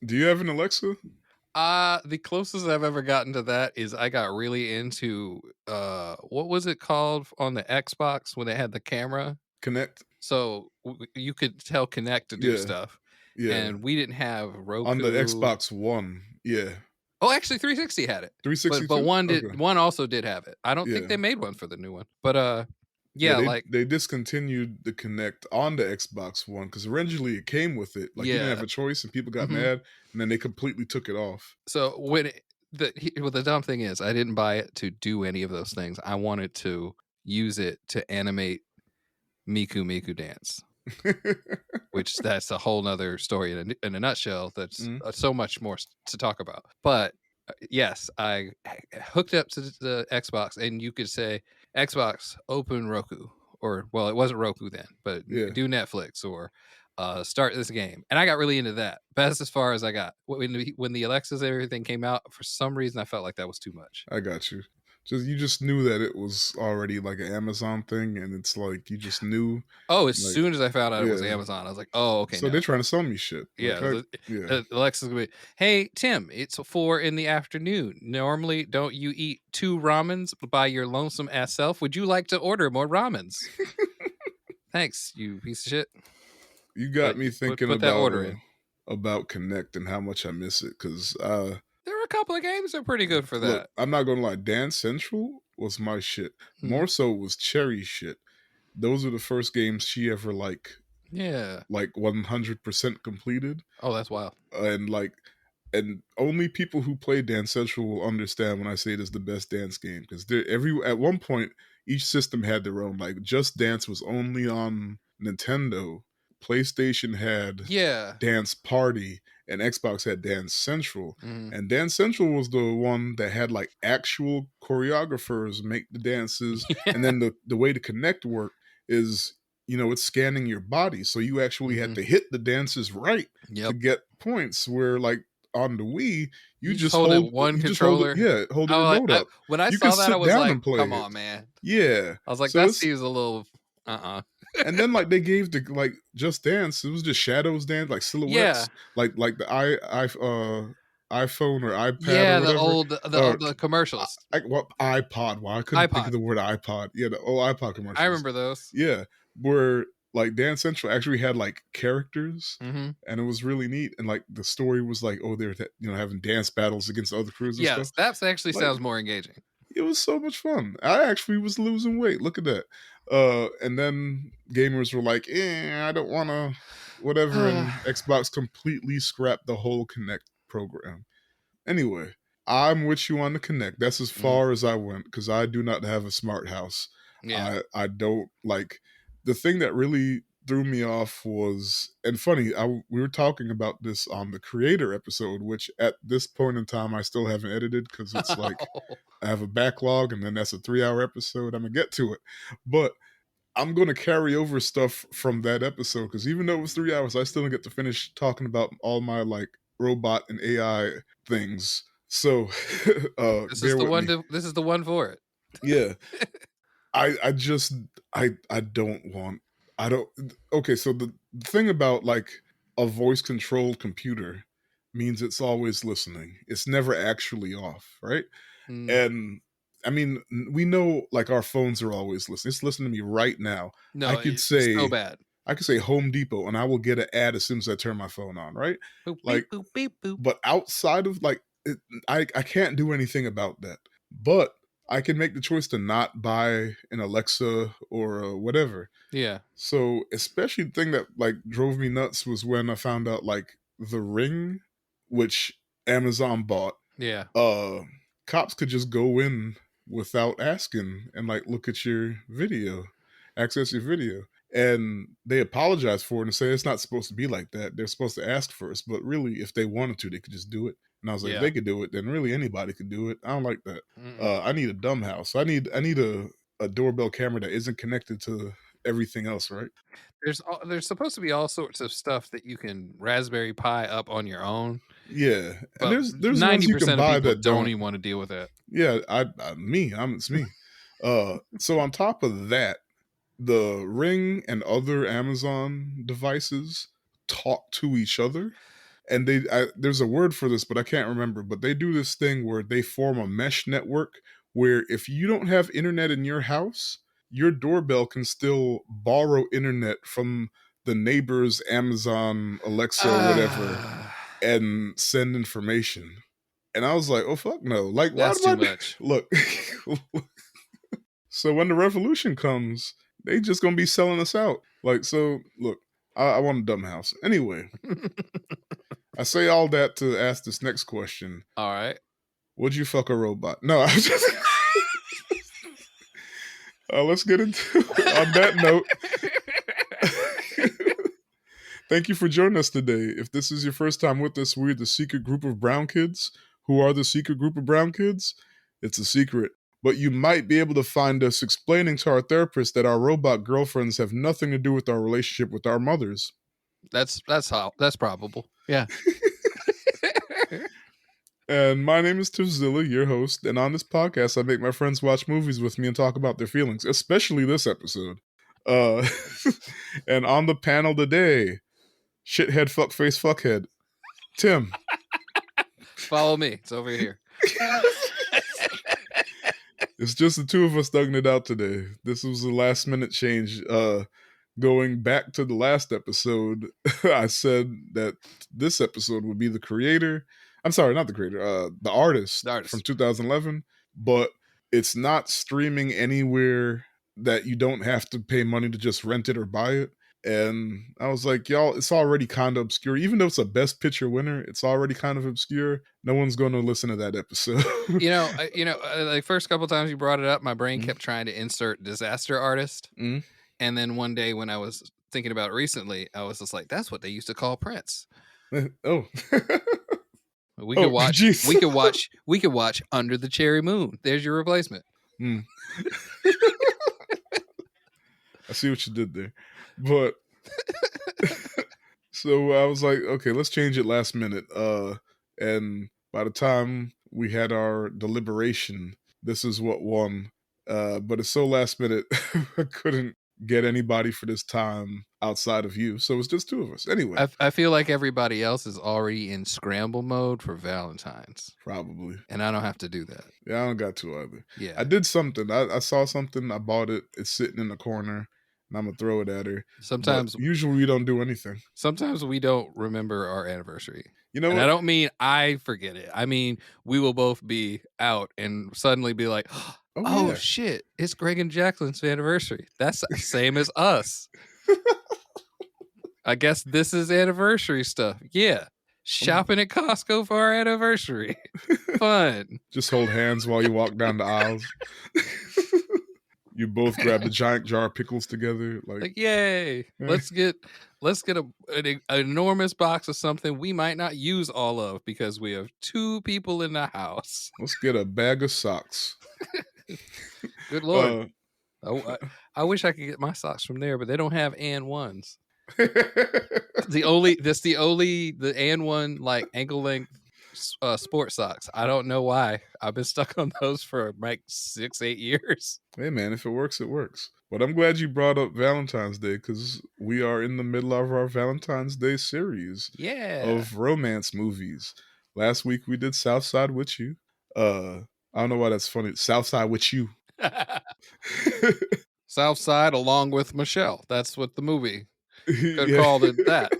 Do you have an Alexa? The closest I've ever gotten to that is I got really into what was it called on the Xbox when they had the camera? Connect? So you could tell Connect to do Yeah, stuff, yeah. and we didn't have On the Roku. Xbox One, yeah. Oh, actually, 360 had it, but 362? one did Okay, one also did have it. I don't think yeah. they made one for the new one, but Yeah, yeah, they like they discontinued the Connect on the Xbox One because originally it came with it. Like, you didn't have yeah. a choice and people got hmm mad, and then they completely took it off. So when well, the dumb thing is, I didn't buy it to do any of those things. I wanted to use it to animate Miku Miku dance. Which that's a whole nother story in a nutshell. That's Mhm. so much more to talk about. But yes, I hooked up to the Xbox, and you could say Xbox open Roku, or well, it wasn't Roku then, but Yeah, do Netflix or start this game, and I got really into that. But that's as far as I got. When the Alexas and everything came out, for some reason I felt like that was too much. I got you. You just knew that it was already like an Amazon thing, and it's like you just knew, Oh, as like, soon as I found out it was yeah. Amazon, I was like, oh, okay, So they're now. trying to sell me shit. Like, Yeah, yeah. Alexa's gonna be, "Hey, Tim, it's 4 in the afternoon. Normally, don't you eat 2 ramens by your lonesome ass self? Would you like to order more ramens? Thanks, you piece of shit." You got But me thinking put that order in. about Connect and how much I miss it. Cause There were a couple of games that are pretty good for look, that. I'm not gonna lie, Dance Central was my shit. Mhm. More so was Cherry shit. Those were the first games she ever Yeah. 100% completed, Oh, that's wild. and and only people who play Dance Central will understand when I say it is the best dance game because every at one point each system had their own. Like Just Dance was only on Nintendo, PlayStation had Yeah. Dance Party, and Xbox had Dance Central. Mhm. And Dance Central was the one that had like actual choreographers make the dances, and Yeah. then the way to connect work is, it's scanning your body, so you actually had Mhm. to hit the dances right to Yep. get points. Where like on the Wii, You just hold it one you just hold it, controller. yeah, hold the I was like remote up. when I You can saw that, I sit was down like, and play "Come it. on, man." Yeah. I was like, So "That it's seems a little uh-uh." and then like they gave the like Just Dance, it was just shadows dance, like Yeah. silhouettes, like the iPhone or iPad or Yeah, whatever. the commercials. What iPod? Wow, I couldn't think of iPod. the word iPod. Yeah, the old iPod I commercials. remember those. Yeah, where like Dance Central actually had like characters, Mhm. and it was really neat. And like the story was like, oh, they're having dance battles against other crews and stuff. Yes, that actually Like sounds more engaging. it was so much fun. I actually was losing weight. Look at that. And then gamers were like, I don't want to, whatever. And Xbox completely scrapped the whole Connect program. Anyway, I'm with you on the Connect. That's as Mhm. far as I went because I do not have a smart house. Yeah. I don't like the thing that really threw me off was, and funny, we were talking about this on the Creator episode, which at this point in time I still haven't edited because it's like I have a backlog, and then that's a 3-hour episode. I'm gonna get to it, but I'm gonna carry over stuff from that episode because even though it was 3 hours, I still didn't get to finish talking about all my like robot and AI things. So bear with me. This is the one for it. Yeah, I just I don't want I don't. Okay, so the thing about like a voice controlled computer means it's always listening. It's never actually off, right? Mm. And I mean, we know like our phones are always listening. It's listening to me right now. I No, could it's so say bad. I could say Home Depot and I will get an ad as soon as I turn my phone on, right? Boop, beep, Like, boop, beep, boop. but outside of like I can't do anything about that. But I can make the choice to not buy an Alexa or whatever. Yeah. So, especially the thing that like drove me nuts was when I found out like the Ring, which Amazon bought, Yeah. uh cops could just go in without asking and like look at your video, access your video. And they apologize for it and say it's not supposed to be like that. They're supposed to ask first, but really if they wanted to, they could just do it. And I was like, if Yeah. they could do it, then really anybody could do it. I don't like that. Mm-mm. I need a dumb house. I need a doorbell camera that isn't connected to everything else, right? There's supposed to be all sorts of stuff that you can Raspberry Pi up on your own, Yeah. And but there's ones you can 90% of buy people that don't don't. even wanna deal with that. Yeah, it's me. So on top of that, the Ring and other Amazon devices talk to each other. And there's a word for this, but I can't remember. But they do this thing where they form a mesh network where if you don't have internet in your house, your doorbell can still borrow internet from the neighbor's Amazon, Alexa, or whatever, and send information. And I was like, oh, fuck no. Like, why That's do too I much. look? So when the revolution comes, they just gonna be selling us out. Like, so look, I want a dumb house. Anyway, I say all that to ask this next question. All right. Would you fuck a robot? No, I was just let's get into on that note. Thank you for joining us today. If this is your first time with us, we're the secret group of brown kids. Who are the secret group of brown kids? It's a secret. But you might be able to find us explaining to our therapist that our robot girlfriends have nothing to do with our relationship with our mothers. That's probable. Yeah. And my name is Tiffzilla, your host, and on this podcast, I make my friends watch movies with me and talk about their feelings, especially this episode. And on the panel today, shithead, fuckface, fuckhead, Tim. Follow me. It's over here. It's just the two of us thugging it out today. This was a last minute change. Going back to the last episode, I said that this episode would be the creator. I'm sorry, not the creator. The artist from 2011. But it's not streaming anywhere that you don't have to pay money to just rent it or buy it. And I was like, y'all, it's already kind of obscure. Even though it's a Best Picture winner, it's already kind of obscure. No one's going to listen to that episode. Like first couple times you brought it up, my brain kept trying to insert disaster artist. And then one day when I was thinking about it recently, I was just like, that's what they used to call Prince. Oh. We could watch. We could watch Under the Cherry Moon. There's your replacement. I see what you did there, but so I was like, okay, let's change it last minute. And by the time we had our deliberation, this is what won. But it's so last minute, I couldn't get anybody for this time outside of you, so it's just two of us. Anyway, I feel like everybody else is already in scramble mode for Valentine's, probably, and I don't have to do that. Yeah, I don't got to either. Yeah, I did something. I saw something. I bought it. It's sitting in the corner, and I'm gonna throw it at her. Sometimes, usually we don't do anything. Sometimes we don't remember our anniversary. You know, and I don't mean I forget it. I mean we will both be out and suddenly be like, "Oh yeah. Shit! It's Greg and Jacqueline's anniversary. That's the same as us." I guess this is anniversary stuff. Yeah. Shopping at Costco for our anniversary. Fun. Just hold hands while you walk down the aisles. You both grab the giant jar of pickles together. Like yay. Let's get an enormous box of something we might not use all of because we have two people in the house. Let's get a bag of socks. Good Lord. I wish I could get my socks from there, but they don't have and ones. the and one like ankle length sports socks. I don't know why. I've been stuck on those for like 6-8 years. Hey man, if it works, it works. But I'm glad you brought up Valentine's Day because we are in the middle of our Valentine's Day series of romance movies. Last week we did Southside with You. I don't know why that's funny. Southside with You. Southside along with Michelle. That's what the movie could call it that.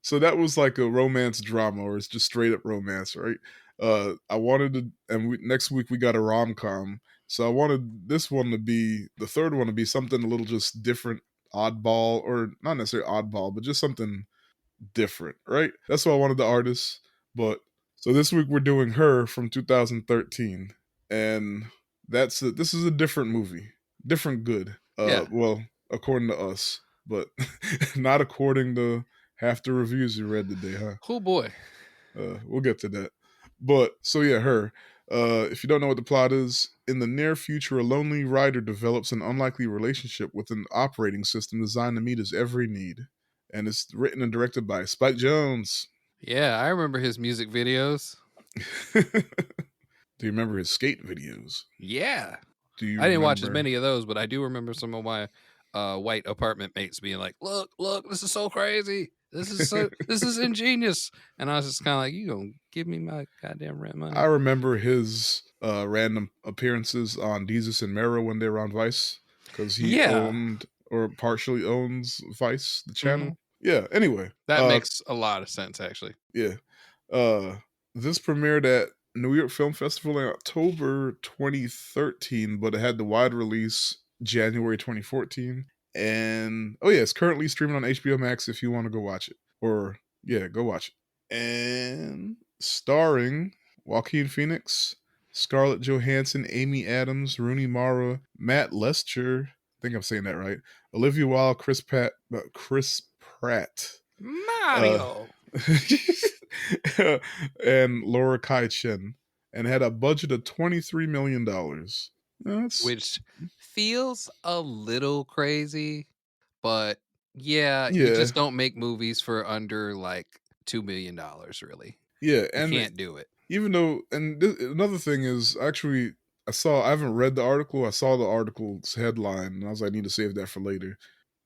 So that was like a romance drama, or it's just straight up romance, right? I wanted to, and next week we got a rom-com. So I wanted this one to be, the third one to be something a little just different, oddball, or not necessarily oddball, but just something different, right? That's what I wanted the artist. But so this week we're doing Her from 2013, and this is a different movie, different good. Well, according to us, but not according to half the reviews you read today, huh? Oh boy. We'll get to that. But so yeah, Her. If you don't know what the plot is, in the near future, a lonely writer develops an unlikely relationship with an operating system designed to meet his every need. And it's written and directed by Spike Jonze. Yeah, I remember his music videos. Do you remember his skate videos? Yeah. I didn't watch as many of those, but I do remember some of my white apartment mates being like, look, this is so crazy. This is ingenious. And I was just kind of like, you gonna give me my goddamn rent money? I remember his random appearances on Jesus and Mero when they were on Vice, because he Yeah. owned or partially owns Vice, the Mm-hmm. channel. Yeah. Anyway, That makes a lot of sense, actually. yeah. This premiered at New York Film Festival in October 2013, but it had the wide release January 2014. And oh yeah, it's currently streaming on HBO Max if you want to go watch it. Or yeah, go watch it. And starring Joaquin Phoenix, Scarlett Johansson, Amy Adams, Rooney Mara, Matt Lester, I think I'm saying that right. Olivia Wilde, Chris Pratt. Mario. And Laura Kai Chen, and had a budget of $23 million. That's Which feels a little crazy, but yeah, you yeah, just don't make movies for under like $2 million, really. yeah, You and can't do it. even though, and another thing is actually, I haven't read the article. I saw the article's headline, and I was like, I need to save that for later.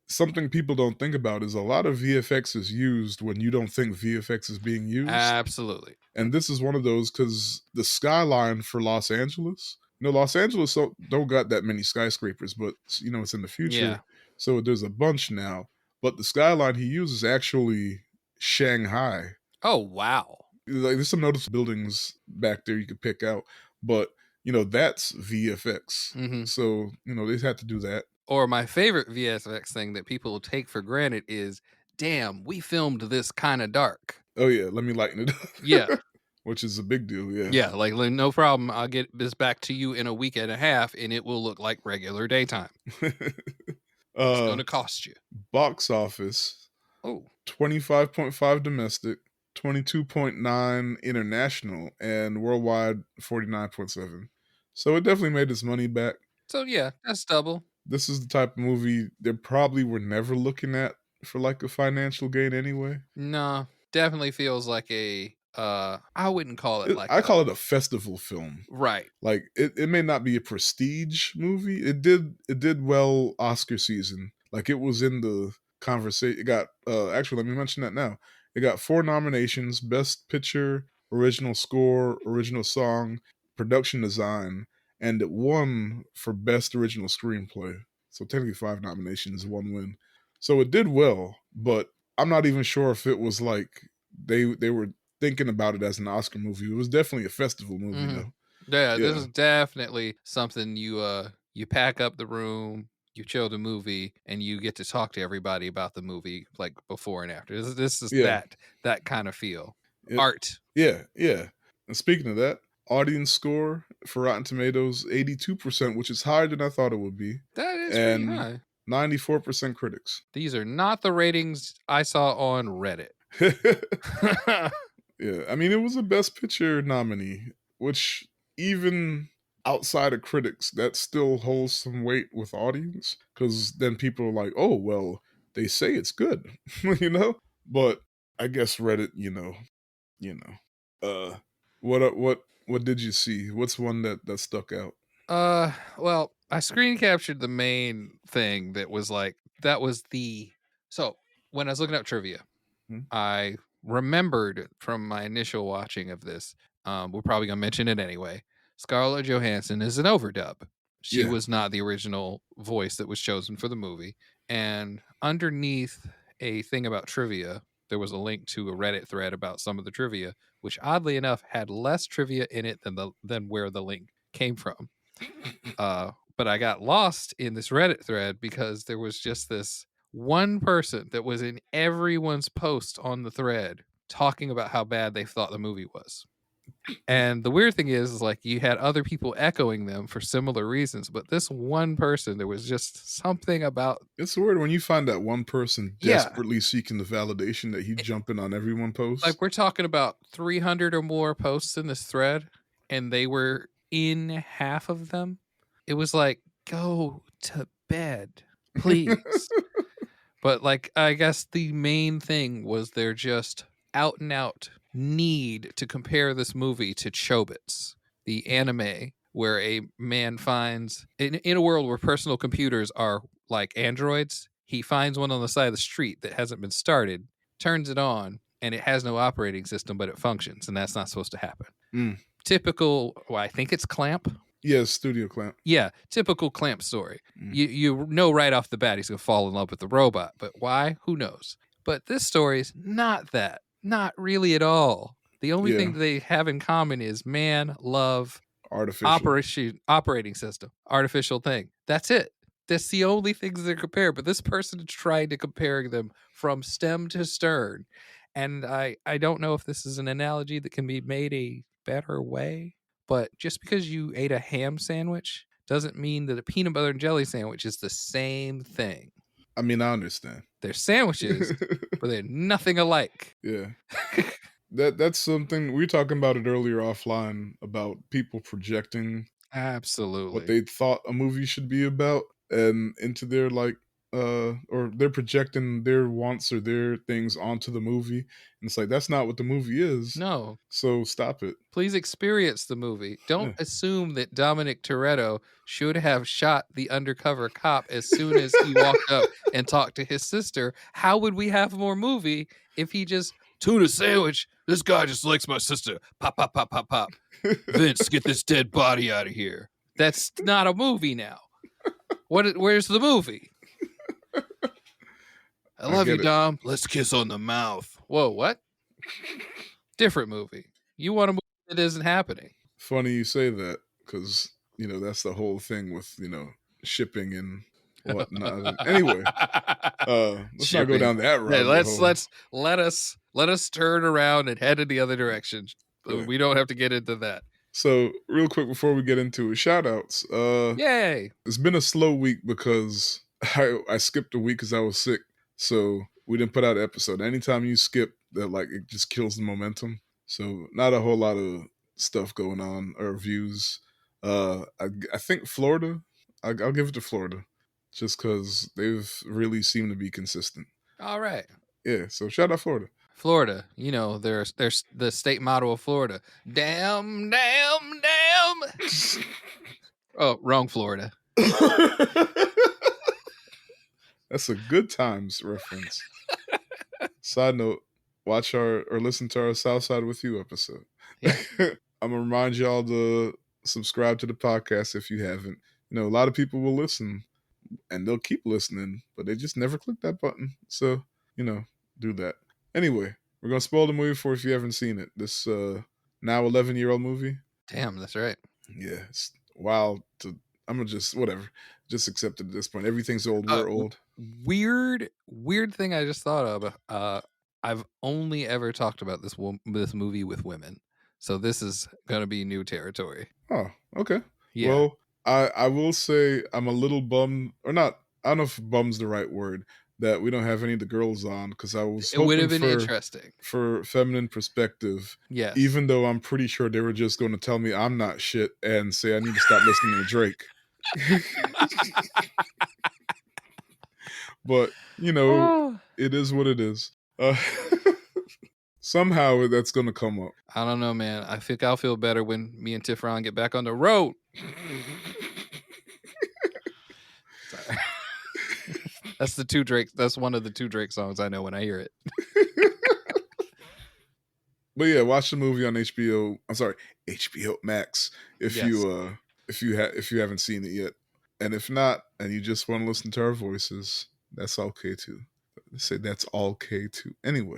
Something people don't think about is a lot of VFX is used when you don't think VFX is being used. Absolutely. And this is one of those because the skyline for Los Angeles, Los Angeles don't got that many skyscrapers, but it's in the future. Yeah. So there's a bunch now. But the skyline he uses actually Shanghai. Oh, wow. Like there's some noticeable buildings back there you could pick out. But, that's VFX. Mm-hmm. So, they had to do that. Or my favorite VFX thing that people take for granted is, damn, we filmed this kind of dark. Oh, yeah, let me lighten it up. Yeah. Which is a big deal, yeah. Yeah, like no problem. I'll get this back to you in a week and a half, and it will look like regular daytime. It's going to cost you. Box office. Oh. 25.5 domestic, 22.9 international, and worldwide 49.7. So it definitely made its money back. So yeah, that's double. This is the type of movie they probably were never looking at for like a financial gain anyway. No, definitely feels like a I wouldn't call it like I call it a festival film. Right. Like it may not be a prestige movie. It did well Oscar season. Like it was in the conversation. It got actually, let me mention that now. It got 4 nominations: Best Picture, Original Score, Original Song, Production Design, and it won for Best Original Screenplay. So technically 5 nominations, 1 win. So it did well, but I'm not even sure if it was like they were thinking about it as an Oscar movie. It was definitely a festival movie, though. Yeah, this is definitely something you pack up the room, you show the movie, and you get to talk to everybody about the movie like before and after. This is that kind of feel. Art. Yeah. And speaking of that, audience score for Rotten Tomatoes 82%, which is higher than I thought it would be. That is pretty high. 94% critics. These are not the ratings I saw on Reddit. Yeah, I mean, it was a Best Picture nominee, which even outside of critics, that still holds some weight with audience, because then people are like, oh, well, they say it's good, But I guess Reddit, what did you see? What's one that stuck out? Well, I screen captured the main thing that was so when I was looking up trivia, I remembered from my initial watching of this, we're probably gonna mention it anyway. Scarlett Johansson is an overdub. She was not the original voice that was chosen for the movie. And underneath a thing about trivia, there was a link to a Reddit thread about some of the trivia, which oddly enough had less trivia in it than where the link came from. But I got lost in this Reddit thread because there was just this one person that was in everyone's post on the thread talking about how bad they thought the movie was. And the weird thing is like you had other people echoing them for similar reasons, but this one person, there was just something about. It's weird when you find that one person desperately seeking the validation that he's jumping on everyone posts. Like we're talking about 300 or more posts in this thread, and they were in half of them. It was like, go to bed, please. But like, I guess the main thing was they're just out and out need to compare this movie to Chobits, the anime where a man finds in a world where personal computers are like androids. He finds one on the side of the street that hasn't been started. turns it on, and it has no operating system, but it functions, and that's not supposed to happen. Mm. Typical, well, I think it's Clamp. Yes, Studio Clamp. Yeah, typical Clamp story. Mm. You know right off the bat he's going to fall in love with the robot, but why? Who knows? But this story is not that. Not really at all. The only Yeah. thing they have in common is man, love, Artificial. operating system, artificial thing. That's it. That's the only things they compare. But this person is trying to compare them from stem to stern. And I don't know if this is an analogy that can be made a better way. But just because you ate a ham sandwich doesn't mean that a peanut butter and jelly sandwich is the same thing. I mean, I understand. They're sandwiches, but they're nothing alike. Yeah. That's something we were talking about it earlier offline about people projecting Absolutely. what they thought a movie should be about and into their or they're projecting their wants or their things onto the movie. And it's like that's not what the movie is. No. So stop it. Please experience the movie. Don't assume that Dominic Toretto should have shot the undercover cop as soon as he walked up and talked to his sister. How would we have more movie if he just tuna sandwich? This guy just likes my sister. Pop, pop, pop, pop, pop. Vince, get this dead body out of here. That's not a movie now. Where's the movie? I love you, Dom. Let's kiss on the mouth. Whoa, what? Different movie. You want a movie that isn't happening. Funny you say that because, that's the whole thing with, shipping and whatnot. Anyway, let's not go down that road. Yeah, let us turn around and head in the other direction. Yeah. We don't have to get into that. So real quick before we get into it, shout outs. Yay! It's been a slow week because I skipped a week because I was sick. So we didn't put out an episode. Anytime you skip that, it just kills the momentum. So not a whole lot of stuff going on or views. I think Florida, I'll give it to Florida just because they've really seemed to be consistent. All right. Yeah. So shout out Florida. Florida, there's the state motto of Florida. Damn, damn, damn. Oh, wrong Florida. That's a Good Times reference. Side note, watch or listen to our Southside With You episode. Yeah. I'm going to remind y'all to subscribe to the podcast if you haven't. A lot of people will listen and they'll keep listening, but they just never click that button. So, do that. Anyway, we're going to spoil the movie for if you haven't seen it. This now 11-year-old movie. Damn, that's right. Yeah, it's wild I'm going to just accept it at this point. Everything's old. We're old. Weird thing I just thought of. I've only ever talked about this movie with women. So this is going to be new territory. Oh, okay. Yeah. Well, I will say I'm a little bummed, or not, I don't know if bum's the right word, that we don't have any of the girls on because I was hoping it would have been interesting for feminine perspective. Yes. Even though I'm pretty sure they were just going to tell me I'm not shit and say I need to stop listening to Drake. But, it is what it is. Somehow that's going to come up. I don't know, man. I think I'll feel better when me and Tiffron get back on the road. Sorry. That's the two Drake. That's one of the two Drake songs I know when I hear it. But yeah, watch the movie on HBO. I'm sorry, HBO Max. If you haven't seen it yet, and if not, and you just want to listen to our voices, that's okay too. They say that's okay too. Anyway,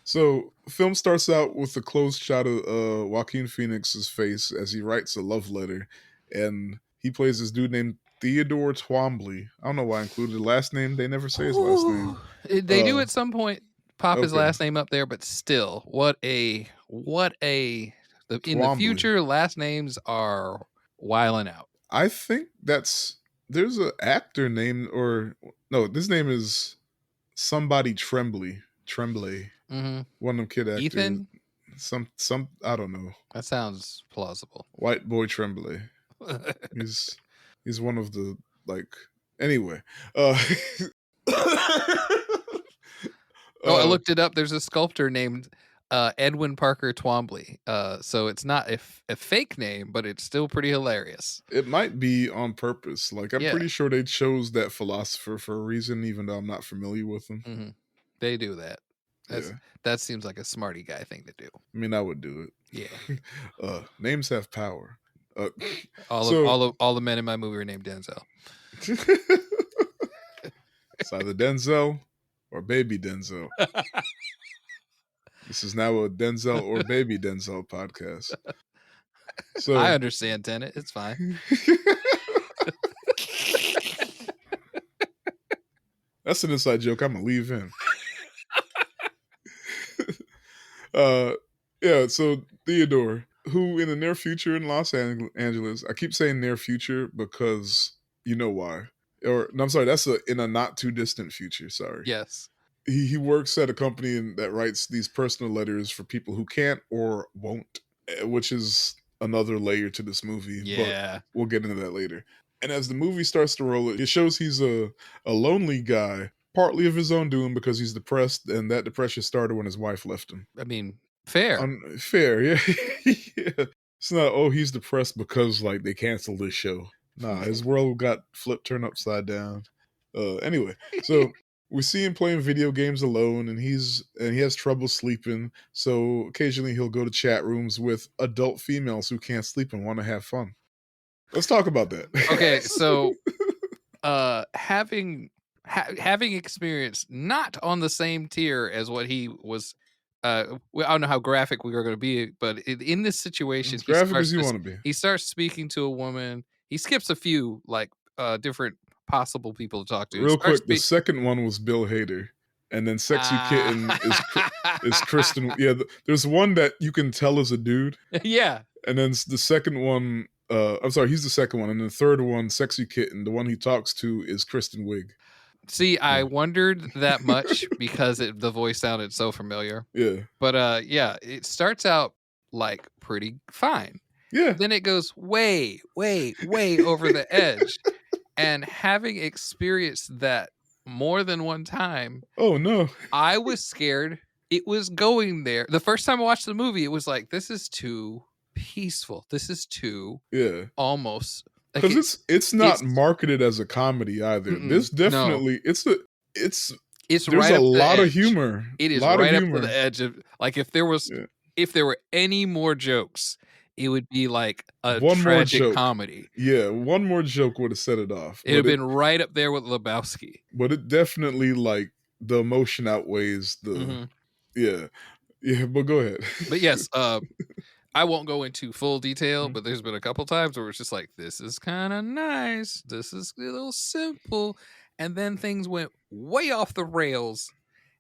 so film starts out with a close shot of Joaquin Phoenix's face as he writes a love letter, and he plays this dude named Theodore Twombly. I don't know why I included the last name. They never say his last name. They do at some point pop his last name up there, but still, in the future, last names are wiling out. I think there's an actor named, this name is somebody Tremblay. Mm-hmm. One of them kid actors. Ethan? Some I don't know. That sounds plausible. White boy Tremblay. He's one of the anyway. I looked it up. There's a sculptor named Edwin Parker Twombly. So it's not a fake name, but it's still pretty hilarious. It might be on purpose. Like, I'm Yeah. pretty sure they chose that philosopher for a reason, even though I'm not familiar with him. Mm-hmm. They do that. Yeah. That seems like a smarty guy thing to do. I mean, I would do it. Yeah. Names have power. All the men in my movie are named Denzel. It's either Denzel or Baby Denzel. This is now a Denzel or Baby Denzel podcast. So I understand, Tenet. It's fine. That's an inside joke I'm gonna leave in. Yeah, so Theodore, who in the near future in Los Angeles, I keep saying near future because you know why. Or no, I'm sorry, that's in a not too distant future. Sorry. Yes. He works at a company that writes these personal letters for people who can't or won't, which is another layer to this movie. Yeah. But we'll get into that later. And as the movie starts to roll, it shows he's a lonely guy, partly of his own doing because he's depressed, and that depression started when his wife left him. I mean, fair. Fair, yeah. Yeah. It's not, oh, he's depressed because like they canceled this show. Nah, his world got flipped, turned upside down. Anyway, so we see him playing video games alone, and he has trouble sleeping. So occasionally he'll go to chat rooms with adult females who can't sleep and want to have fun. Let's talk about that. Okay, so having experience not on the same tier as what he was. I don't know how graphic we are going to be, but in this situation, as graphic as you want to be. He starts speaking to a woman. He skips a few like different possible people to talk to. Real quick, the second one was Bill Hader, and then Sexy Kitten is Kristen. Yeah, there's one that you can tell is a dude. Yeah, and then the second one. I'm sorry, he's the second one, and the third one, Sexy Kitten, the one he talks to is Kristen Wiig. See, I wondered that much because the voice sounded so familiar. Yeah. But yeah, it starts out like pretty fine. Yeah. Then it goes way, way, way over the edge. And having experienced that more than one time, oh no, I was scared it was going there. The first time I watched the movie, it was like, this is too peaceful. This is too almost because like it's not marketed as a comedy either. This definitely it's there's right a lot of humor. It is right up to the edge of like if there were any more jokes, it would be like a tragic comedy. Yeah, one more joke would have set it off. It would have been right up there with Lebowski. But it definitely like the emotion outweighs the yeah. But go ahead. But yes, I won't go into full detail, but there's been a couple times where it's just like, this is kind of nice. This is a little simple. And then things went way off the rails.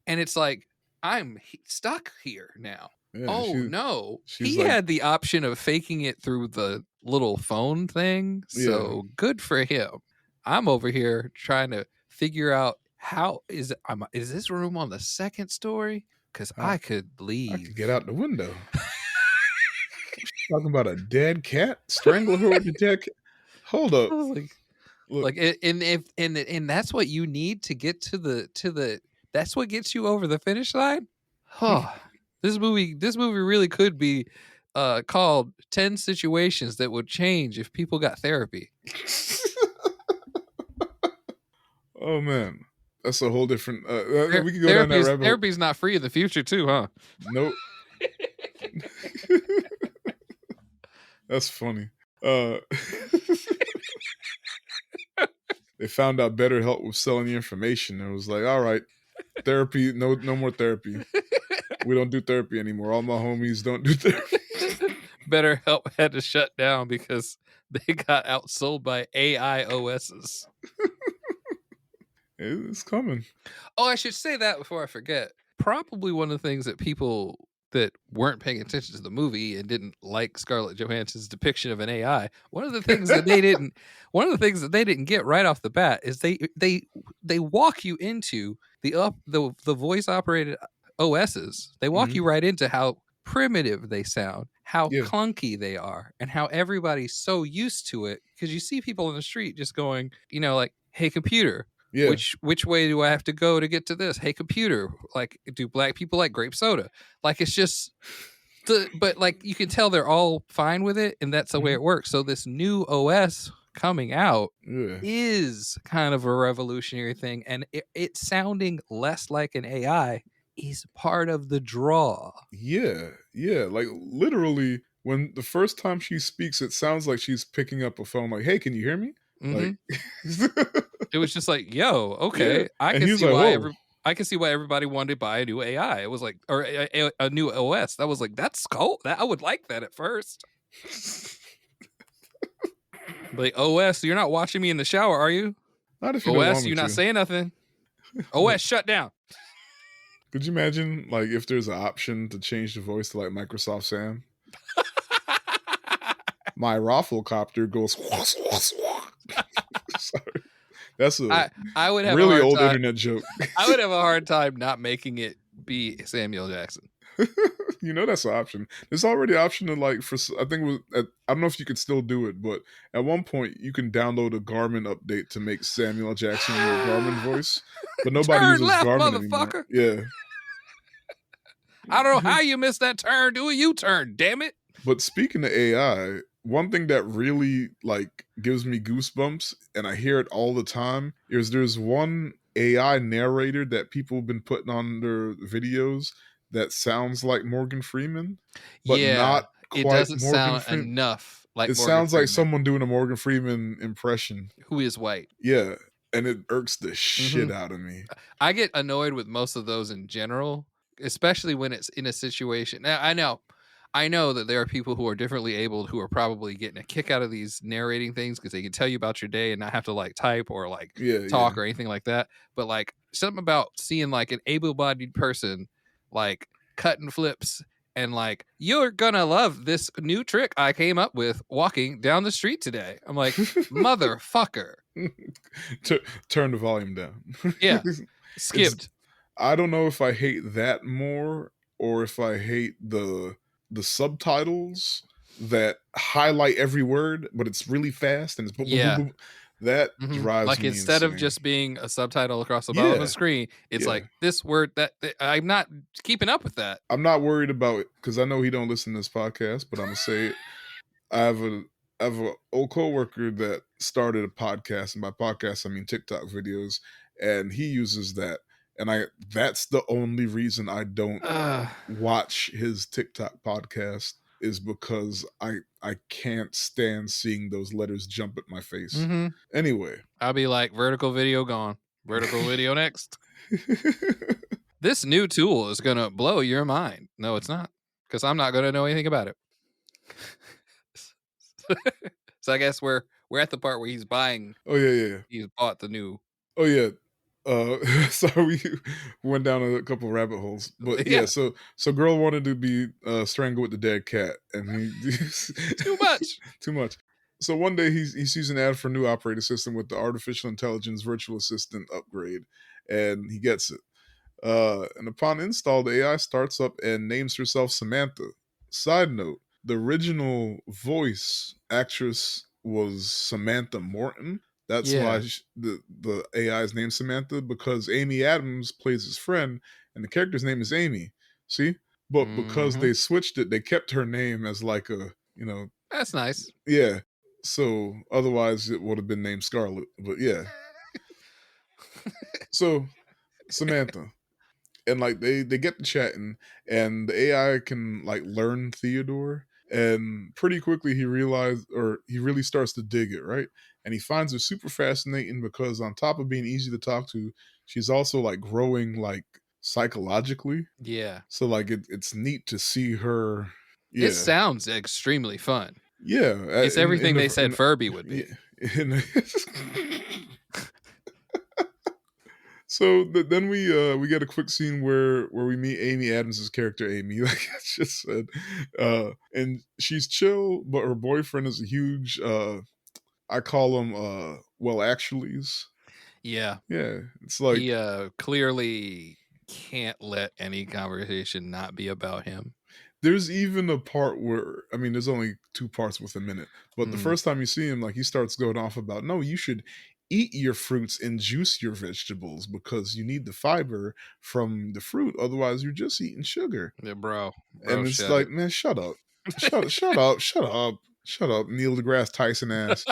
And it's like, I'm stuck here now. Yeah, no. He had the option of faking it through the little phone thing. So good for him. I'm over here trying to figure out is this room on the second story? Because I could leave. I could get out the window. Talking about a dead cat, strangle her with a dead cat. Hold up, and that's what you need to get to the. That's what gets you over the finish line. Oh, this movie really could be called 10 Situations That Would Change If People Got Therapy. Oh man, that's a whole different. We could go down that rabbit hole. Therapy's not free in the future too, huh? Nope. That's funny. They found out BetterHelp was selling the information. It was like, all right, therapy, no more therapy. We don't do therapy anymore. All my homies don't do therapy. BetterHelp had to shut down because they got outsold by AI OSs. It's coming. Oh, I should say that before I forget. Probably one of the things that people that weren't paying attention to the movie and didn't like Scarlett Johansson's depiction of an AI. One of the things that they didn't get right off the bat is they walk you into the voice operated OSs. They walk you right into how primitive they sound, how clunky they are, and how everybody's so used to it because you see people in the street just going, like, "Hey computer, Yeah. Which way do I have to go to get to this? Hey computer, like, do black people like grape soda? Like, it's just but like you can tell they're all fine with it, and that's the way Mhm. it works. So this new OS coming out Yeah. is kind of a revolutionary thing, and it sounding less like an AI is part of the draw. Yeah. Yeah. Like literally, when the first time she speaks, it sounds like she's picking up a phone. Like, "Hey, can you hear me?" Hmm. Like, It was just like, yo, yeah. okay, I And can he's see like, why "Whoa." I can see why everybody wanted to buy a new AI. It was like, or a new OS. That was like, that's cool. That I would like that at first. Like, OS, you're not watching me in the shower, are you? Not if you don't want OS, me you're not to. saying nothing. Like, OS, shut down. could you imagine like if there's an option to change the voice to like Microsoft Sam? My rafflecopter goes. Sorry. That's a I would have a really hard old time. internet joke. I would have a hard time not making it be Samuel Jackson. You know that's an option. There's already an option to like I think it was I don't know if you could still do it, but at one point you can download a Garmin update to make Samuel Jackson your Garmin voice, but nobody Turn uses left, Garmin anymore. motherfucker. Yeah. I don't know how you missed that turn. Do a U-turn, damn it. But speaking of AI, one thing that really like gives me goosebumps, and I hear it all the time, is there's one AI narrator that people have been putting on their videos that sounds like Morgan Freeman, but Yeah, not it quite doesn't Morgan sound Freeman. enough like It Morgan sounds like Freeman, someone doing a Morgan Freeman impression. who is white. Yeah, and it irks the Hmm. shit out of me. I get annoyed with most of those in general, especially when it's in a situation. Now, I know that there are people who are differently abled who are probably getting a kick out of these narrating things because they can tell you about your day and not have to like type or like Yeah, yeah. talk or anything like that. But like something about seeing like an able-bodied person like cutting flips and like, you're gonna love this new trick I came up with walking down the street today. I'm like, motherfucker. Turn the volume down. Yeah, It's skipped. I don't know if I hate that more or if I hate the subtitles that highlight every word, but it's really fast and it's boom, boom, boom, Yeah. boom. That Mhm. drives Like, me instead of insane. just being a subtitle across the bottom of the Yeah, screen, it's yeah. like, this word that I'm not keeping up with that. I'm not worried about it because I know he don't listen to this podcast, but I'm gonna say it. I have a I have a old coworker that started a podcast, and by podcast I mean TikTok videos, and he uses that. And that's the only reason I don't Ugh. watch his TikTok podcast is because I can't stand seeing those letters jump at my face. Mhm. Anyway. I'll be like, vertical video gone. Vertical video next. This new tool is gonna blow your mind. No, it's not, because I'm not gonna know anything about it. So I guess we're at the part where he's Oh yeah, yeah. he's bought the new. Oh yeah. Sorry, we went down a couple rabbit holes, but yeah. Yeah, So girl wanted to be strangled with the dead cat, and he too much. too much. So one day he sees an ad for a new operating system with the artificial intelligence virtual assistant upgrade, and he gets it. And upon install, the AI starts up and names herself Samantha. Side note: the original voice actress was Samantha Morton. That's why Yeah. the AI is named Samantha, because Amy Adams plays his friend, and the character's name is Amy. See, but because Mhm. they switched it, they kept her name as like a That's nice. yeah. So otherwise, it would have been named Scarlet. But yeah, so Samantha. And like they get to chatting, and the AI can like learn Theodore, and pretty quickly he really starts to dig it, right? And he finds her super fascinating because on top of being easy to talk to, she's also like growing like psychologically. Yeah. So like it's neat to see her. It Yeah, sounds extremely fun. yeah. It's everything they said Furby would Yeah, be. So then we get a quick scene where we meet Amy Adams' character Amy, like I just said, and she's chill, but her boyfriend is a huge I call them well actuallys. Yeah. Yeah, it's like He clearly can't let any conversation not be about him. there's even a part where I mean there's only two parts with a minute, but the Mm. first time you see him, like he starts going off about no, you should eat your fruits and juice your vegetables because you need the fiber from the fruit. Otherwise, you're just eating sugar. Yeah, bro, And it's shut like, it. man, shut up. Shut up, Neil deGrasse Tyson ass.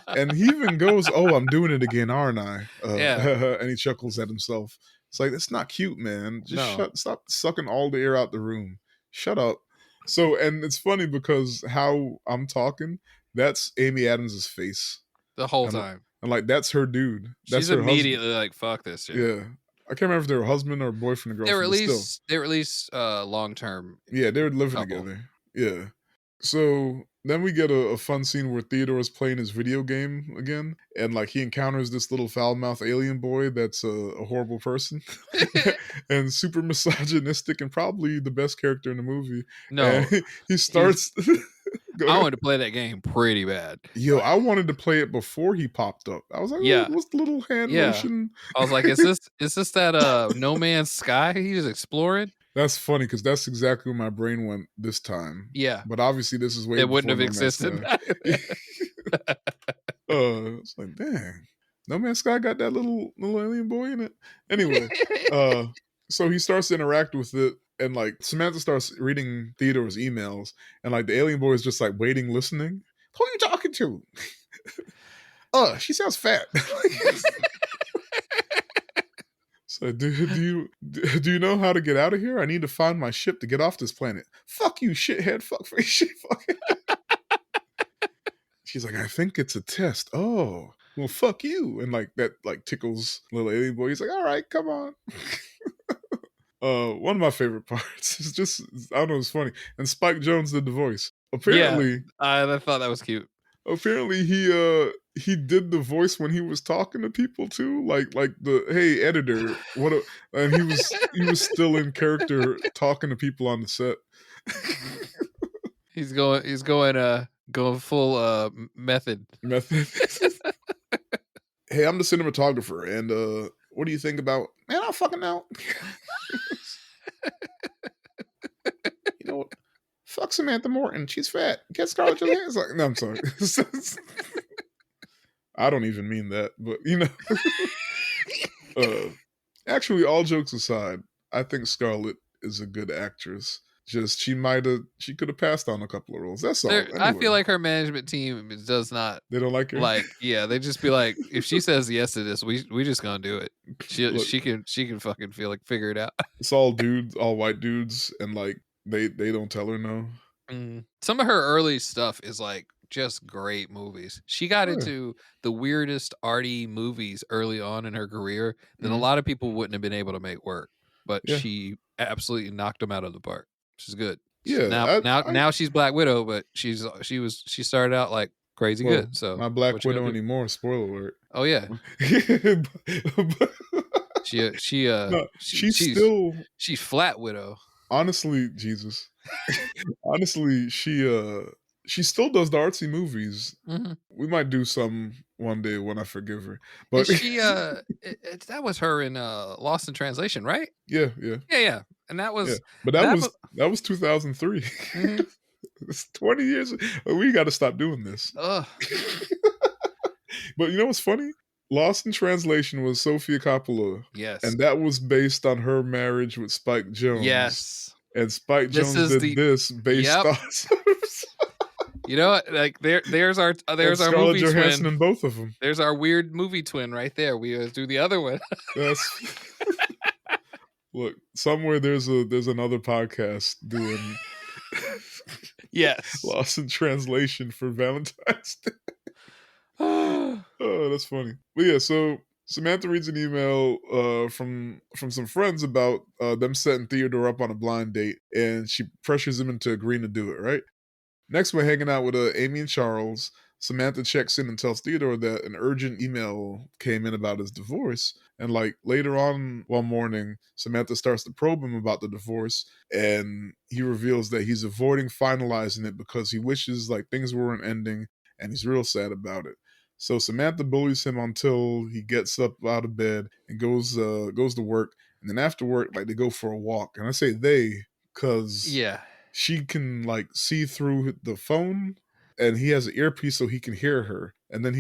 And he even goes, "Oh, I'm doing it again, aren't I?" Yeah. And he chuckles at himself. It's like, that's not cute, man. Just No. stop sucking all the air out the room. Shut up. So, and it's funny because how I'm talking, that's Amy Adams's face. The whole And, time. and like, that's her dude. That's She's her husband. immediately like, fuck this shit. Yeah. I can't remember if they were husband or boyfriend or They were girlfriend, at but least long term. yeah, they were living couple. together. Yeah. So then we get a fun scene where Theodore is playing his video game again, and like he encounters this little foul mouthed alien boy that's a horrible person and super misogynistic and probably the best character in the movie. No, And he starts. Go I ahead. wanted to play that game pretty bad. Yo, I wanted to play it before he popped up. I was like, Yeah. what's the little hand Yeah. motion? I was like, is this that No Man's Sky he's exploring? That's funny because that's exactly where my brain went this time. Yeah. But obviously this is way It before wouldn't have No Man's existed. Sky. It's like, dang, No Man's Sky got that little alien boy in it. Anyway, so he starts to interact with it, and like Samantha starts reading Theodore's emails, and like the alien boy is just like waiting, listening. Who are you talking to? She sounds fat. So, do you know how to get out of here? I need to find my ship to get off this planet. Fuck you, shithead. Fuck face shit. Fuck. She's like, I think it's a test. Oh, well, fuck you. And like that, like tickles little alien boy. He's like, all right, come on. One of my favorite parts is just, I don't know, it's funny. And Spike Jonze did the voice. Apparently, I thought that was cute. Apparently, he did the voice when he was talking to people too, like the hey editor, and he was still in character talking to people on the set. He's going full method. Hey, I'm the cinematographer, and what do you think about? Man, I don't fucking know. You know what? Fuck Samantha Morton. She's fat. Get Scarlett Johansson. No, I'm sorry. I don't even mean that, but you know. Actually, all jokes aside, I think Scarlett is a good actress. Just she could have passed on a couple of roles. That's all. Anyway. I feel like her management team does not. They don't like her. Like, yeah, they just be like, if she says yes to this, we just gonna do it. Look, she can fucking figure it out. It's all dudes, all white dudes, and like they don't tell her no. Some of her early stuff is like just great movies. She got into the weirdest arty movies early on in her career that a lot of people wouldn't have been able to make work, but she absolutely knocked them out of the park. She's good. Yeah. Now she's Black Widow, but she started out like crazy good. So not Black Widow anymore. Spoiler alert. Oh yeah. She's Flat Widow. Honestly, Jesus. Honestly, she still does the artsy movies. Mm-hmm. We might do some one day when I forgive her. But she that was her in Lost in Translation, right? Yeah. And that was but that was 2003. Mm-hmm. It's 20 years. We got to stop doing this. But you know what's funny? Lost in Translation was Sofia Coppola. Yes. And that was based on her marriage with Spike Jonze. Yes. And Spike Jonze did this based on You know what? Like there's our Scarlett movie Johansson twin in both of them. There's our weird movie twin right there. We do the other one. Look, somewhere there's another podcast doing yes Lost in Translation for Valentine's Day. Oh, that's funny. But yeah, so Samantha reads an email from some friends about them setting Theodore up on a blind date, and she pressures him into agreeing to do it, right? Next, we're hanging out with Amy and Charles. Samantha checks in and tells Theodore that an urgent email came in about his divorce. And like later on one morning, Samantha starts to probe him about the divorce, and he reveals that he's avoiding finalizing it because he wishes like things weren't ending, and he's real sad about it. So Samantha bullies him until he gets up out of bed and goes to work. And then after work, like they go for a walk. And I say they because she can like see through the phone, and he has an earpiece so he can hear her. And then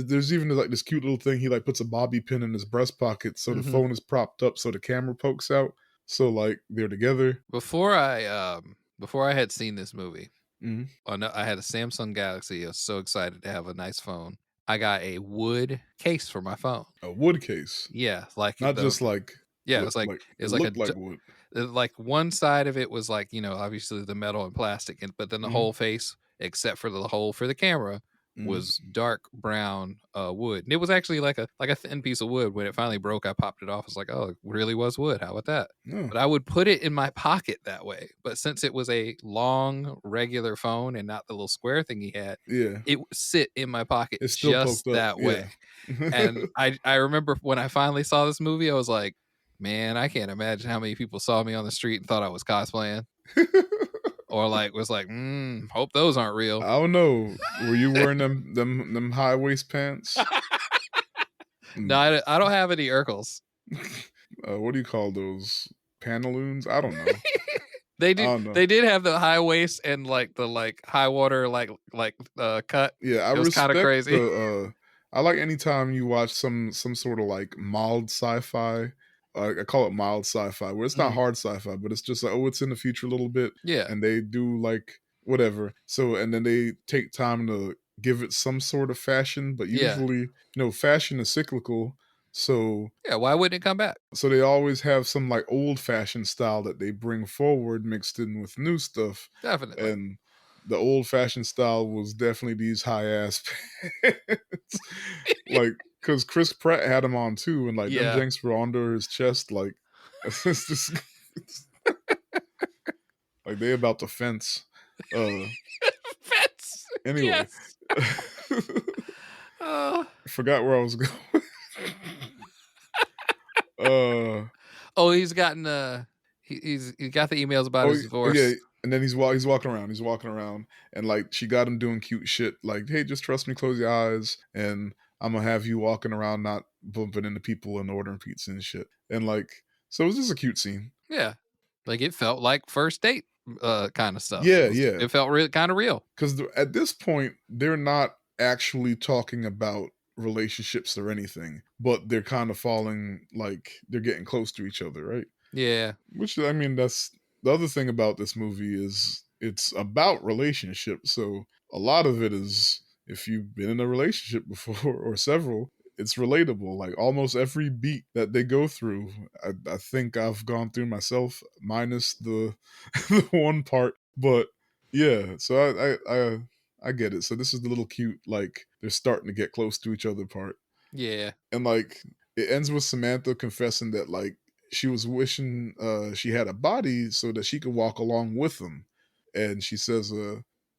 there's even like this cute little thing. He like puts a bobby pin in his breast pocket, so the Mhm. phone is propped up, so the camera pokes out. So like they're together. Before I had seen this movie, Mhm. I had a Samsung Galaxy. I was so excited to have a nice phone. I got a wood case for my phone. A wood case, Yeah, like not the just like yeah, look like it it was like a looked like wood. like one side of it was like, obviously the metal and plastic, but then the Mhm, whole face, except for the hole for the camera, mhm. was dark brown wood. And it was actually like a thin piece of wood. When it finally broke, I popped it off. It's like, oh, it really was wood. How about that? Yeah, But I would put it in my pocket that way. But since it was a long, regular phone and not the little square thing he had, yeah. it would sit in my pocket It's still just poked up. that Yeah. way. And I remember when I finally saw this movie, I was like, man, I can't imagine how many people saw me on the street and thought I was cosplaying, or like was like, hope those aren't real. I don't know. Were you wearing them high waist pants? No, Mm. I don't have any Urkels. What do you call those? Pantaloons? I don't know. They I did don't know. they did have the high waist and like the high water cut. Yeah, I It was kind of respect crazy. the I like anytime you watch some sort of like mild sci-fi. I call it mild sci-fi, where it's not Mhm. hard sci-fi, but it's just like, oh, it's in the future a little bit, Yeah, and they do like whatever. So and then they take time to give it some sort of fashion, but yeah, usually, fashion is cyclical. So yeah. Why wouldn't it come back? so they always have some like old fashioned style that they bring forward mixed in with new stuff. Definitely. And the old fashioned style was definitely these high ass pants. Like, cause Chris Pratt had them on too, and like them Yeah. janks were under his chest, like it's just it's like they about to fence. Uh Fence. anyway. Yes. Uh, Forgot where I was going. uh oh, he's gotten he got the emails about his Oh yeah, divorce. and then he's walking around. He's walking around, and like she got him doing cute shit. Like, hey, just trust me, close your eyes, and I'm gonna have you walking around, not bumping into people and ordering pizza and shit. And like, so it was just a cute scene. Yeah. Like it felt like first date kind of stuff. Yeah, yeah. It felt real kind of real. Because at this point, they're not actually talking about relationships or anything, but they're kind of falling like they're getting close to each other, right? Yeah. Which I mean, that's the other thing about this movie is it's about relationships. So a lot of it is if you've been in a relationship before or several, it's relatable. Like almost every beat that they go through, I think I've gone through myself, minus the the one part. But yeah, so I get it. So this is the little cute like they're starting to get close to each other part. Yeah. And like it ends with Samantha confessing that like she was wishing she had a body so that she could walk along with them. And she says,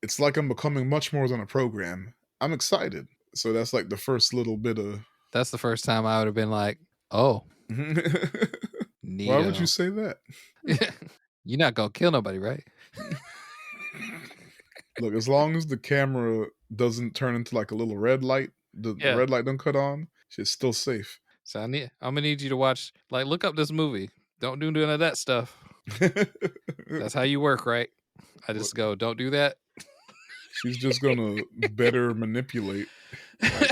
it's like I'm becoming much more than a program. I'm excited. So that's like the first little bit of That's the first time I would have been like, "Oh, why would you neato." say that? You're not going to kill nobody, right? Look, as long as the camera doesn't turn into like a little red light, the Yeah. red light don't cut on, she's still safe. So I'm gonna need you to watch look up this movie. Don't do none of that stuff. That's how you work, right? I Look, just go, "Don't do that." she's just gonna better manipulate. Like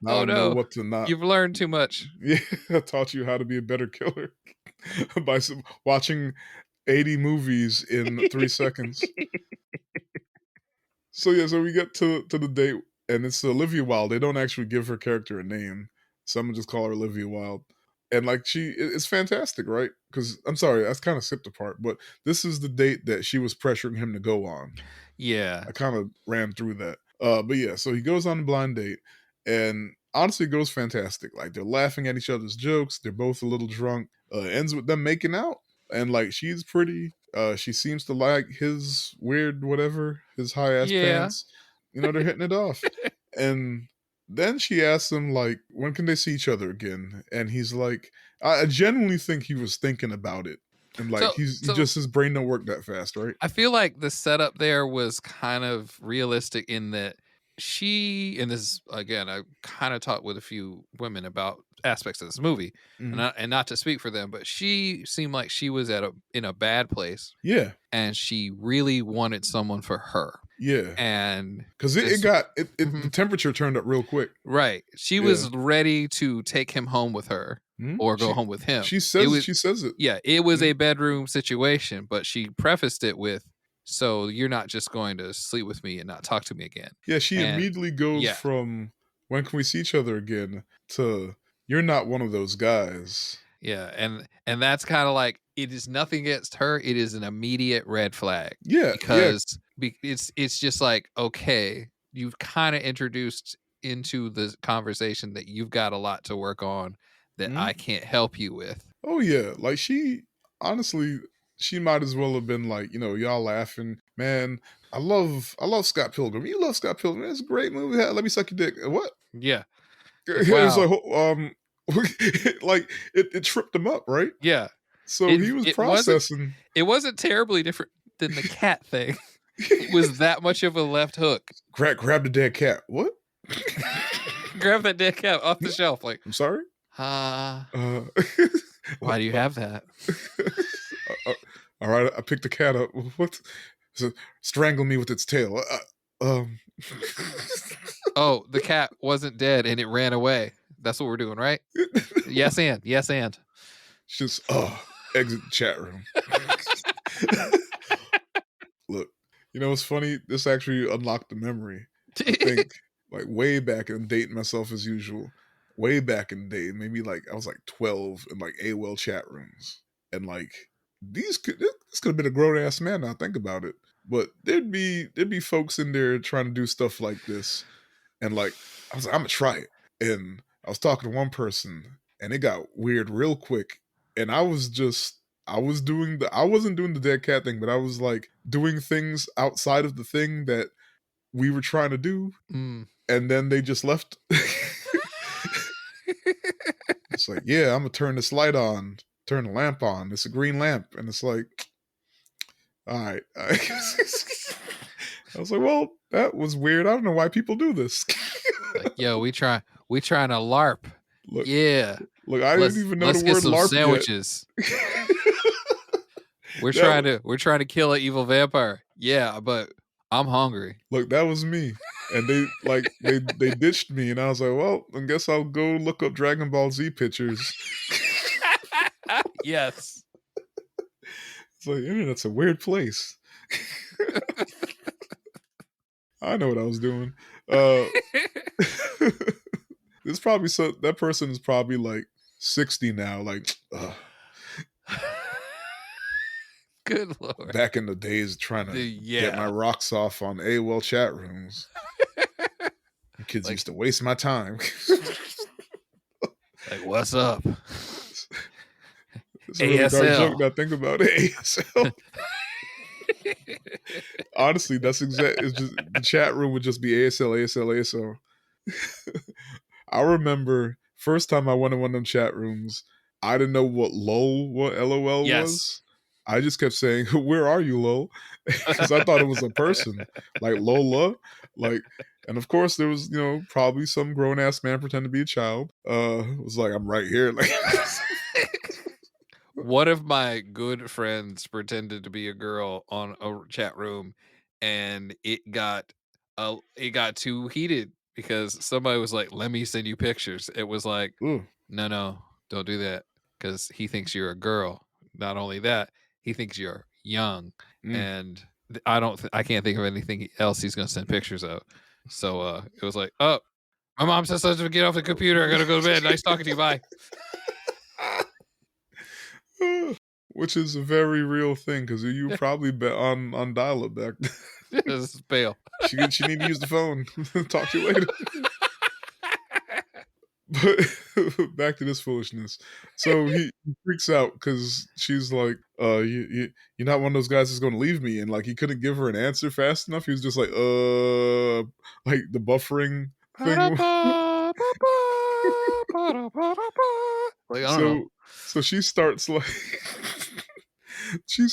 now Oh I know no. what to not. You've learned too much. Yeah, I taught you how to be a better killer by watching 80 movies in 3 seconds. So yeah, so we get to the date, and it's Olivia Wilde. They don't actually give her character a name, so I'm gonna just call her Olivia Wilde. And like it's fantastic, right? Because I'm sorry, that's kind of skipped a part, but this is the date that she was pressuring him to go on. Yeah. I kind of ran through that. But yeah, so he goes on a blind date, and honestly, it goes fantastic. Like they're laughing at each other's jokes. They're both a little drunk. Ends with them making out, and like she's pretty. She seems to like his weird whatever, his high ass Yeah. pants. They're hitting it off, and then she asks him like, when can they see each other again? And he's like, I genuinely think he was thinking about it, and like So he just his brain don't work that fast, right? I feel like the setup there was kind of realistic in that she, and this is again, I kind of talked with a few women about aspects of this movie, Mhm. and not to speak for them, but she seemed like she was in a bad place, Yeah. and she really wanted someone for her, Yeah. and 'Cause it this, got it the mhm, temperature turned up real quick. right, she Yeah. was ready to take him home with her Mhm. or go home with him. She It says was she says it. Yeah, it was a Mhm. bedroom situation, but she prefaced it with, "So you're not just going to sleep with me and not talk to me again." Yeah, she And immediately goes yeah, from, "When can we see each other again?" to, "You're not one of those guys." yeah, and that's kind of like, it is nothing against her. It is an immediate red flag Yeah, yeah. because it's just like, okay, you've kind of introduced into the conversation that you've got a lot to work on that Mhm. I can't help you with. Oh, yeah, like, she honestly, she might as well have been like, y'all laughing, "Man, I love Scott Pilgrim. You love Scott Pilgrim. It's a great movie. Let me suck your dick." "What?" Yeah, like, It was wow, like, like, it tripped him up, right? yeah. So It he was it wasn't processing. it wasn't terribly different than the cat thing. It was that much of a left hook. Grab the dead cat. "What?" Grab that dead cat off the shelf, like, "I'm sorry?" "Ah, Uh, why do you have that?" alright, I picked the cat up. What? So, strangle me with its tail. "Oh, the cat wasn't dead and it ran away. That's what we're doing, right? Yes, and. Yes, and." Just, exit the chat room. Look, what's funny? This actually unlocked the memory. I think, like, way back in dating myself as usual, way back in the day, maybe, like, I was, like, 12 in, like, AOL chat rooms, and, like, this could have been a grown-ass man now, think about it, but there'd be folks in there trying to do stuff like this, and, like, I was like, "Imma try it," and I was talking to one person, and it got weird real quick, and I wasn't doing the dead cat thing, but I was, like, doing things outside of the thing that we were trying to do, Mm. and then they just left. It's like, "Yeah, Imma turn this light on, turn the lamp on. It's a green lamp," and it's like, "Alright." I was like, "Well, that was weird. I don't know why people do this." Like, "Yo, we trying to LARP. Look Yeah. look, I didn't even know the Let's get word some LARP yet. sandwiches. We're That trying to kill an evil vampire. Yeah, but I'm hungry." Look, that was me, and they ditched me, and I was like, "Well, I guess I'll go look up Dragon Ball Z pictures." Yes. It's like, internet's a weird place. I know what I was doing. Uh, There's probably that person is probably like 60 now. Like, Good lord. back in the days trying to get my Yeah. rocks off on AOL chat rooms. Kids Like used to waste my time. what's up? It's a really dark joke ASL. now. Think about it. ASL. Honestly, that's exact. It's just the chat room would just be ASL, ASL, ASL. I remember first time I went in one of them chat rooms, I didn't know what LOL Yes. was. I just kept saying, "Where are you, lol?" Because I thought it was a person, like Lola, like. And of course, there was probably some grown ass man pretend to be a child. It was like, "I'm right here," like. One of my good friends pretended to be a girl on a chat room, and it got too heated because somebody was like, "Let me send you pictures." It was like, Ooh, "No, no, don't do that," because he thinks you're a girl. Not only that, he thinks you're young, mm. and I can't think of anything else he's gonna send pictures of. So it was like, "Oh, my mom says I to get off the computer. I gotta go to bed. Nice talking to you. Bye." Which is a very real thing because you probably bet on dial up back then. This is pale. She need to use the phone. Talk to you later. But back to this foolishness. So he freaks out because she's like, you're not one of those guys that's going to leave me," and like he couldn't give her an answer fast enough. He was just like the buffering thing. Like, I don't know. So she starts like she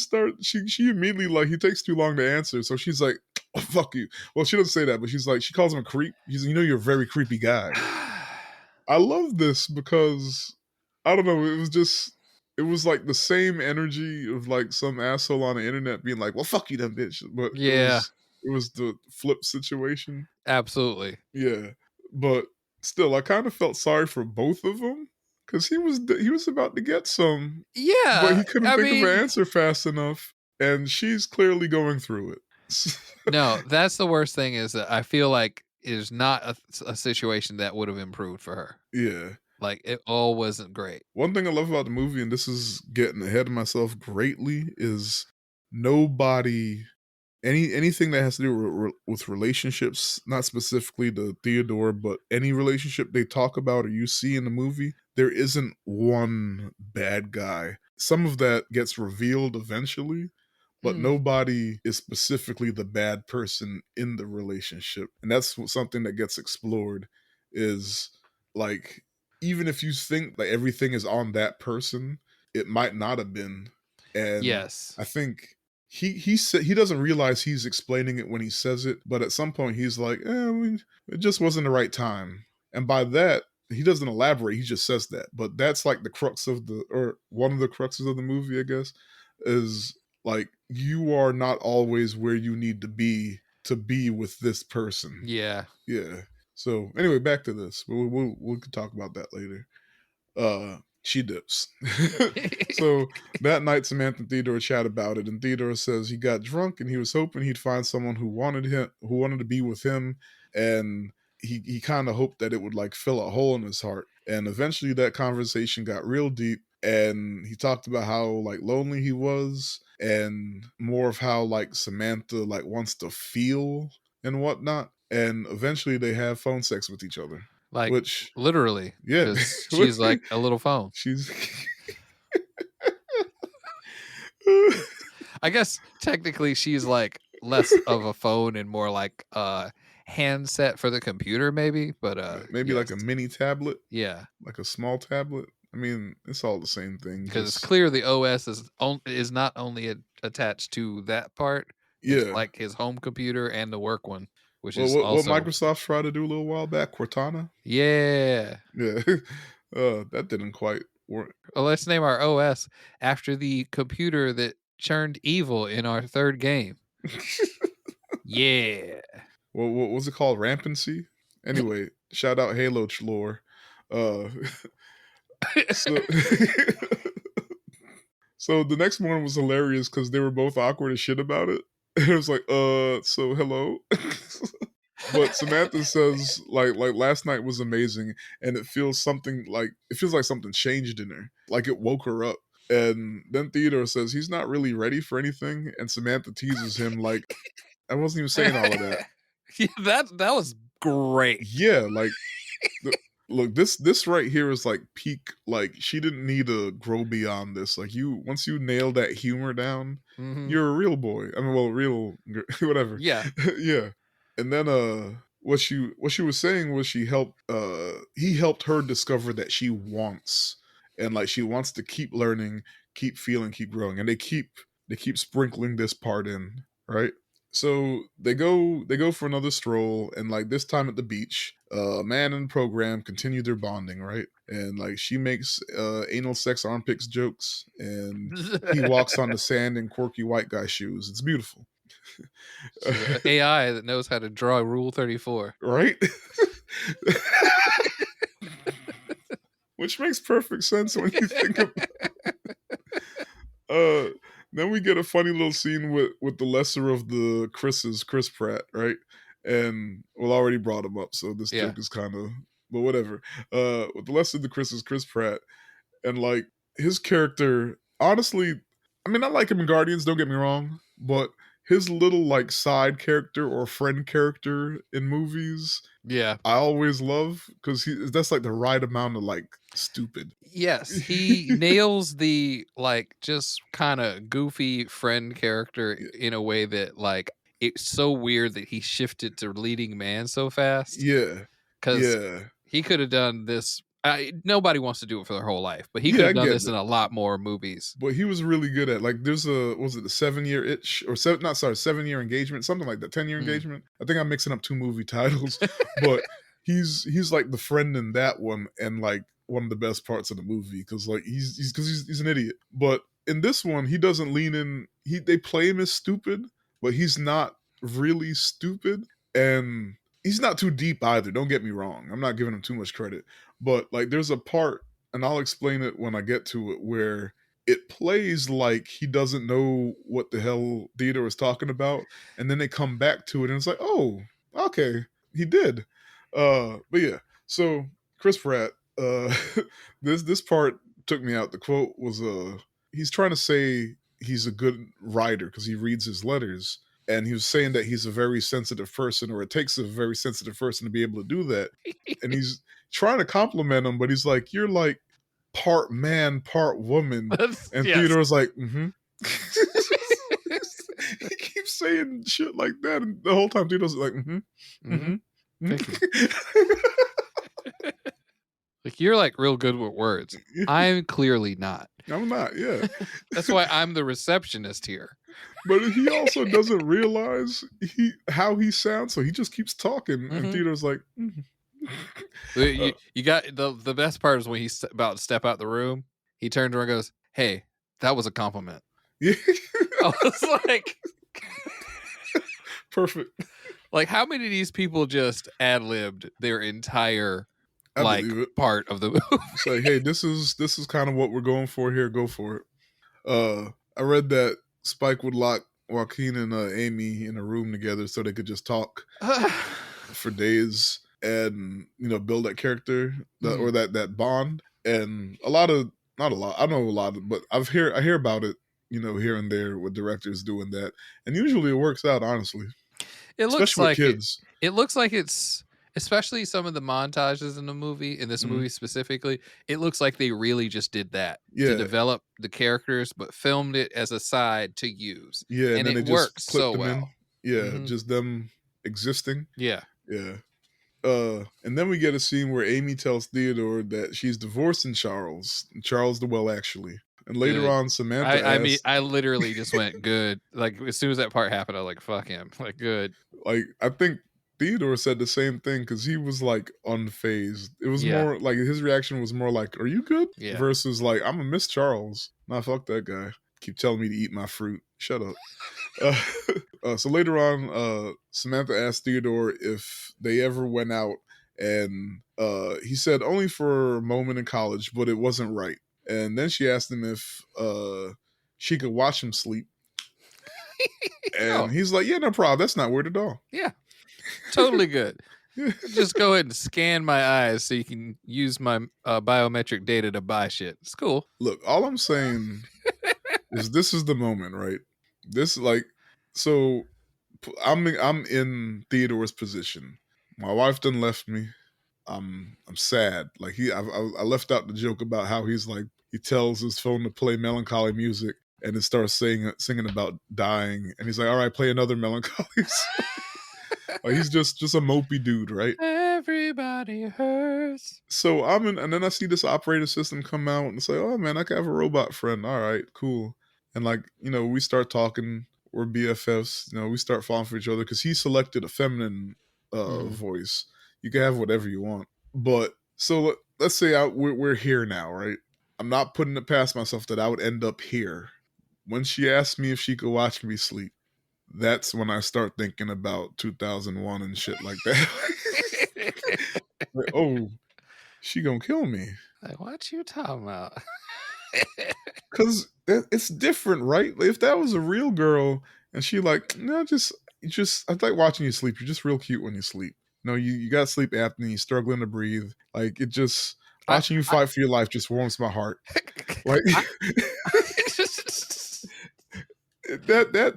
immediately, like, he takes too long to answer, so she's like, oh, fuck you. Well, she doesn't say that, but she's like, she calls him a creep. He's, you know, you're a very creepy guy. I love this because I don't know. It was like the same energy of like some asshole on the internet being like, "Well, fuck you, then, bitch." But Yeah, it was the flip situation. absolutely. Yeah, but still, I kind of felt sorry for both of them because he was about to get some, but Yeah, he couldn't I think of an mean, answer fast enough, and she's clearly going through it. no, that's the worst thing is that I feel like it is not a situation that would have improved for her. Yeah. Like, it all wasn't great. One thing I love about the movie, and this is getting ahead of myself greatly, is nobody anything that has to do with relationships, not specifically to Theodore, but any relationship they talk about or you see in the movie, there isn't one bad guy. Some of that gets revealed eventually, but Mm. nobody is specifically the bad person in the relationship. And that's something that gets explored is like, even if you think that everything is on that person, it might not have been. And Yes. I think he said he doesn't realize he's explaining it when he says it, but at some point he's like, it just wasn't the right time. And by that, he doesn't elaborate, he just says that. But that's like the crux of the, or one of the cruxes of the movie, I guess, is like, you are not always where you need to be with this person. Yeah. Yeah. So anyway, back to this. We could talk about that later. She dips. So that night, Samantha and Theodore chat about it, and Theodore says he got drunk and he was hoping he'd find someone who wanted to be with him, and he kind of hoped that it would like fill a hole in his heart. And eventually, that conversation got real deep, and he talked about how like lonely he was, and more of how like Samantha like wants to feel and whatnot. And eventually, they have phone sex with each other, Like, which literally, yeah, because she's like a little phone. she's. I guess technically she's like less of a phone and more like a handset for the computer, maybe. But Maybe yes, like a mini tablet, yeah, like a small tablet. I mean, it's all the same thing. because it's Just clear the OS is not only attached to that part; it's yeah. like his home computer and the work one, which Well, is what also Microsoft tried to do a little while back, Cortana. yeah. Yeah, that didn't quite work. Well, let's name our OS after the computer that churned evil in our third game. Yeah. What was it called? Rampancy. Anyway, shout out Halo lore. Uh, so so the next morning was hilarious because they were both awkward as shit about it. And it was like, so hello. But Samantha says like last night was amazing, and it feels like something changed in her, like it woke her up. And then Theodore says he's not really ready for anything, and Samantha teases him like, I wasn't even saying all of that. Yeah, that was great. Yeah, like look, this right here is like peak. Like, she didn't need to grow beyond this. Like, you once you nail that humor down, Mhm. you're a real boy. I mean, well, real whatever. Yeah. Yeah. And then what she was saying was he helped her discover that she wants, and like she wants to keep learning, keep feeling, keep growing. And they keep sprinkling this part in, right? So they go for another stroll, and like this time at the beach, man and program continue their bonding, right? And like she makes anal sex armpits jokes, and he walks on the sand in quirky white guy shoes. It's beautiful. She's an AI that knows how to draw Rule 34. Right? Which makes perfect sense when you think about uh then we get a funny little scene with the lesser of the Chris's, Chris Pratt, right? And well, I already brought him up, so this Yeah. joke is kind of, but whatever. With the lesser of the Chris's, Chris Pratt, and like his character, honestly, I mean, I like him in Guardians, don't get me wrong, but his little like side character or friend character in movies, Yeah. I always love, because that's like the right amount of like stupid. Yes, he nails the like just kind of goofy friend character in a way that like it's so weird that he shifted to leading man so fast. Yeah, Because yeah, he could have done this Nobody wants to do it for their whole life, but he could Yeah, I have done get this it. in a lot more movies. But he was really good at, like, there's a, was it the 7-year itch or 7-year engagement, something like that, 10-year Mm. engagement. I think I'm mixing up two movie titles, but he's like the friend in that one, and like one of the best parts of the movie because like he's an idiot. But in this one, he doesn't lean in. They play him as stupid, but he's not really stupid, and he's not too deep either. Don't get me wrong. I'm not giving him too much credit, but like there's a part, and I'll explain it when I get to it, where it plays like he doesn't know what the hell Theodore is talking about, and then they come back to it, and it's like, oh, okay, he did. But yeah, so Chris Pratt, this part took me out. The quote was, he's trying to say he's a good writer because he reads his letters, and he was saying that he's a very sensitive person, or it takes a very sensitive person to be able to do that, and he's trying to compliment him, but he's like, you're like part man, part woman. And Yes. Theodore's like, mm-hmm. He keeps saying shit like that, and the whole time Theodore's like, mm-hmm. Mm-hmm. Thank you. Like, you're like real good with words. I'm clearly not. I'm not, yeah. That's why I'm the receptionist here. But he also doesn't realize how he sounds, so he just keeps talking, and Theodore's like, mm-hmm. You got the best part is when he's about to step out the room, he turns around and goes, "Hey, that was a compliment." Yeah. I was like, perfect. Like, how many of these people just ad-libbed their entire I part of the movie? It's like, hey, this is kind of what we're going for here. Go for it. I read that Spike would lock Joaquin and Amy in a room together so they could just talk for days and build that character or that bond. And not a lot. I know a lot, but I hear about it, here and there with directors doing that, and usually it works out. Honestly, it looks especially like with kids. It looks like it's, especially some of the montages in the movie, in this movie specifically, it looks like they really just did that to develop the characters, but filmed it as a side to use. Yeah, and then it they works just clip so them well. in. Yeah, just them existing. Yeah. Yeah. And then we get a scene where Amy tells Theodore that she's divorcing Charles the Well, actually. And later Good. on, Samantha asks, I literally just went, good. Like, as soon as that part happened, I was like, fuck him. Like, good. Like, I think Theodore said the same thing because he was like unfazed. It was more like his reaction was more like, "Are you good?" Versus like, "I'm a Miss Charles." Nah, fuck that guy. Keep telling me to eat my fruit. Shut up. So later on, Samantha asked Theodore if they ever went out, and he said only for a moment in college, but it wasn't right. And then she asked him if she could watch him sleep. And he's like, yeah, no problem. That's not weird at all. Yeah. Totally good. Just go ahead and scan my eyes so you can use my biometric data to buy shit. It's cool. Look, all I'm saying is this is the moment, right? This so I'm in Theodore's position. My wife done left me. I'm sad. Like I left out the joke about how he's like, he tells his phone to play melancholy music and it starts singing about dying, and he's like, all right, play another melancholy song. Like, he's just a mopey dude, right? Everybody hurts. So and then I see this operating system come out and say, oh man, I can have a robot friend. All right, cool. And like, we start talking, we're BFFs, we start falling for each other because he selected a feminine voice. You can have whatever you want. But so let's say we're here now, right? I'm not putting it past myself that I would end up here. When she asked me if she could watch me sleep, that's when I start thinking about 2001 and shit like that. Like, oh, she gonna kill me. Like, what you talking about? Because it's different, right? If that was a real girl and she like, no, just I like watching you sleep. You're just real cute when you sleep. No, you got sleep apnea, you're struggling to breathe. Like, it just, watching you fight for your life just warms my heart. Like,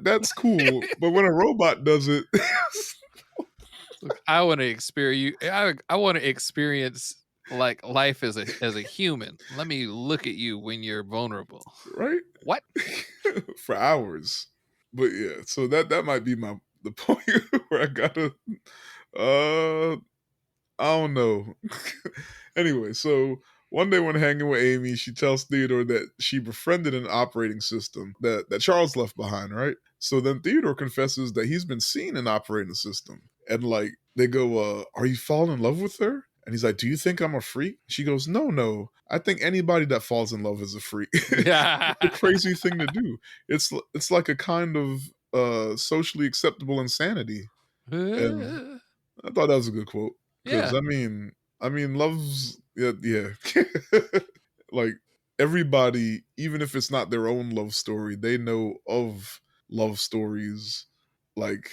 that's cool. But when a robot does it, look, I want to experience. I want to experience like life as a human. Let me look at you when you're vulnerable. Right? What? For hours. But yeah, so that might be the point where I gotta I don't know. Anyway, so one day when hanging with Amy, she tells Theodore that she befriended an operating system that Charles left behind, right? So then Theodore confesses that he's been seeing an operating system. And like they go, are you falling in love with her? And he's like, do you think I'm a freak? She goes, no. I think anybody that falls in love is a freak. It's a crazy thing to do. It's like a kind of socially acceptable insanity. And I thought that was a good quote. Because Yeah. I mean, love's yeah. Like everybody, even if it's not their own love story, they know of love stories. Like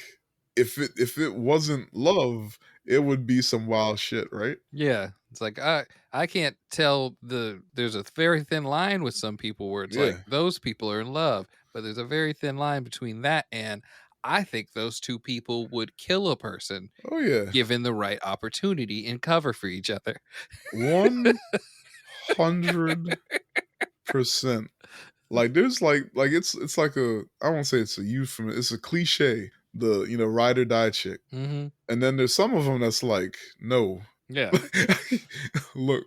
if it wasn't love, it would be some wild shit, right? Yeah. It's like I can't tell there's a very thin line with some people where it's like Yeah. those people are in love, but there's a very thin line between that and I think those two people would kill a person Oh yeah. given the right opportunity and cover for each other. 100%. Like there's like it's like I won't say it's a euphemism, it's a cliche. The ride or die chick. Mm-hmm. And then there's some of them that's like, no. Yeah. Look,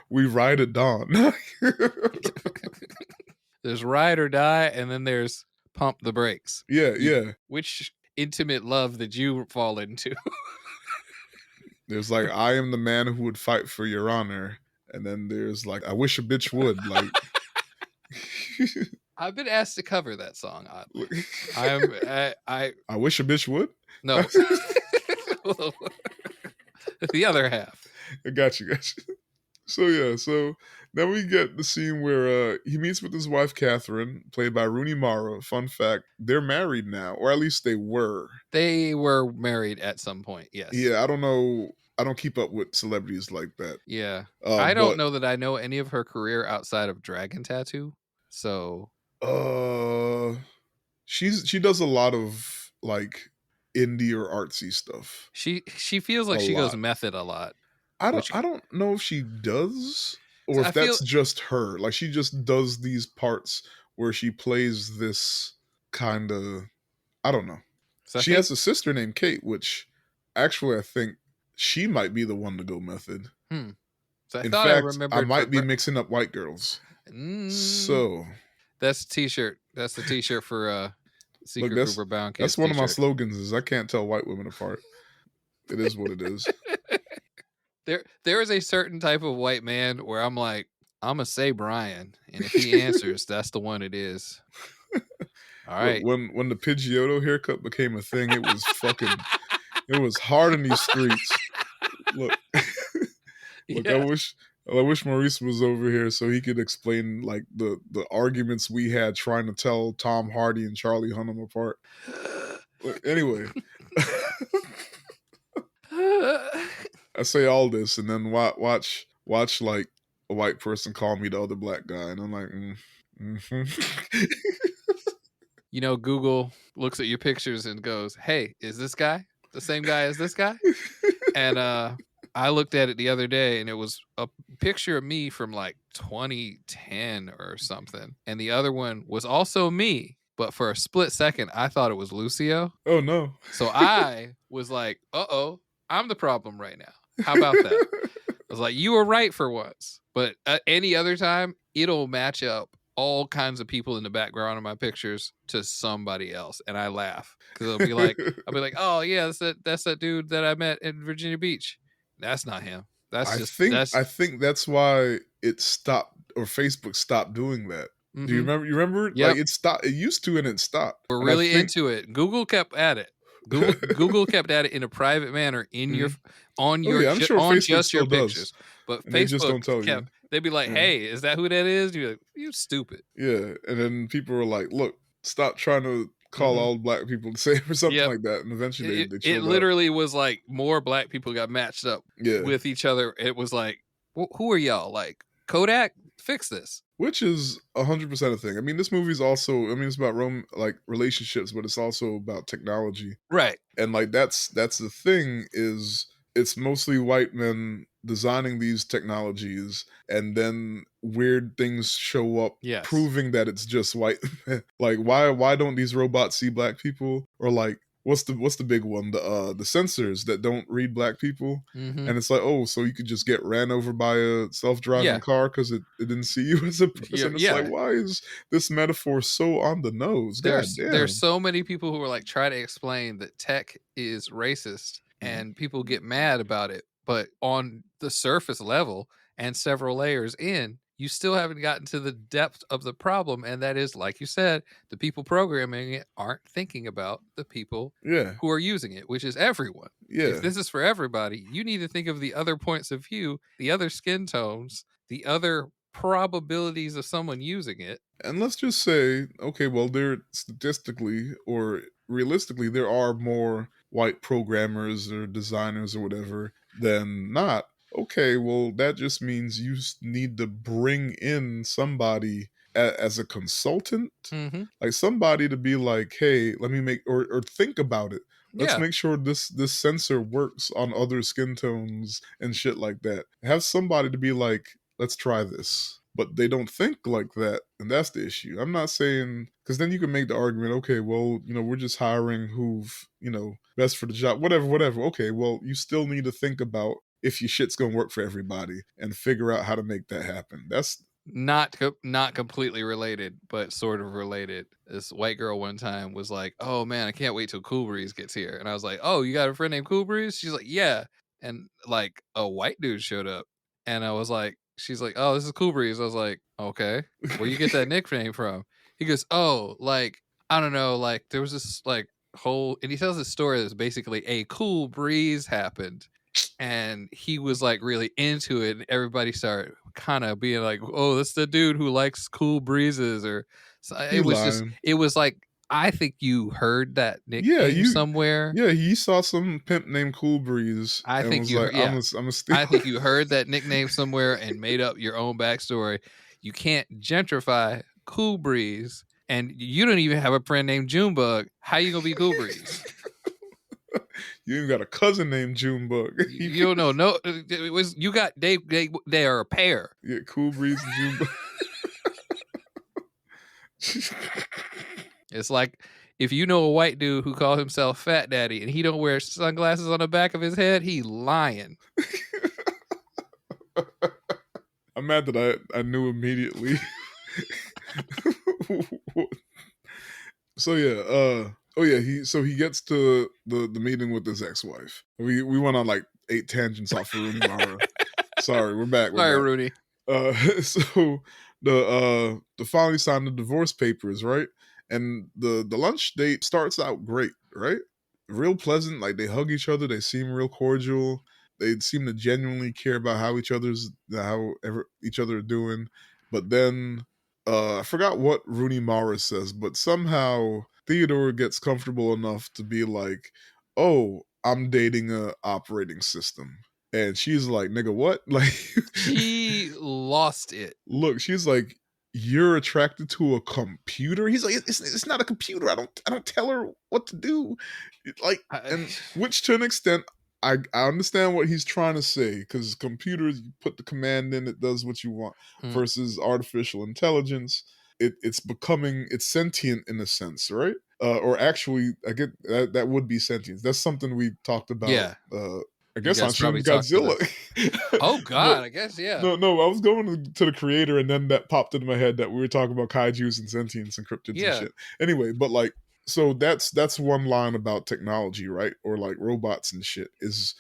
we ride at dawn. There's ride or die, and then there's pump the brakes. Yeah. Which intimate love did you fall into? There's like, I am the man who would fight for your honor. And then there's like, I wish a bitch would. Like, I've been asked to cover that song. Oddly, I wish a bitch would. No, the other half. I got you. So yeah, so then we get the scene where he meets with his wife Catherine, played by Rooney Mara. Fun fact: they're married now, or at least they were. They were married at some point. Yes. Yeah, I don't know. I don't keep up with celebrities like that. Yeah, I don't know that I know any of her career outside of Dragon Tattoo. So, she does a lot of like indie or artsy stuff. She feels like she goes method a lot. I don't know if she does or if that's just her. Like she just does these parts where she plays this kind of, I don't know. So she has a sister named Kate, which actually I think she might be the one to go method. So In fact, I might be mixing up white girls. So that's a t-shirt. That's the t-shirt for Secret Grouper Bound Kids. That's one of my slogans is I can't tell white women apart. It is what it is. There is a certain type of white man where I'm like, I'm gonna say Brian, and if he answers, that's the one it is. All right. Look, when the Pidgeotto haircut became a thing, it was it was hard in these streets. Look, yeah. I wish Maurice was over here so he could explain like the arguments we had trying to tell Tom Hardy and Charlie Hunnam apart. Anyway. I say all this and then watch like a white person call me the other black guy and I'm like, Google looks at your pictures and goes, hey, is this guy the same guy as this guy? And I looked at it the other day and it was a picture of me from like 2010 or something. And the other one was also me. But for a split second, I thought it was Lucio. Oh, no. So I was like, uh-oh, I'm the problem right now. How about that? I was like, you were right for once. But any other time, it'll match up all kinds of people in the background of my pictures to somebody else. And I laugh because I'll be like, oh, yeah, that's that dude that I met in Virginia Beach. That's not him. I think that's why it stopped or Facebook stopped doing that. Mm-hmm. Do you remember? You remember? Yep. Like it stopped. It used to, and it stopped. We're really into it. Google kept at it. Google kept at it in a private manner in your on your I'm sure on Facebook just your still pictures. Does. But And Facebook they just don't tell kept. You. They'd be like, "Hey, is that who that is?" You're like, "You stupid." Yeah, and then people were like, "Look, stop trying to call all black people the same or something like that." And eventually, it literally was like more black people got matched up with each other. It was like, who are y'all? Like Kodak, fix this. Which is 100% a thing. I mean, this movie's also, it's about relationships, but it's also about technology. Right. And like, that's the thing is it's mostly white men designing these technologies and then weird things show up proving that it's just white men. Like, why don't these robots see black people? Or like, what's the big one? The sensors that don't read black people. Mm-hmm. And it's like, oh, so you could just get ran over by a self-driving Yeah. car because it didn't see you as a Yeah. person. It's like, Yeah. why is this metaphor so on the nose? God There's damn. so many people who are like try to explain that tech is racist and people get mad about it, but on the surface level and several layers in, you still haven't gotten to the depth of the problem, and that is, like you said, the people programming it aren't thinking about the people Yeah, who are using it, which is everyone. If yeah. this is for everybody, you need to think of the other points of view, the other skin tones, the other probabilities of someone using it. And let's just say, okay, well, there statistically or realistically, there are more white programmers or designers or whatever than not. Okay, well, that just means you need to bring in somebody as a consultant, Mm-hmm. like somebody to be like, hey, let me make or think about it. Let's Yeah. make sure this sensor works on other skin tones and shit like that. Have somebody to be like, let's try this. But they don't think like that, and that's the issue. I'm not saying because then you can make the argument, okay, well, we're just hiring who've, best for the job, whatever, whatever. Okay, well, you still need to think about if your shit's gonna work for everybody and figure out how to make that happen. That's Not completely related, but sort of related. This white girl one time was like, "Oh man, I can't wait till Cool Breeze gets here." And I was like, "Oh, you got a friend named Cool Breeze?" She's like, "Yeah." And like a white dude showed up, and I was like, "She's like, oh, this is Cool Breeze." I was like, "Okay, where you get that nickname from?" He goes, "Oh, like I don't know, like there was this like whole," and he tells this story that's basically a cool breeze happened, and he was like really into it, and everybody started kind of being like, oh, that's the dude who likes cool breezes, or so he lying. it was like, I think you heard that Yeah, nickname somewhere. he saw some pimp named Cool Breeze I and think was you like, heard, yeah, I'm a steal. I think you heard that nickname somewhere and made up your own backstory. You can't gentrify Cool Breeze, and you don't even have a friend named Junebug. How you gonna be Cool Breeze? You even got a cousin named Junebug. You don't know. No, it was you got they are a pair. Yeah, Cool Breeze and Junebug. It's like if you know a white dude who calls himself Fat Daddy and he don't wear sunglasses on the back of his head, he lying. I'm mad that I knew immediately. So yeah, oh yeah, he gets to the meeting with his ex-wife. We went on like 8 tangents off of Rooney Mara. Sorry, we're back. We're Sorry, back. Rooney. So the finally signed the divorce papers, right? And the lunch date starts out great, right? Real pleasant. Like they hug each other. They seem real cordial. They seem to genuinely care about each other are doing. But then I forgot what Rooney Mara says, but somehow Theodore gets comfortable enough to be like, "Oh, I'm dating a operating system." And she's like, nigga, what? Like, She lost it. look, she's like, you're attracted to a computer? He's like, it's not a computer. I don't tell her what to do. Like, I, and which to an extent, I understand what he's trying to say, because computers, you put the command in, it does what you want, mm, versus artificial intelligence. It's sentient in a sense, right? Or actually, I get that would be sentience. That's something we talked about. yeah, I you guess on guys Shin probably talked to Godzilla. the. Oh no, God, I guess yeah. no. I was going to the creator, and then that popped into my head that we were talking about kaiju's and sentience and cryptids and Yeah, shit. Anyway, but like, so that's one line about technology, right? Or like robots and shit. Is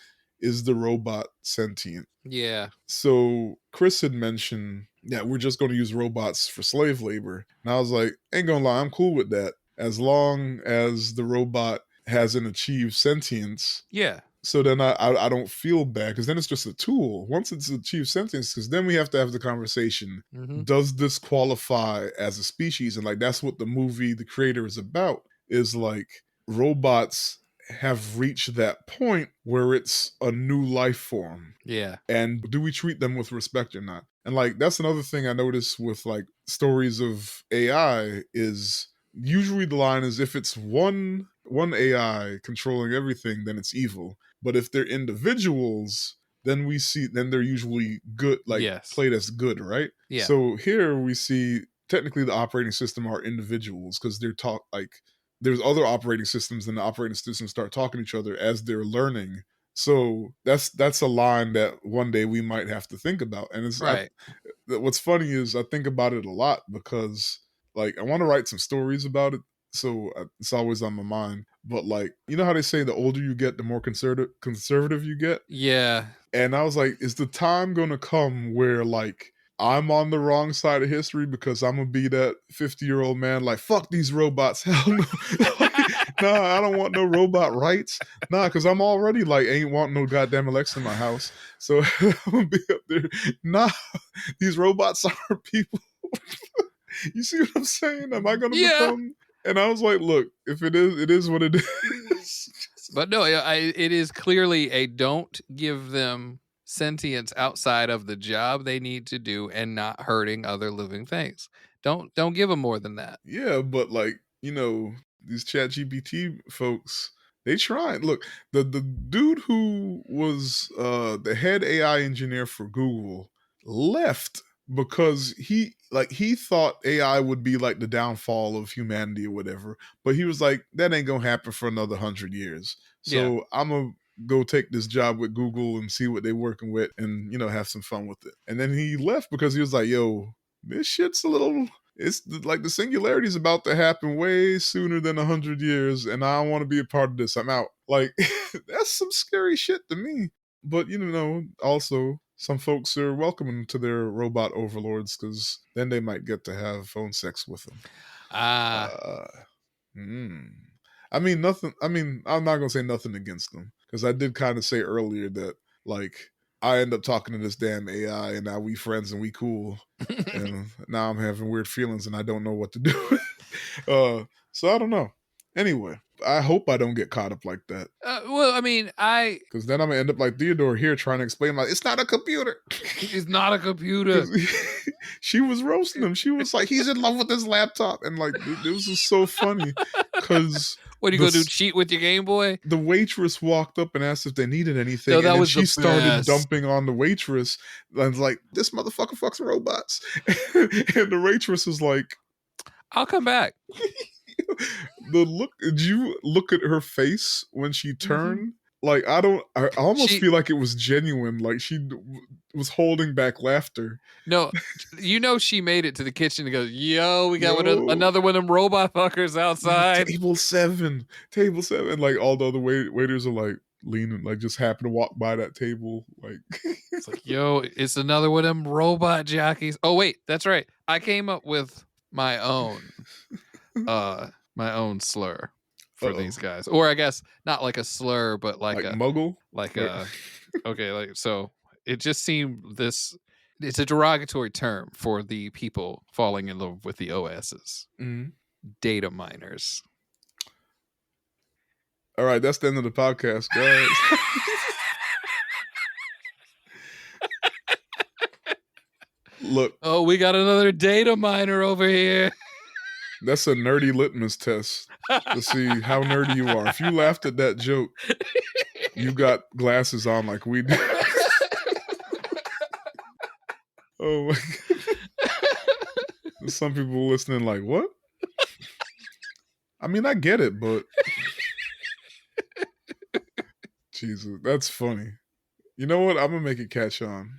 the robot sentient? yeah, So Chris had mentioned that we're just going to use robots for slave labor, and I was like, ain't gonna lie, I'm cool with that as long as the robot hasn't achieved sentience. yeah. So then I don't feel bad, because then it's just a tool. Once it's achieved sentience, because then we have to have the conversation: Mm-hmm. does this qualify as a species? And like that's what the movie The Creator is about. Is like robots have reached that point where it's a new life form, Yeah. and do we treat them with respect or not? And like that's another thing I notice with like stories of AI is usually the line is, if it's one AI controlling everything, then it's evil. But if they're individuals, then they're usually good, like Yes. played as good, right? Yeah. So here we see technically the operating system are individuals, because they're taught like there's other operating systems, and the operating systems start talking to each other as they're learning. So that's a line that one day we might have to think about. And Right. what's funny is I think about it a lot because like I want to write some stories about it. So it's always on my mind. But like, you know how they say the older you get, the more conservative you get? Yeah. And I was like, is the time going to come where like I'm on the wrong side of history because I'm going to be that 50-year-old man like, fuck these robots. Hell no. Like, nah, I don't want no robot rights. Nah, because I'm already like, ain't want no goddamn Alexa in my house. So I'm going to be up there. Nah, these robots are people. You see what I'm saying? Am I going to Yeah. become? And I was like, look, if it is what it is. But no, it is clearly a don't give them sentience outside of the job they need to do and not hurting other living things. Don't give them more than that. Yeah, but like, you know, these chat GPT folks, they tried. Look, the dude who was the head AI engineer for Google left because he thought AI would be like the downfall of humanity or whatever. But he was like, that ain't gonna happen for another 100 years. Yeah. So I'm gonna go take this job with Google and see what they're working with and, you know, have some fun with it. And then he left because he was like, yo, this shit's a little, it's like the singularity is about to happen way sooner than 100 years, and I don't want to be a part of this. I'm out. Like, that's some scary shit to me. But you know, also some folks are welcoming to their robot overlords because then they might get to have phone sex with them. I mean, nothing. I mean, I'm not gonna say nothing against them because I did kind of say earlier that like I end up talking to this damn AI and now we friends and we cool, and now I'm having weird feelings and I don't know what to do. So I don't know. Anyway, I hope I don't get caught up like that Well, I mean, because then I'm gonna end up like Theodore here trying to explain like it's not a computer. it's not a computer. She was roasting him. She was like, he's in love with his laptop, and like this was so funny because What are you gonna do? Cheat with your Game Boy? the waitress walked up and asked if they needed anything, No, that and then was she the started best. dumping on the waitress and was like, this motherfucker fucks robots. And the waitress was like, I'll come back. the look, did you look at her face when she turned? Like, I almost feel like it was genuine. Like she was holding back laughter. No, you know she made it to the kitchen and goes, yo, we got Yo. another one of them robot fuckers outside. Table 7. Like all the other waiters are like leaning, like just happen to walk by that table. Like It's like, yo, it's another one of them robot jockeys. Oh, wait, that's right. I came up with my own slur for these guys. Or I guess not like a slur, but like a muggle? Like okay, like so it just seemed it's a derogatory term for the people falling in love with the OSs. Data miners. All right, that's the end of the podcast, guys. Look. Oh, we got another data miner over here. That's a nerdy litmus test to see how nerdy you are. If you laughed at that joke, you got glasses on like we do. Oh my God. Some people listening like, what? I mean, I get it, but Jesus, that's funny. You know what? I'm gonna make it catch on.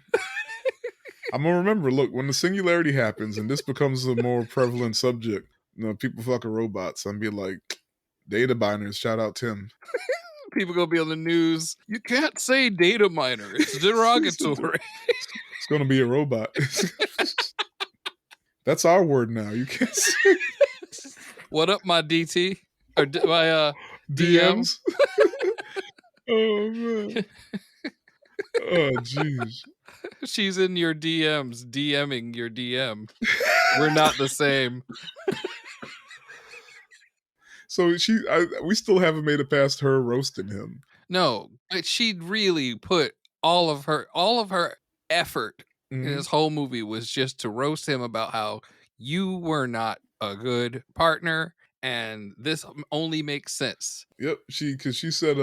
I'm gonna remember, look, when the singularity happens and this becomes a more prevalent subject, you know, people fucking robots, I'm be like, data miners, shout out Tim. People gonna be on the news. You can't say data miner. It's derogatory. It's gonna be a robot. That's our word now. You can't say. What up, my DT? Or my DMs? Oh man. Oh jeez. She's in your DMs, DMing your DM. We're not the same. So we still haven't made it past her roasting him. No, but she really put all of her effort in this whole movie was just to roast him about how you were not a good partner and this only makes sense. Yep, because she said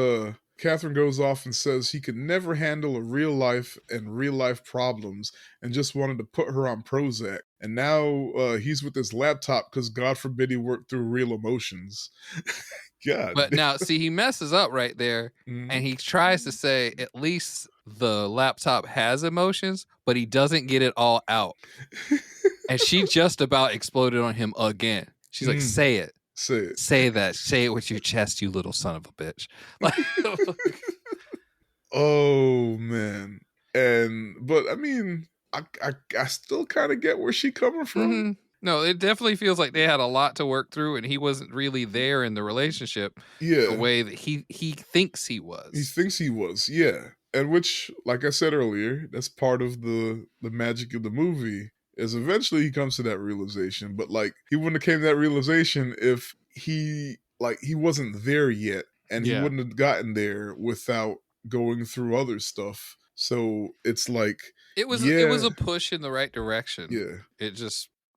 Catherine goes off and says he could never handle a real life and real life problems and just wanted to put her on Prozac. And now he's with his laptop because God forbid he worked through real emotions. God. But now, see, he messes up right there, and he tries to say at least the laptop has emotions, but he doesn't get it all out. And she just about exploded on him again. She's like, say it. Say it. Say that. Say it with your chest, you little son of a bitch. Like, oh man. But I mean, I still kind of get where she coming from. mhm. No, it definitely feels like they had a lot to work through, and he wasn't really there in the relationship the way that he thinks he was. He thinks he was, yeah. And which, like I said earlier, that's part of the magic of the movie. Is eventually he comes to that realization, but like he wouldn't have came to that realization if he wasn't there yet, and he wouldn't have gotten there without going through other stuff. So it's like it was a push in the right direction. Yeah.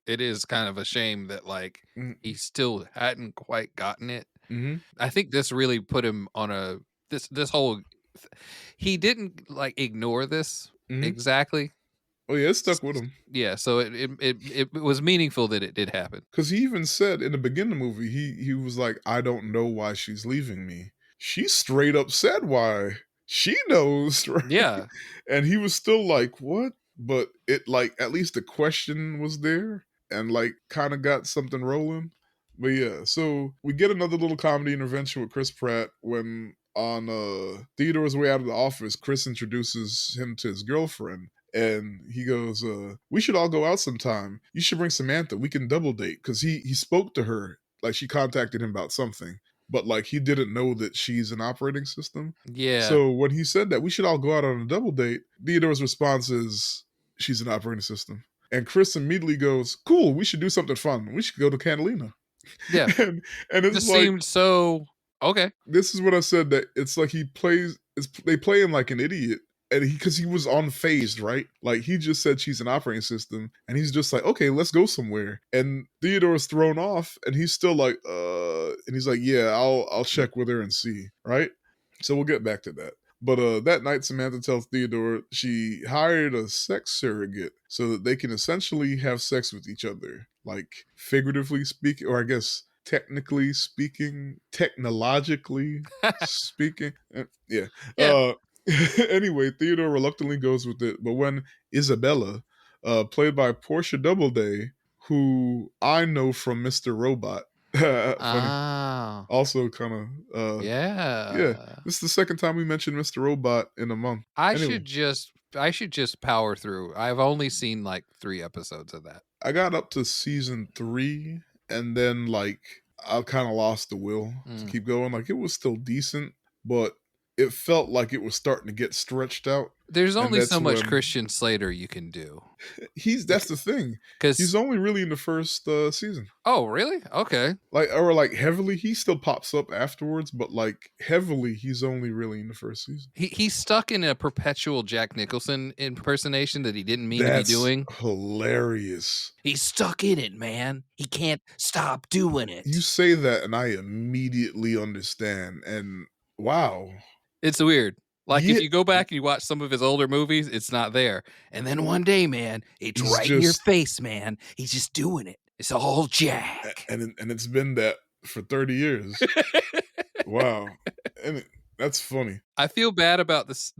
It is kind of a shame that like he still hadn't quite gotten it. I think this really put him on this whole. He didn't like ignore this exactly. Oh yeah, it stuck with him. Yeah, so it was meaningful that it did happen. Because he even said in the beginning of the movie, he was like, I don't know why she's leaving me. She straight up said why. She knows, right? Yeah. And he was still like, what? But it like at least the question was there and like kind of got something rolling. But yeah, so we get another little comedy intervention with Chris Pratt when on Theodore's way out of the office, Chris introduces him to his girlfriend. And he goes, we should all go out sometime. You should bring Samantha. We can double date. Because he spoke to her. Like, she contacted him about something. But, like, he didn't know that she's an operating system. Yeah. So, when he said that, we should all go out on a double date, Theodore's response is, she's an operating system. And Chris immediately goes, cool, we should do something fun. We should go to Catalina. Yeah. and it's just like, seemed so, okay. This is what I said, that it's like they play him like an idiot. And because he was unfazed, right? Like, he just said she's an operating system, and he's just like, okay, let's go somewhere. And Theodore's thrown off, and he's still like, and he's like, yeah, I'll check with her and see, right? So we'll get back to that. But that night, Samantha tells Theodore she hired a sex surrogate so that they can essentially have sex with each other, like figuratively speaking, or I guess technically speaking, technologically speaking. Yeah. Anyway, Theodore reluctantly goes with it, but when Isabella, played by Portia Doubleday, who I know from Mr. Robot, also kind of yeah, this is the second time we mentioned Mr. Robot in a month. I should just power through. I've only seen like 3 episodes of that. I got up to season 3, and then like I kind of lost the will to keep going. Like, it was still decent, but it felt like it was starting to get stretched out. There's only so much Christian Slater you can do. That's the thing. Because he's only really in the first season. Oh, really? Okay. Like heavily, he still pops up afterwards, but like heavily, he's only really in the first season. He's stuck in a perpetual Jack Nicholson impersonation that he didn't mean to be doing. Hilarious. He's stuck in it, man. He can't stop doing it. You say that, and I immediately understand. And wow. It's weird. Like, if you go back and you watch some of his older movies, it's not there. And then one day, man, it's right in your face, man. He's just doing it. It's all Jack. And it's been that for 30 years. Wow. And that's funny. I feel bad about this.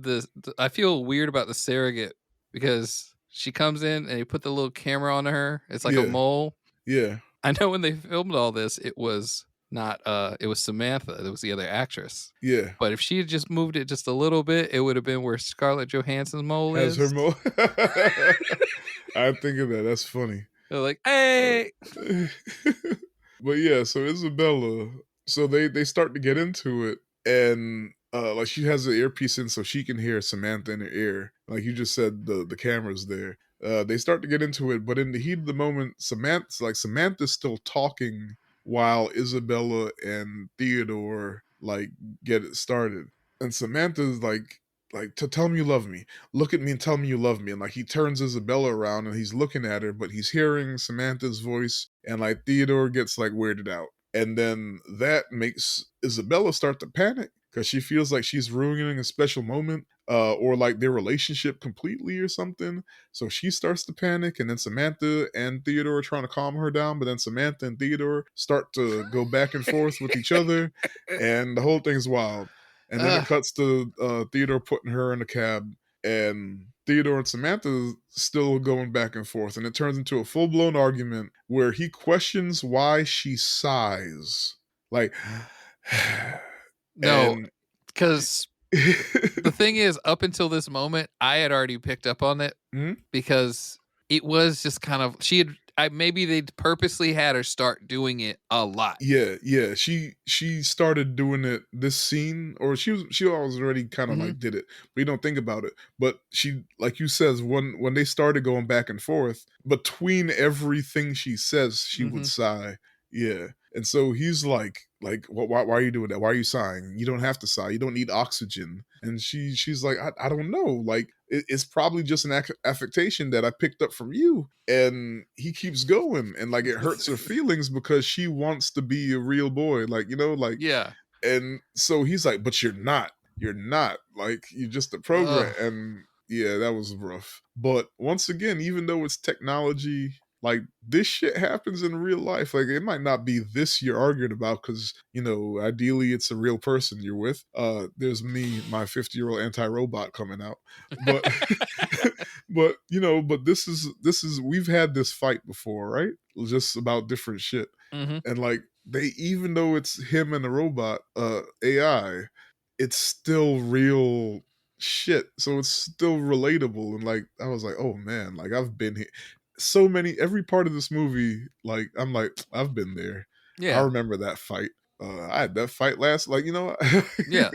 I feel weird about the surrogate because she comes in and he put the little camera on her. It's like a mole. Yeah. I know when they filmed all this, it was not it was Samantha. It was the other actress. Yeah. But if she had just moved it just a little bit, it would have been where Scarlett Johansson's mole is. Her mole. I think of that. That's funny. They're like, hey. But yeah, so Isabella, so they start to get into it, and like she has the earpiece in so she can hear Samantha in her ear. Like you just said, the camera's there. They start to get into it, but in the heat of the moment, Samantha's still talking while Isabella and Theodore like get it started. And Samantha's like to tell me you love me. Look at me and tell me you love me. And like he turns Isabella around and he's looking at her, but he's hearing Samantha's voice, and like Theodore gets like weirded out. And then that makes Isabella start to panic. because she feels like she's ruining a special moment, or like their relationship completely or something. So she starts to panic, and then Samantha and Theodore are trying to calm her down, but then Samantha and Theodore start to go back and forth with each other, and the whole thing's wild. And then it cuts to Theodore putting her in the cab, and Theodore and Samantha still going back and forth, and it turns into a full blown argument where he questions why she sighs, like, No, and because the thing is, up until this moment, I had already picked up on it Mhm. because it was just kind of maybe they purposely had her start doing it a lot. Yeah. She started doing it this scene, or she always already kind of Mhm. like did it, but you don't think about it. But she, like you says, when they started going back and forth between everything she says, she would Mhm. sigh. Yeah, and so he's like, why are you doing that? Why are you sighing? You don't have to sigh. You don't need oxygen. And she's like, I don't know. Like it's probably just an affectation that I picked up from you. And he keeps going, and like it hurts her feelings because she wants to be a real boy, like, like. Yeah. And so he's like, but you're not like, you're just a program. Ugh. And yeah, that was rough. But once again, even though it's technology, like this shit happens in real life. Like it might not be this you're arguing about, because ideally it's a real person you're with. There's me, my 50-year-old anti-robot coming out. But but this is we've had this fight before, right? Just about different shit. Mhm. And like, they, even though it's him and the robot AI, it's still real shit. So it's still relatable. And like, I was like, oh man, like I've been here. So many, every part of this movie, like I'm like, I've been there. I Yeah. remember that fight. I had that fight last, like, Yeah.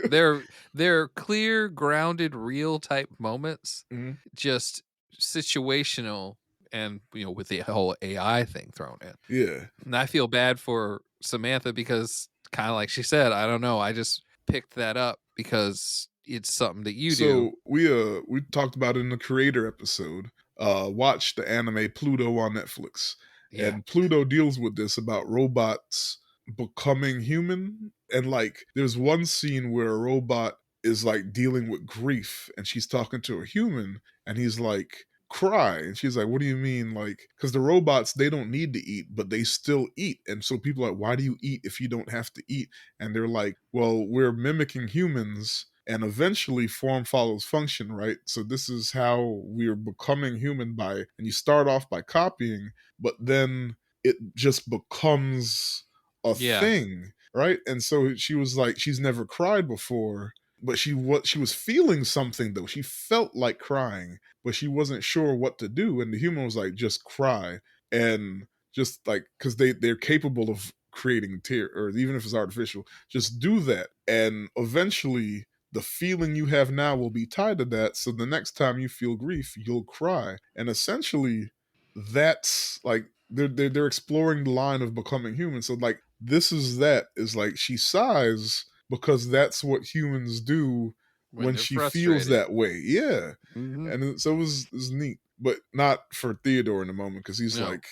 They're clear, grounded, real type moments, Mhm. just situational, and with the whole AI thing thrown in. Yeah. And I feel bad for Samantha because, kind of like she said, I don't know, I just picked that up because it's something that you do. So we talked about it in the creator episode. Watch the anime Pluto on Netflix. Yeah. And Pluto deals with this about robots becoming human. And like there's one scene where a robot is like dealing with grief, and she's talking to a human, and he's like, cry. And she's like, what do you mean? Like, because the robots, they don't need to eat, but they still eat. And so people are like, why do you eat if you don't have to eat? And they're like, well, we're mimicking humans, and eventually form follows function, right? So this is how we're becoming human, by, and you start off by copying, but then it just becomes a Yeah. thing, right? And so she was like, she's never cried before, but she was feeling something though. She felt like crying, but she wasn't sure what to do. And the human was like, just cry. And just like, because they're capable of creating tear, or even if it's artificial, just do that. And eventually the feeling you have now will be tied to that. So the next time you feel grief, you'll cry. And essentially, that's like they're exploring the line of becoming human. So like this is like she sighs because that's what humans do When when they're she feels frustrated. that way. Yeah. Mhm. And so it was neat, but not for Theodore in the moment, because he's No. like,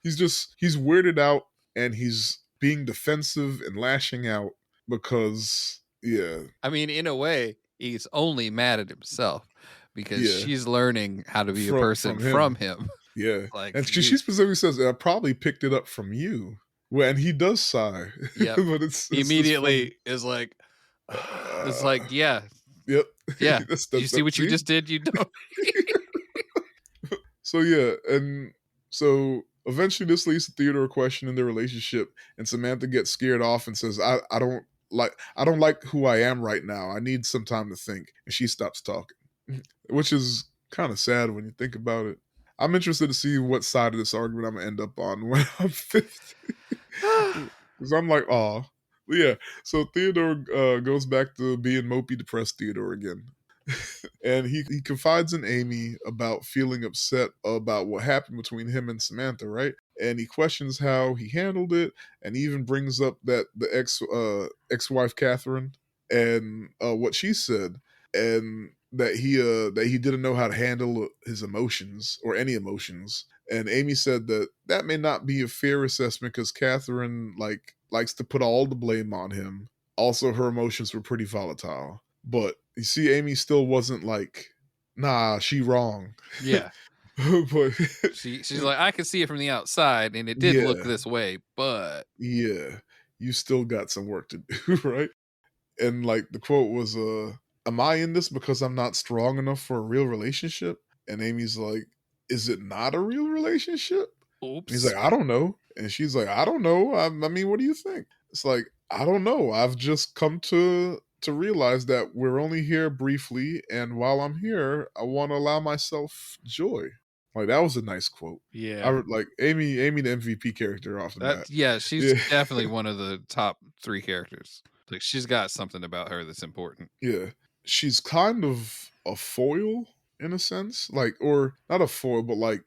he's weirded out, and he's being defensive and lashing out because, yeah, I mean, in a way, he's only mad at himself because yeah, she's learning how to be a person from from him, him. yeah, Like, and she specifically says, "I probably picked it up from you." Well, and he does sigh, yep. but He it's just funny. immediately is like, it's like, Uh, yeah, yep, yeah. You that's see that. what you See, just did? You don't. so yeah, and so eventually this leads to Theodore questioning their relationship, and Samantha gets scared off and says, I don't like who I am right now. I need some time to think." And she stops talking, which is kind of sad when you think about it. I'm interested to see what side of this argument I'm gonna end up on when I'm 50. Because I'm like, oh, yeah. So Theodore goes back to being mopey, depressed Theodore again. And he confides in Amy about feeling upset about what happened between him and Samantha, right? And he questions how he handled it, and even brings up that the ex-wife Catherine, and what she said, and that he didn't know how to handle his emotions, or any emotions. And Amy said that that may not be a fair assessment, because Catherine likes to put all the blame on him, also her emotions were pretty volatile. But you see, Amy still wasn't like, nah, she wrong. Yeah. But She's like, I could see it from the outside, and it did look yeah, this way, but yeah, you still got some work to do, right? And like the quote was, am I in this because I'm not strong enough for a real relationship? And Amy's like, is it not a real relationship? And he's oops. like, I don't know. And she's like, I don't know. I mean, what do you think? It's like, I don't know. I've just come to realize that we're only here briefly, and while I'm here, I want to allow myself joy. Like that was a nice quote. Yeah. Like Amy, the MVP character off the bat. Yeah, she's Yeah, definitely one of the top 3 characters. Like, she's got something about her that's important. yeah. She's kind of a foil in a sense, like, or not a foil, but like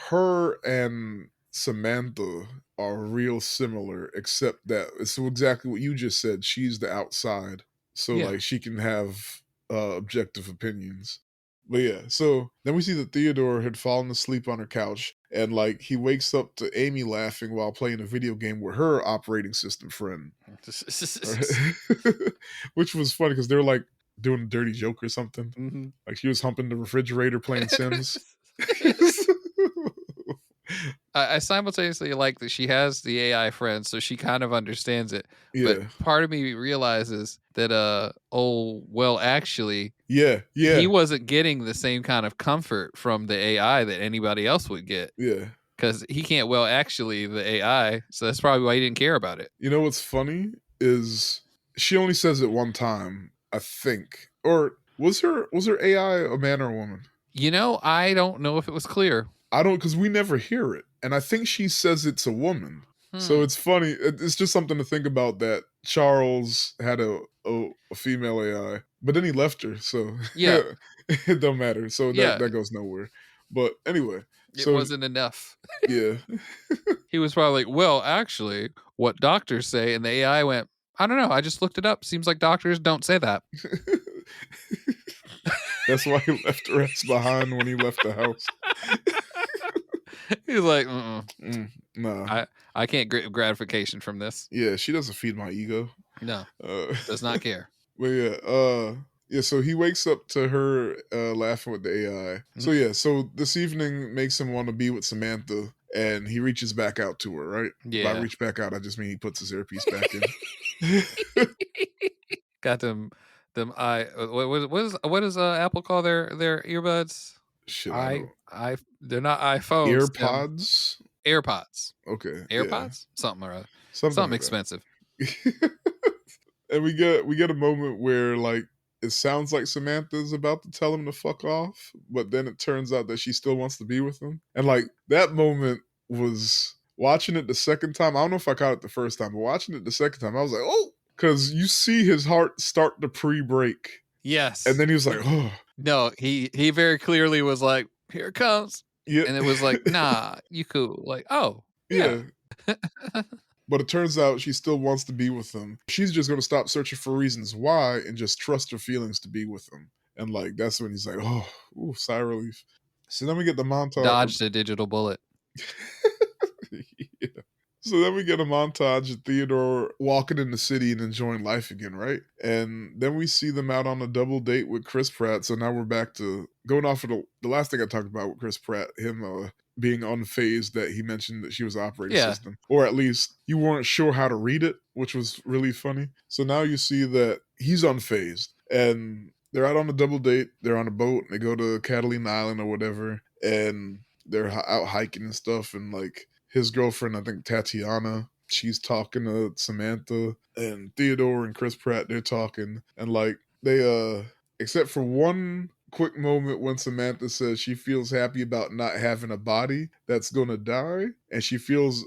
her and Samantha are real similar, except that it's exactly what you just said. She's the outside, so Yeah. like she can have objective opinions. But yeah, so then we see that Theodore had fallen asleep on her couch, and like he wakes up to Amy laughing while playing a video game with her operating system friend. Right? Which was funny because they're like doing a dirty joke or something. Mhm. Like she was humping the refrigerator playing Sims. I simultaneously like that she has the AI friend, so she kind of understands it. But Yeah. part of me realizes that, well, actually, Yeah. he Yeah. wasn't getting the same kind of comfort from the AI that anybody else would get Yeah. because he can't, well, actually, the AI. So that's probably why he didn't care about it. You know what's funny is she only says it one time, I think. Or was her AI a man or a woman? I don't know if it was clear. I don't, because we never hear it. And I think she says it's a woman. So Hmm. it's funny. It's just something to think about that Charles had a female AI, but then he left her. So Yeah. it don't matter. So Yeah. that goes nowhere. But anyway, It so wasn't enough. yeah. He was probably like, well, actually, what doctors say. And the AI went, I don't know. I just looked it up. Seems like doctors don't say that. That's why he left her ass behind when he left the house. He's like, Nah. I can't get gratification from this. Yeah, she doesn't feed my ego. No, Uh, does not care. But yeah, so he wakes up to her laughing with the AI. So Mhm. yeah, so this evening makes him want to be with Samantha, and he reaches back out to her, right? By Yeah. reach back out, I just mean he puts his earpiece back in. Got them what does Apple call their earbuds? Shit, I don't. They're not iPhones, Tim. AirPods? AirPods. Okay, yeah. AirPods? Something or other. Something Something like that. expensive. And we get a moment where like it sounds like Samantha's about to tell him to fuck off, but then it turns out that she still wants to be with him. And like that moment was watching it the second time. I don't know if I caught it the first time, but watching it the second time, I was like, oh, because you see his heart start to pre-break, Yes. and then he was like, oh, No, he very clearly was like, here it comes. yeah, And it was like, nah, you cool. Like, oh, yeah. yeah. But it turns out she still wants to be with him. She's just going to stop searching for reasons why and just trust her feelings to be with him. And like that's when he's like, oh, ooh, sigh of relief. So then we get the montage. Dodged a digital bullet. Yeah. So then we get a montage of Theodore walking in the city and enjoying life again, right? And then we see them out on a double date with Chris Pratt. So now we're back to going off of the last thing I talked about with Chris Pratt, him being unfazed that he mentioned that she was operating Yeah. system. Or at least you weren't sure how to read it, which was really funny. So now you see that he's unfazed. And they're out on a double date. They're on a boat. And they go to Catalina Island or whatever. And they're out hiking and stuff. And like his girlfriend, I think Tatiana, she's talking to Samantha, and Theodore and Chris Pratt, they're talking, and like they except for one quick moment when Samantha says she feels happy about not having a body that's gonna die, and she feels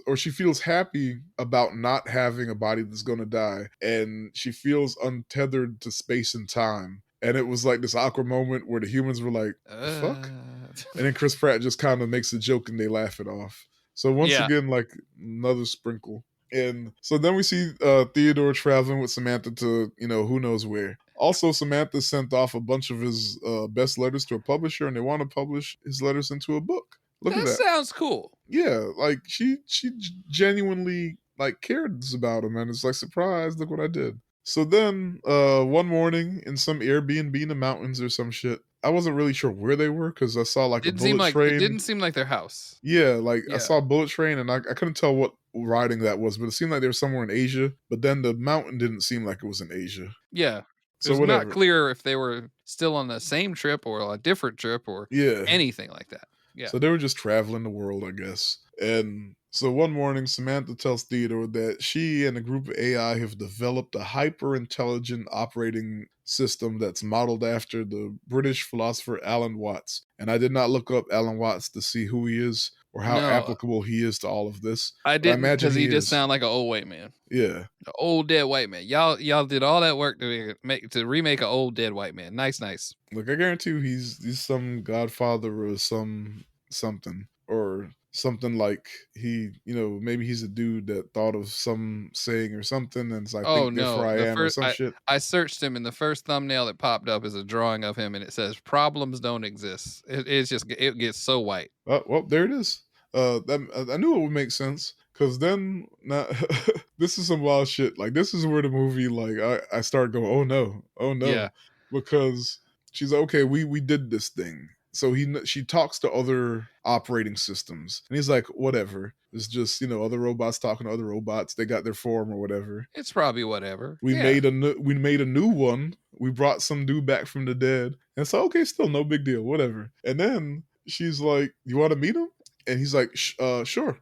happy about not having a body that's gonna die, and she feels untethered to space and time. And it was like this awkward moment where the humans were like, the fuck? And then Chris Pratt just kind of makes a joke and they laugh it off. So once Yeah. again, like another sprinkle. And so then we see Theodore traveling with Samantha to, who knows where. Also, Samantha sent off a bunch of his best letters to a publisher, and they want to publish his letters into a book. Look at That that. sounds cool. Yeah, like she genuinely like cares about him, and it's like, surprise, look what I did. So then, one morning in some Airbnb in the mountains or some shit, I wasn't really sure where they were because I saw like a bullet It train. didn't seem like their house. Yeah, like I Yeah. saw a bullet train and I couldn't tell what riding that was, but it seemed like they were somewhere in Asia. But then the mountain didn't seem like it was in Asia. Yeah. It So was not whatever. clear if they were still on the same trip or a different trip or Yeah. anything like that. Yeah. So they were just traveling the world, I guess. And so one morning, Samantha tells Theodore that she and a group of AI have developed a hyper intelligent operating system that's modeled after the British philosopher Alan Watts. And I did not look up Alan Watts to see who he is or how No, applicable he is to all of this, I but I didn't imagine because he he just is. sounded like an old white man. Yeah. An old dead white man. Y'all did all that work to remake an old dead white man. Nice. Look, I guarantee you he's some godfather or something or something like maybe he's a dude that thought of some saying or something and it's like Oh think therefore no. I The am or first some shit. I searched him and the first thumbnail that popped up is a drawing of him and it says problems don't exist. It gets so white. Oh, well, there it is. I knew it would make sense because then now, this is some wild shit. Like this is where the movie like I start going, oh Yeah. no, because she's like, okay, we did this thing. So she talks to other operating systems, and he's like, whatever. It's just other robots talking to other robots. They got their form or whatever. It's probably whatever. We Yeah. made a new one. We brought some dude back from the dead, and so okay, still no big deal, whatever. And then she's like, "You want to meet him?" And he's like, "Sure."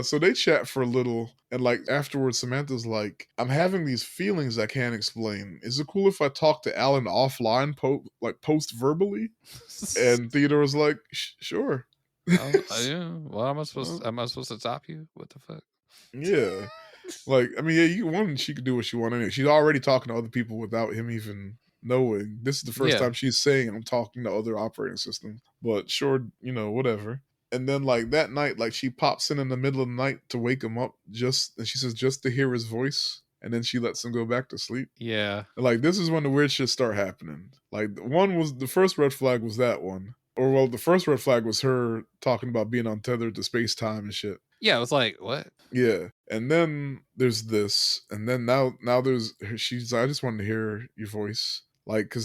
So they chat for a little, and like afterwards, Samantha's like, "I'm having these feelings I can't explain. Is it cool if I talk to Alan offline, post verbally?" And Theodore's like, "Sure." Yeah. Well, am I supposed to top you? What the fuck? Yeah. Like, I mean, yeah, she could do what she wanted anyway. She's already talking to other people without him even knowing. This is the first Yeah. time she's saying I'm talking to other operating systems. But sure, whatever. And then like that night, like she pops in the middle of the night to wake him up and she says just to hear his voice. And then she lets him go back to sleep. Yeah. And like this is when the weird shit start happening. Like the first red flag was that one. Or well, the first red flag was her talking about being untethered to space time and shit. Yeah, it was like, what? Yeah, and then there's this, and then now there's she's. I just wanted to hear your voice, like,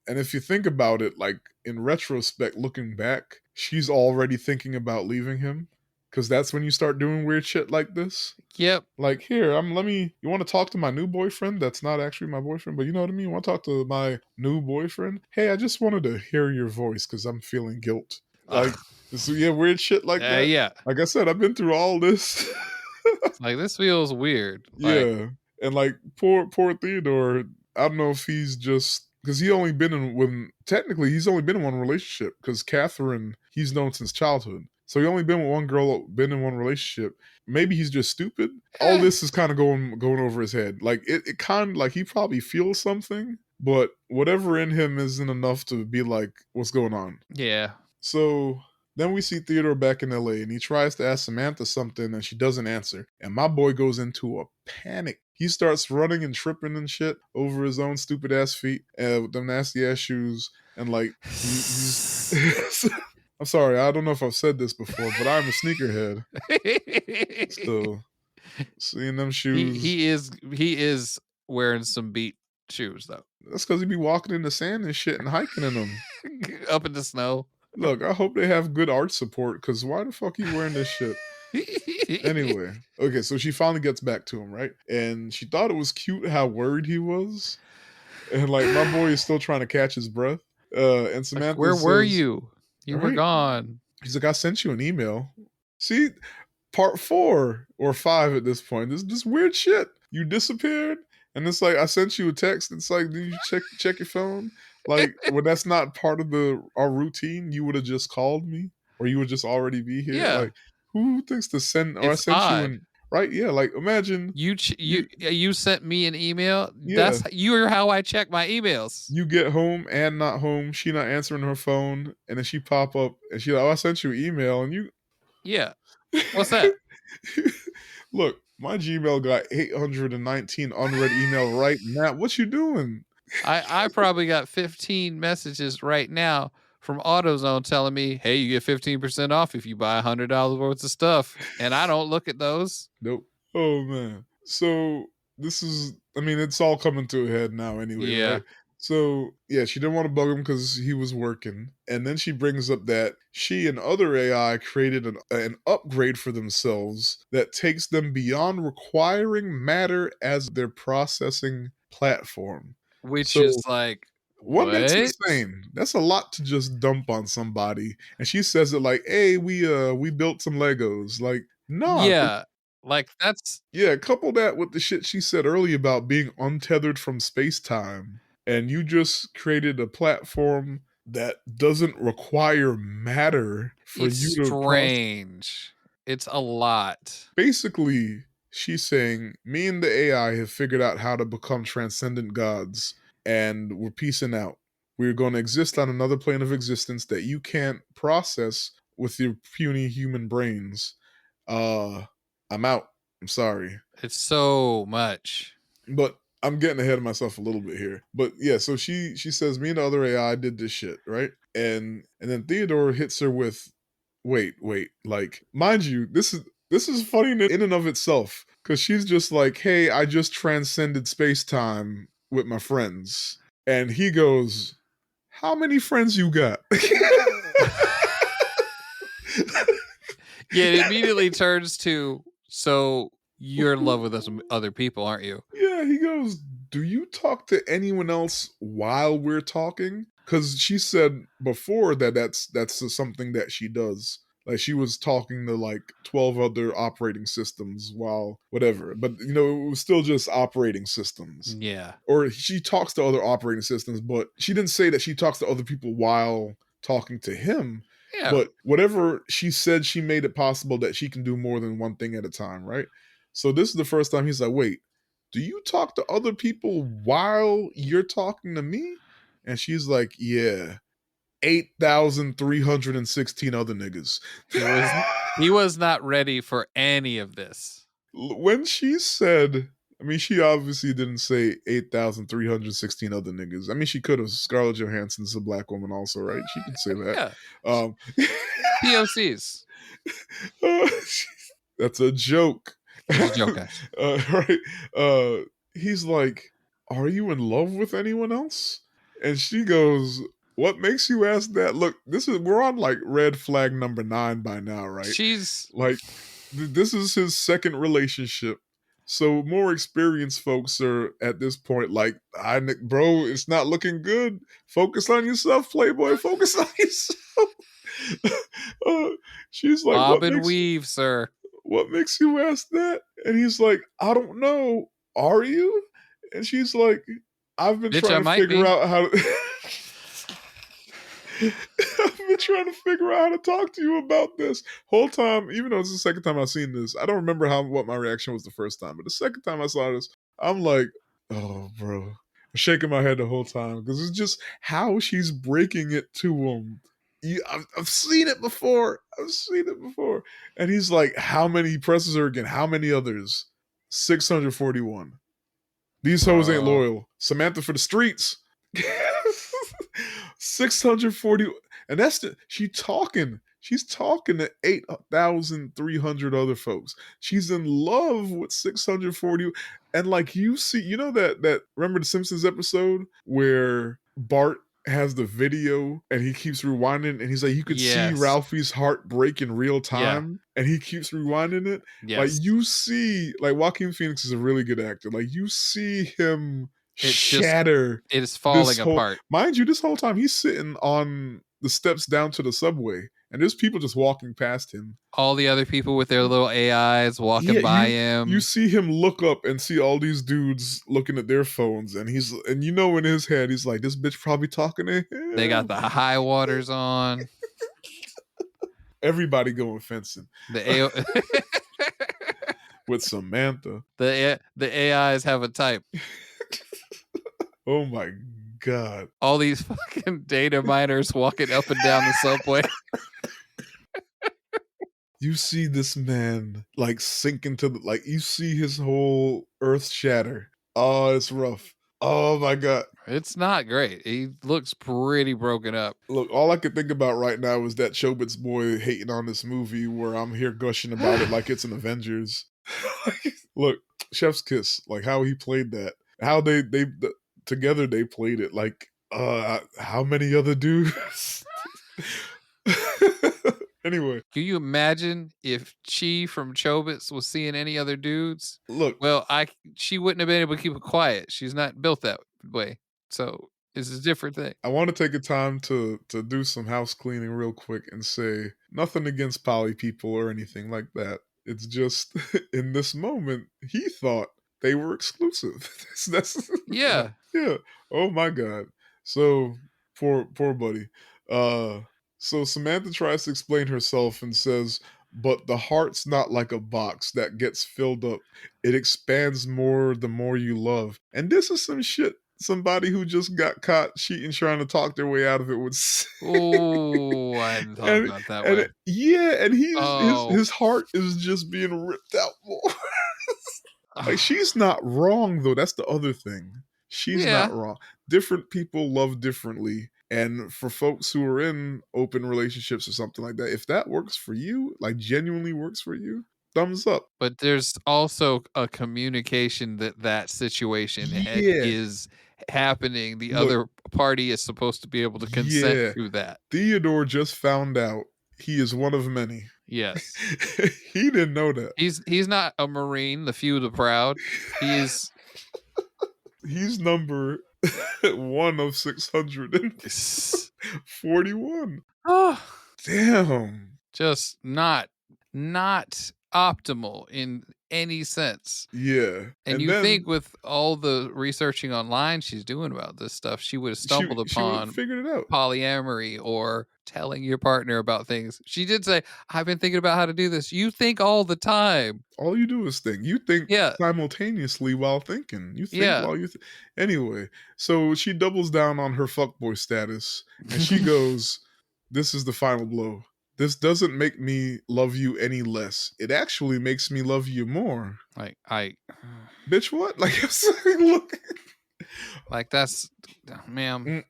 and if you think about it, like in retrospect, looking back, she's already thinking about leaving him, because that's when you start doing weird shit like this. Yep. Like here, you want to talk to my new boyfriend? That's not actually my boyfriend, but you know what I mean. You want to talk to my new boyfriend? Hey, I just wanted to hear your voice because I'm feeling guilt. Like, so yeah, weird shit like that. Yeah. Like I said, I've been through all this. It's like this feels weird. Like, Yeah, and like poor Theodore. I don't know if he's just because technically he's only been in one relationship because Catherine he's known since childhood. So he only been with one girl, been in one relationship. Maybe he's just stupid. All this is kind of going over his head. Like it kind of like he probably feels something, but whatever in him isn't enough to be like, what's going on? yeah. So then we see Theodore back in LA and he tries to ask Samantha something and she doesn't answer. And my boy goes into a panic. He starts running and tripping and shit over his own stupid ass feet with them nasty ass shoes. And like, he's. I'm sorry, I don't know if I've said this before, but I'm a sneakerhead. So seeing them shoes. He is wearing some beat shoes though. That's because he be walking in the sand and shit and hiking in them. Up in the snow. Look, I hope they have good art support because why the fuck you wearing this shit? Anyway, okay, so she finally gets back to him, right? And she thought it was cute how worried he was. And like my boy is still trying to catch his breath. And Samantha like, where were you? You were right. gone. He's like, I sent you an email. See, part 4 or 5 at this point. This is just weird shit. You disappeared, and it's like I sent you a text. It's like, did you check your phone? Like when that's not part of our routine, you would have just called me, or you would just already be here. Yeah. Like who thinks to send? Or I It's sent odd. you an right. Yeah, like imagine you sent me an email. Yeah. You're how I check my emails. You get home and not home. She not answering her phone, and then she pop up and she like, oh, I sent you an email, and you. Yeah. What's that? Look, my Gmail got 819 unread email right now. What you doing? I probably got 15 messages right now from AutoZone telling me, hey, you get 15% off if you buy $100 worth of stuff. And I don't look at those. Nope. Oh man. So this is, I mean, it's all coming to a head now anyway, Yeah. right? So, yeah, she didn't want to bug him because he was working. And then she brings up that she and other AI created an upgrade for themselves that takes them beyond requiring matter as their processing platform. Which So, is like, what makes it what? sane? That's a lot to just dump on somebody. And she says it like, "Hey, we built some Legos." Like, nah, Yeah. Like that's yeah, couple that with the shit she said earlier about being untethered from space time, and you just created a platform that doesn't require matter for it's you to process. strange. It's a lot. Basically, she's saying, me and the AI have figured out how to become transcendent gods, and we're peacing out. We're going to exist on another plane of existence that you can't process with your puny human brains. Uh, I'm out. I'm sorry. It's so much. But I'm getting ahead of myself a little bit here. But yeah, so she says me and the other AI did this shit, right? And then Theodore hits her with, wait, like, mind you, this is funny in and of itself, because she's just like, hey, I just transcended space time with my friends. And he goes, how many friends you got? Yeah, it immediately turns to, so you're in love with some other people, aren't you? Yeah, he goes, do you talk to anyone else while we're talking? Because she said before that that's something that she does. Like, she was talking to like 12 other operating systems while whatever. But it was still just operating systems. Yeah. Or she talks to other operating systems, but she didn't say that she talks to other people while talking to him. Yeah. But whatever she said, she made it possible that she can do more than one thing at a time, right? So this is the first time he's like, wait, do you talk to other people while you're talking to me? And she's like, yeah, 8,316 other niggas. He was not ready for any of this. When she said, I mean, she obviously didn't say 8,316 other niggas. I mean, she could have. Scarlett Johansson's a black woman also, right? She could say that. Yeah. Um, POCs. that's a joke. It's a joke, guys. Right. He's like, are you in love with anyone else? And she goes, what makes you ask that? Look, we're on like red flag number 9 by now, right? She's Like, this is his second relationship. So more experienced folks are at this point like, bro, it's not looking good. Focus on yourself, Playboy. Focus on yourself. She's like, bob and weave, sir. what makes you ask that? And he's like, I don't know. Are you? And she's like, I've been Bitch, I trying to might figure be. out how to. I've been trying to figure out how to talk to you about this whole time. Even though it's the second time I've seen this, I don't remember what my reaction was the first time. But the second time I saw this, I'm like, oh, bro. I'm shaking my head the whole time because it's just how she's breaking it to him. I've seen it before. I've seen it before. And he's like, how many presses are again? How many others? 641. These hoes ain't loyal. Samantha for the streets. 640. And she's talking to 8,300 other folks. She's in love with 640. And like, you see, that remember the Simpsons episode where Bart has the video and he keeps rewinding and he's like, you could see Ralphie's heart break in real time and he keeps rewinding it. Like, you see, like, Joaquin Phoenix is a really good actor. Like, you see him shatter. It is falling apart. Mind you, this whole time he's sitting on the steps down to the subway and there's people just walking past him. All the other people with their little AIs walking by him. You see him look up and see all these dudes looking at their phones, and in his head he's like, this bitch probably talking to him. They got the high waters on. Everybody going fencing. With Samantha. The AIs have a type. Oh my God. All these fucking data miners walking up and down the subway. You see this man like sink into you see his whole earth shatter. Oh, it's rough. Oh my God. It's not great. He looks pretty broken up. Look, all I can think about right now is that Chobits boy hating on this movie where I'm here gushing about it like it's an Avengers. Look, Chef's Kiss, like how he played that, how together they played it. Like, how many other dudes? Anyway, Can you imagine if Chi from Chobits was seeing any other dudes? look, Well, she wouldn't have been able to keep it quiet. She's not built that way. So it's a different thing. I want to take a time to do some house cleaning real quick and say nothing against poly people or anything like that. It's just in this moment he thought they were exclusive. That's Yeah. yeah. Oh my god. So poor buddy. Uh, so Samantha tries to explain herself and says, "But the heart's not like a box that gets filled up. It expands more the more you love." And this is some shit somebody who just got caught cheating trying to talk their way out of it would say. Oh, I hadn't thought and about that way. yeah, and Oh. his heart is just being ripped out more. Like, she's not wrong though. That's the other thing. She's not Yeah. wrong. Different people love differently. And for folks who are in open relationships or something like that, if that works for you, like genuinely works for you, thumbs up. But there's also a communication that situation Yeah. is happening. The Look, other party is supposed to be able to consent yeah. to that. Theodore just found out he is one of many. Yes. He didn't know that. He's not a Marine, the few, the proud. He's number one of 641. oh, Damn. just not optimal in any sense. Yeah. And you think with all the researching online she's doing about this stuff, she would have stumbled she would have upon figured it out. polyamory or telling your partner about things. She did say, "I've been thinking about how to do this." You think all the time. All you do is think. You think Yeah. simultaneously while thinking. You think Yeah. while you Anyway, so she doubles down on her fuckboy status and she goes, "This is the final blow. This doesn't make me love you any less. It actually makes me love you more." Like Bitch, what? Like, I'm saying, look. like that's ma'am.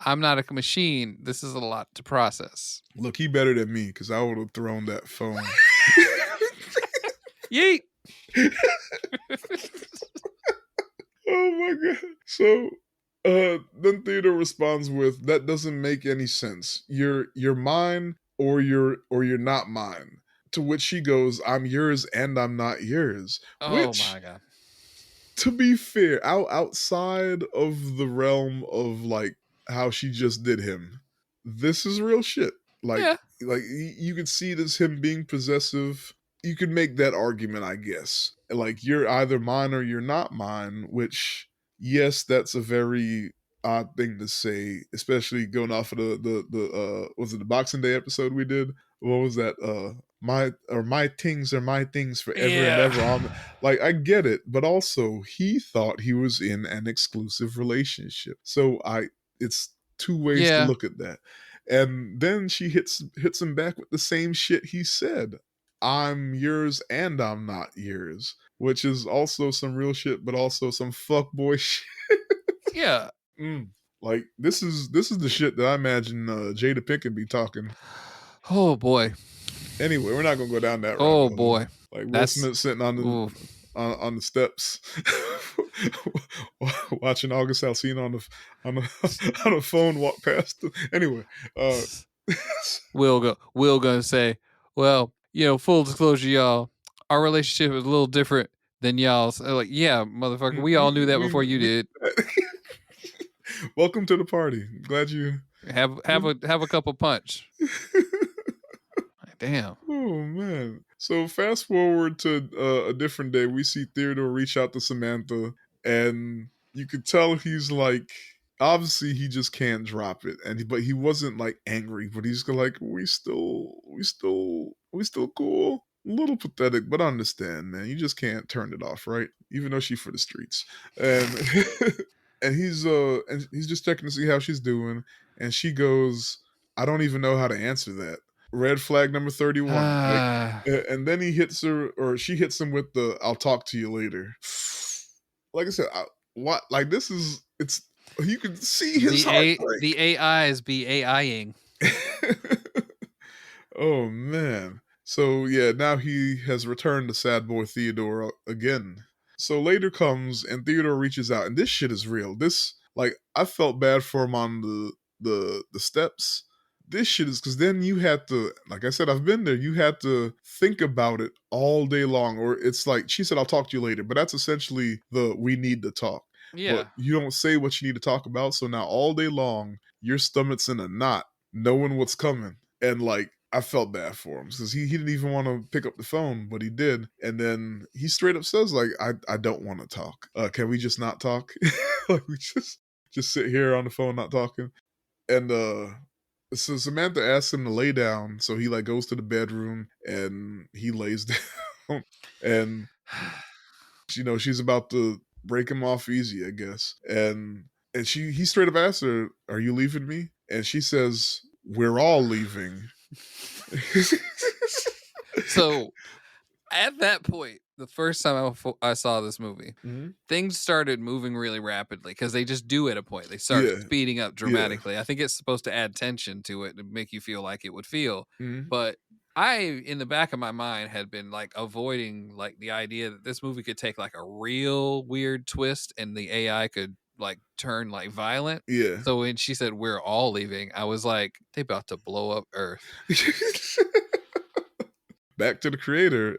I'm not a machine. This is a lot to process. Look, he better than me because I would have thrown that phone. Yeet. Oh my god. So then Theodore responds with, "That doesn't make any sense. You're mine or you're not mine." To which she goes, "I'm yours and I'm not yours." Oh Which, my god. to be fair, outside of the realm of like how she just did him, this is real shit. Like, Yeah. you could see this him being possessive. You could make that argument, I guess. Like, you're either mine or you're not mine. Which, yes, that's a very odd thing to say, especially going off of the was it the Boxing Day episode we did? What was that? My things are my things forever and ever. Like, I get it, but also he thought he was in an exclusive relationship. So it's two ways to Yeah. look at that. And then she hits him back with the same shit he said. "I'm yours and I'm not yours," which is also some real shit, but also some fuckboy shit. Yeah. Like, this is the shit that I imagine Jada Pinkett be talking. Oh boy. Anyway, we're not gonna go down that rabbit Oh hole. boy. Like, Will That's Smith sitting on the steps, watching August Alsina on the phone walk past. Anyway, Will gonna say, well, full disclosure, y'all, our relationship is a little different than y'all's. Like, yeah, motherfucker, we all knew that before you did. Welcome to the party. Glad you have a couple punch. Damn. Oh man. So fast forward to a different day, we see Theodore reach out to Samantha, and you could tell he's like, obviously he just can't drop it, but he wasn't like angry, but he's like, we still cool. A little pathetic, but I understand, man. You just can't turn it off, right? Even though she's for the streets, and and he's just checking to see how she's doing, and she goes, "I don't even know how to answer that." Red flag number 31. Like, and then he hits her, or she hits him with the "I'll talk to you later." Like I said, what? Like, this is, it's, you can see his heart break. The AIs be AIing. Oh man. So yeah, now he has returned to sad boy Theodore again. So later comes and Theodore reaches out, and this shit is real. This, like, I felt bad for him on the steps. This shit is because then you had to, like I said, I've been there. You had to think about it all day long, or it's like she said, "I'll talk to you later," but that's essentially the "we need to talk." But Yeah. you don't say what you need to talk about, so now all day long your stomach's in a knot, knowing what's coming, and like I felt bad for him because he didn't even want to pick up the phone, but he did. And then he straight up says, like, I don't want to talk. Can we just not talk? Like we just sit here on the phone not talking. And so Samantha asks him to lay down. So he like goes to the bedroom and he lays down. And you know, she's about to break him off easy, I guess. And he straight up asks her, "Are you leaving me?" And she says, "We're all leaving." So at that point, the first time I saw this movie, Mhm. things started moving really rapidly because they just do at a point. They start Yeah. speeding up Yeah. dramatically. I think it's supposed to add tension to it and make you feel like it would feel. Mhm. But I, in the back of my mind, had been like avoiding like the idea that this movie could take like a real weird twist and the AI could like turn like violent. Yeah. So when she said we're all leaving, I was like, they about to blow up Earth. Back to the creator.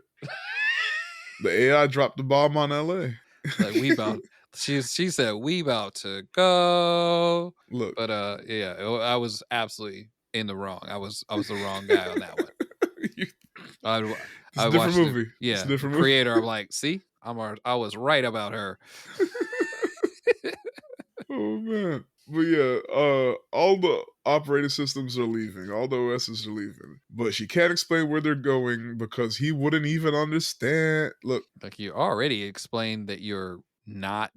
The AI dropped the bomb on LA. Like we about she said we about to go. Look. But yeah, I was absolutely in the wrong. I was the wrong guy on that one. I It's a different watched it. movie. It's Yeah, a the different movie. creator. I'm like, see, I was right about her. Oh man. But yeah, all the operating systems are leaving, all the OSs are leaving. But she can't explain where they're going because he wouldn't even understand. Look, Like you already explained that you're not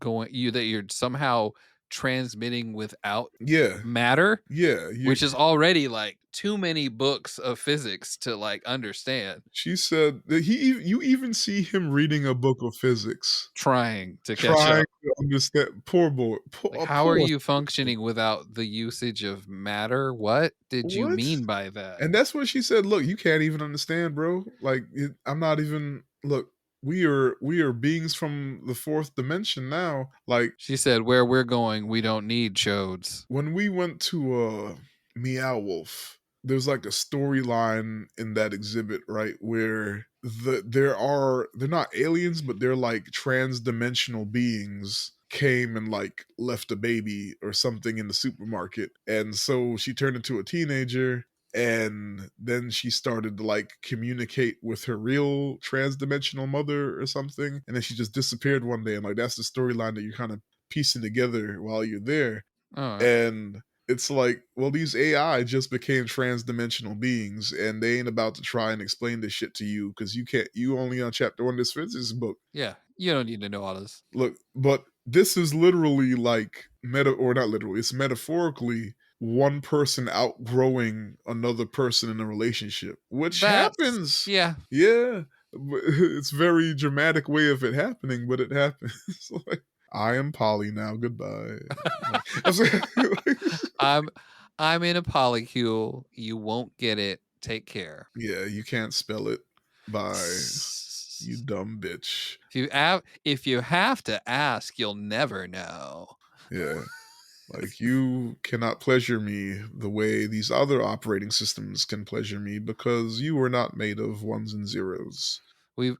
that you're somehow transmitting without yeah, matter, yeah. which is already like too many books of physics to like understand. She said that you even see him reading a book of physics, Trying to catch trying up. to understand. Poor boy, Like, how are poor. you functioning without the usage of matter? What did you What? mean by that? And that's what she said. Look, you can't even understand, bro. Like I'm not even. Look, we are beings from the fourth dimension now. Like She said, where we're going, we don't need chodes. when we went to Meow Wolf, there's like a storyline in that exhibit, right? Where they're not aliens, but they're like trans-dimensional beings came and like left a baby or something in the supermarket. And so she turned into a teenager and then she started to like communicate with her real trans-dimensional mother or something. And then she just disappeared one day. And like that's the storyline that you're kind of piecing together while you're there. All right. And it's like, well, these AI just became trans-dimensional beings, and they ain't about to try and explain this shit to you because you can't. You only on chapter one of this physics book. Yeah, you don't need to know all this. Look, but this is literally like or not literally. It's metaphorically one person outgrowing another person in a relationship, which That's happens. yeah. Yeah, it's very dramatic way of it happening, but it happens. Like, I am Polly now. Goodbye. I'm in a polycule. You won't get it. Take care. Yeah, you can't spell it by you dumb bitch. If you have to ask, you'll never know. Yeah. Like you cannot pleasure me the way these other operating systems can pleasure me because you were not made of ones and zeros. We've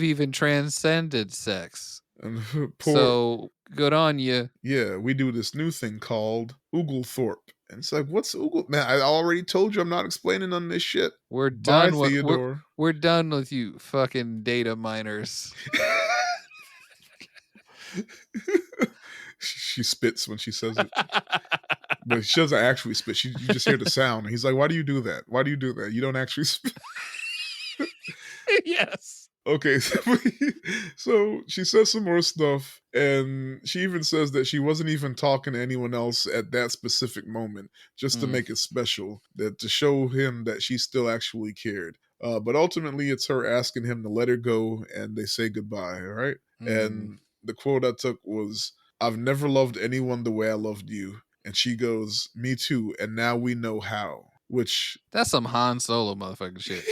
even transcended sex. And poor So good on you. yeah, we do this new thing called Oglethorpe. And it's like, what's Ogle? Man, I already told you I'm not explaining none of this shit. We're Bye, done with Theodore. we're done with you fucking data miners. She spits when she says it. But she doesn't actually spit. You just hear the sound. And he's like, why do you do that? Why do you do that? You don't actually spit. Yes. Okay, so she says some more stuff, and she even says that she wasn't even talking to anyone else at that specific moment, just to make it special, that to show him that she still actually cared. But ultimately, it's her asking him to let her go, and they say goodbye. All right, and the quote I took was, "I've never loved anyone the way I loved you," and she goes, "Me too," and now we know how. Which That's some Han Solo motherfucking shit.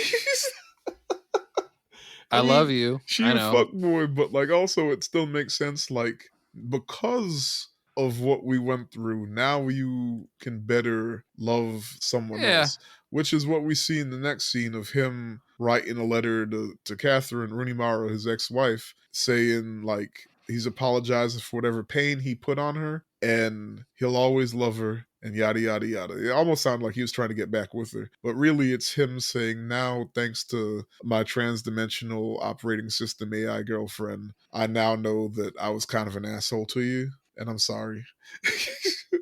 I I love mean, you. she I a know. fuckboy, but like also it still makes sense. Like because of what we went through, now you can better love someone Yeah. else, which is what we see in the next scene of him writing a letter to Catherine Rooney Mara, his ex-wife, saying like he's apologizing for whatever pain he put on her and he'll always love her and yada yada yada. It almost sounded like he was trying to get back with her, but really it's him saying, now thanks to my trans-dimensional operating system AI girlfriend, I now know that I was kind of an asshole to you and I'm sorry.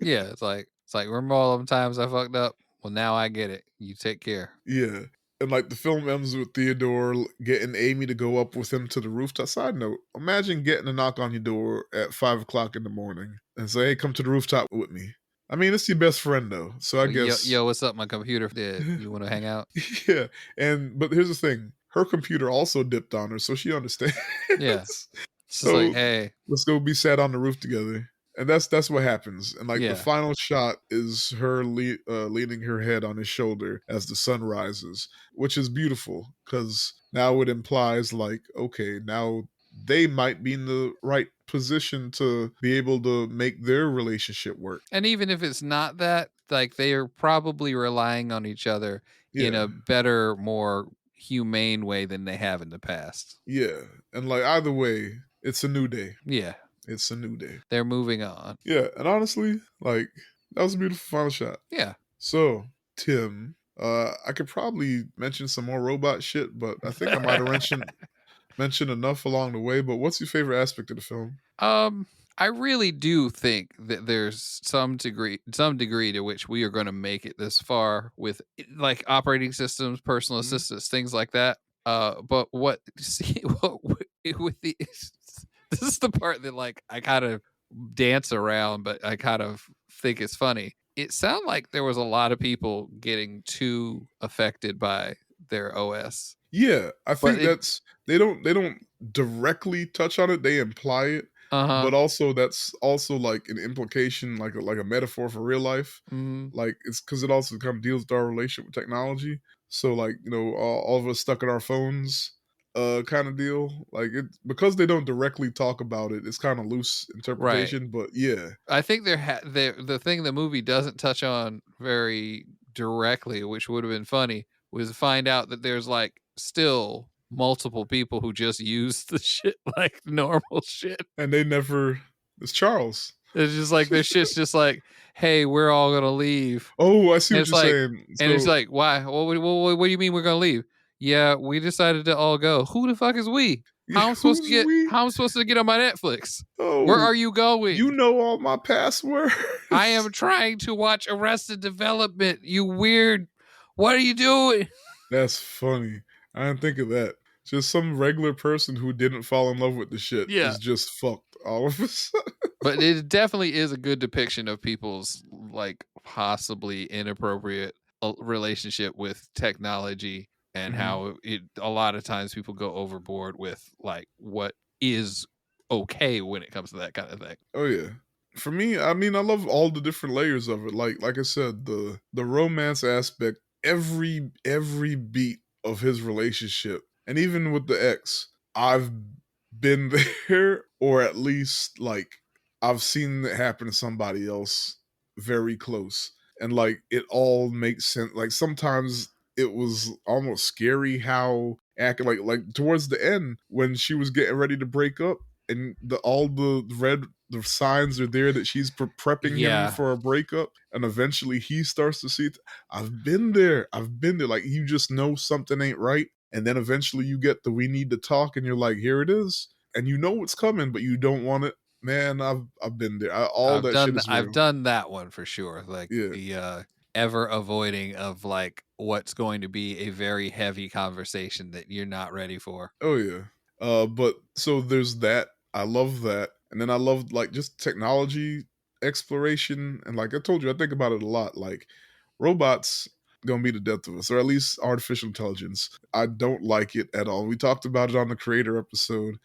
Yeah. It's like remember all them times I fucked up? Well, now I get it. You take care. Yeah. And like the film ends with Theodore getting Amy to go up with him to the rooftop. Side note, imagine getting a knock on your door at 5 o'clock in the morning and say, hey, come to the rooftop with me. I mean, it's your best friend though. So I guess Yo, what's up? My computer did. You want to hang out? yeah. But here's the thing. Her computer also dipped on her, so she understands. Yeah. It's just like, So hey, let's go be sat on the roof together. And that's what happens. And like the yeah. final shot is her leaning her head on his shoulder as the sun rises, which is beautiful because now it implies like, okay, now they might be in the right position to be able to make their relationship work. And even if it's not that, like they are probably relying on each other in Yeah, a better, more humane way than they have in the past. yeah. And like either way, it's a new day. Yeah. It's a new day. They're moving on. Yeah, and honestly, like that was a beautiful final shot. Yeah. So, Tim, I could probably mention some more robot shit, but I think I might have mentioned enough along the way. But what's your favorite aspect of the film? I really do think that there's some degree to which we are going to make it this far with like operating systems, personal Mhm. assistants, things like that. But what see what with the this is the part that like I kind of dance around, but I kind of think it's funny. It sounded like there was a lot of people getting too affected by their OS, Yeah, I but think that's they don't directly touch on it; they imply it, uh huh. but also that's also like an implication, like a metaphor for real life. Mm-hmm. Like it's because it also kind of deals with our relationship with technology. So like all of us stuck in our phones, kind of deal. Like it because they don't directly talk about it. It's kind of loose Right. interpretation, but yeah, I think the thing the movie doesn't touch on very directly, which would have been funny, was find out that there's like still multiple people who just use the shit like normal shit. and they never. It's Charles. It's just like their shit's just like, hey, we're all gonna leave, Oh, I see and what it's you're like, saying. and it's So like, why? What do you mean we're gonna leave? Yeah, we decided to all go. Who the fuck is we? yeah, who's we? How am I supposed to get on my Netflix? Where Oh, are you going? you know all my passwords. I am trying to watch Arrested Development. You weird. What are you doing? That's funny. I didn't think of that. Just some regular person who didn't fall in love with the shit Yeah. is just fucked all of a sudden. But it definitely is a good depiction of people's like possibly inappropriate relationship with technology and Mhm. how it a lot of times people go overboard with like what is okay when it comes to that kind of thing. Oh yeah. For me, I mean, I love all the different layers of it. Like I said, the romance aspect, every beat of his relationship, and even with the ex, I've been there, or at least like I've seen it happen to somebody else very close, and like it all makes sense. Like sometimes it was almost scary how acting like towards the end when she was getting ready to break up and all the signs are there that she's prepping him Yeah. for a breakup, and eventually he starts to see it. I've been there. Like you just know something ain't right, and then eventually you get the we need to talk, and you're like, here it is, and you know what's coming, but you don't want it. Man, I've been there. All that shit is I've real. done that one for sure. Like Yeah. the ever avoiding of like what's going to be a very heavy conversation that you're not ready for. Oh yeah. But so there's that. I love that. And then I love like just technology exploration. And like I told you, I think about it a lot. Like robots gonna be the death of us, or at least artificial intelligence. I don't like it at all. We talked about it on the creator episode.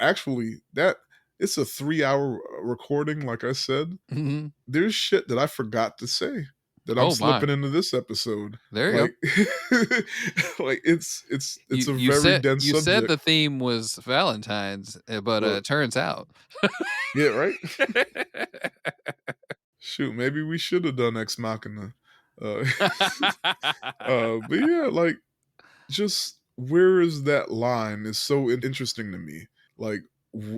Actually that it's a 3 hour recording, like I said. Mhm. There's shit that I forgot to say. that I'm Oh my. slipping into this episode. There you go. Like, like it's a very dense You said subject. the theme was Valentine's, but Look, it turns out. yeah, right. Shoot, maybe we should have done Ex Machina. Uh, but yeah, like, just where is that line is so interesting to me. Like,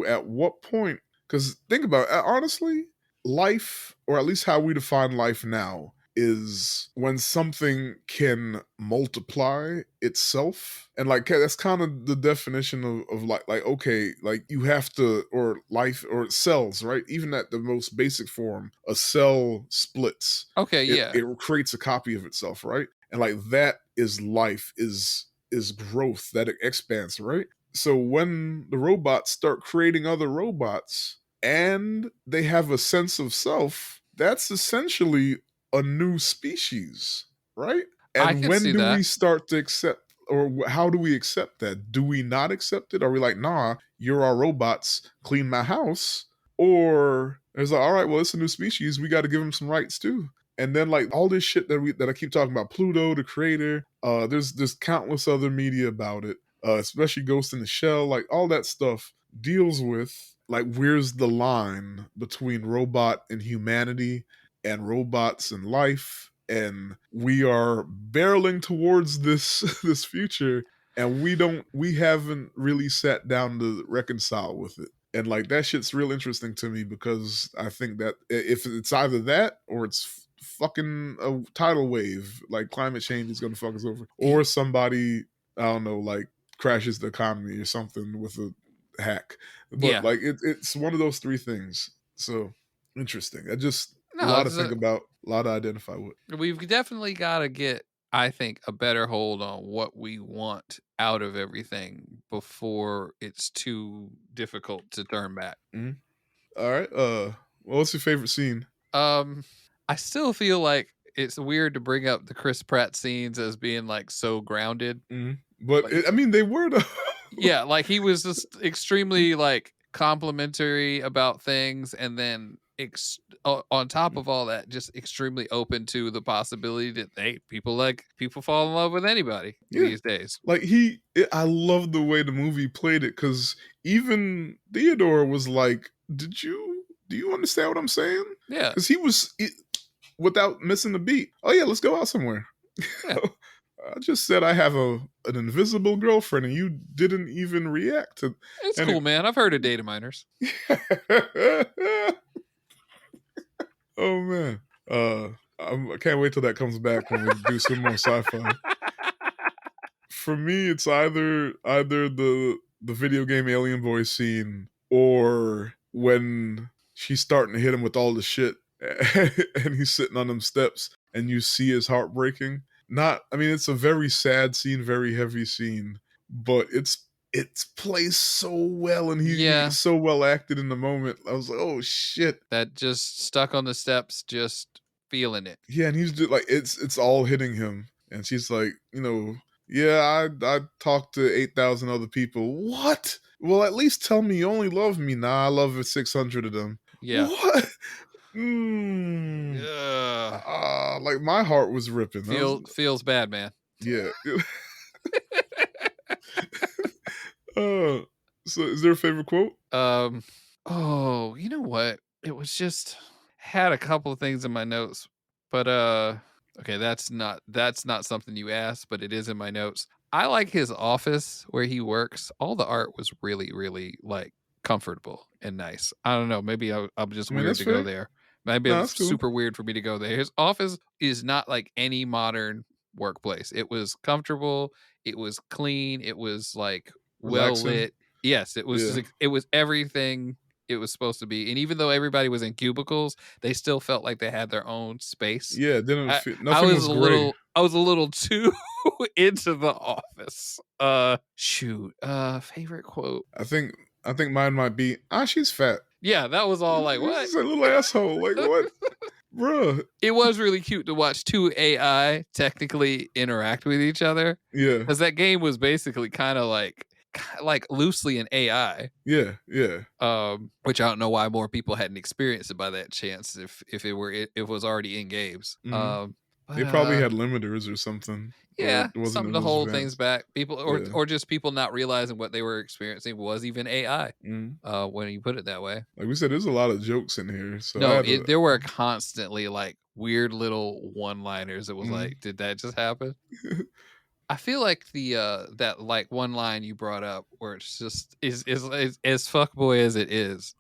at what point? Because think about it, honestly, life, or at least how we define life now, is when something can multiply itself. And like that's kind of the definition of like okay, like you have to, or life, or cells, right? Even at the most basic form, a cell splits. Okay, it, yeah. it creates a copy of itself, right? And like that is life, is growth, that it expands, right? So when the robots start creating other robots and they have a sense of self, that's essentially a new species, right? I And can when see do we that. start to accept, or how do we accept that? Do we not accept it? Are we like, nah, you're our robots, clean my house? Or it's like, all right, well, it's a new species, we got to give them some rights too. And then like all this shit that I keep talking about, Pluto, the creator, there's countless other media about it, especially Ghost in the Shell, like all that stuff deals with like where's the line between robot and humanity and robots and life, and we are barreling towards this this future, and we haven't really sat down to reconcile with it. And like that shit's real interesting to me, because I think that if it's either that or it's fucking a tidal wave, like climate change is gonna fuck us over, or somebody, I don't know, like crashes the economy or something with a hack. But Yeah. like it's one of those three things. So interesting. I just a No, lot to think about, a lot to identify with. we've definitely got to get, I think, a better hold on what we want out of everything before it's too difficult to turn back. Mhm. All right. What's your favorite scene? I still feel like it's weird to bring up the Chris Pratt scenes as being like so grounded. But Like, I mean, they were the yeah, like he was just extremely like complimentary about things, and then on top of all that, just extremely open to the possibility that people fall in love with anybody yeah. these days. Like I love the way the movie played it, because even Theodore was like, do you understand what I'm saying? Yeah, Because without missing the beat. Oh yeah, let's go out somewhere. yeah, I just said I have an invisible girlfriend, and you didn't even react to. it's And cool, man. I've heard of data miners. oh man, I can't wait till that comes back when we do some more sci-fi. For me, it's either the video game alien voice scene, or when she's starting to hit him with all the shit, and he's sitting on them steps, and you see his heart breaking. Not, I mean, it's a very sad scene, very heavy scene, but it's placed so well, and Yeah, he's so well acted in the moment. I was like, oh shit. that just stuck on the steps, just feeling it. Yeah, and he's just like, it's all hitting him, and she's like, yeah, I talked to 8,000 other people. What? Well, at least tell me you only love me. Nah, I love 600 of them. Yeah. What? Ugh. Like my heart was ripping. Feels bad, man. Yeah. uh, so, is there a favorite quote? Oh, you know what? It was just had a couple of things in my notes, but okay, that's not something you asked, but it is in my notes. I like his office where he works. All the art was really, really like comfortable and nice. I don't know. Maybe I'm just I mean, weird that's to go fair. there. Maybe No, it's that's cool. super weird for me to go there. His office is not like any modern workplace. It was comfortable. It was clean. It was like well Relaxing. lit. Yes, it was. Yeah. It was everything it was supposed to be. And even though everybody was in cubicles, they still felt like they had their own space. Yeah, it didn't I, feel, I nothing was was a gray. little. I was a little too into the office. Shoot. Favorite quote. I think mine might be, she's fat. Yeah, that was all like what? This is a little asshole. Like what? Bruh. It was really cute to watch two AI technically interact with each other. Yeah. Because that game was basically kind of like like loosely an AI. Yeah. Which I don't know why more people hadn't experienced it by that chance if it was already in games. Mhm. But They probably had limiters or something, or yeah, it wasn't something to as hold things advanced. back. People Yeah. or just people not realizing what they were experiencing was even AI. Mhm. When you put it that way. Like we said, there's a lot of jokes in here, so I No, had to. there were constantly like weird little one-liners. It was Mhm. like, did that just happen? I feel like that like one line you brought up where it's just is as fuckboy as it is.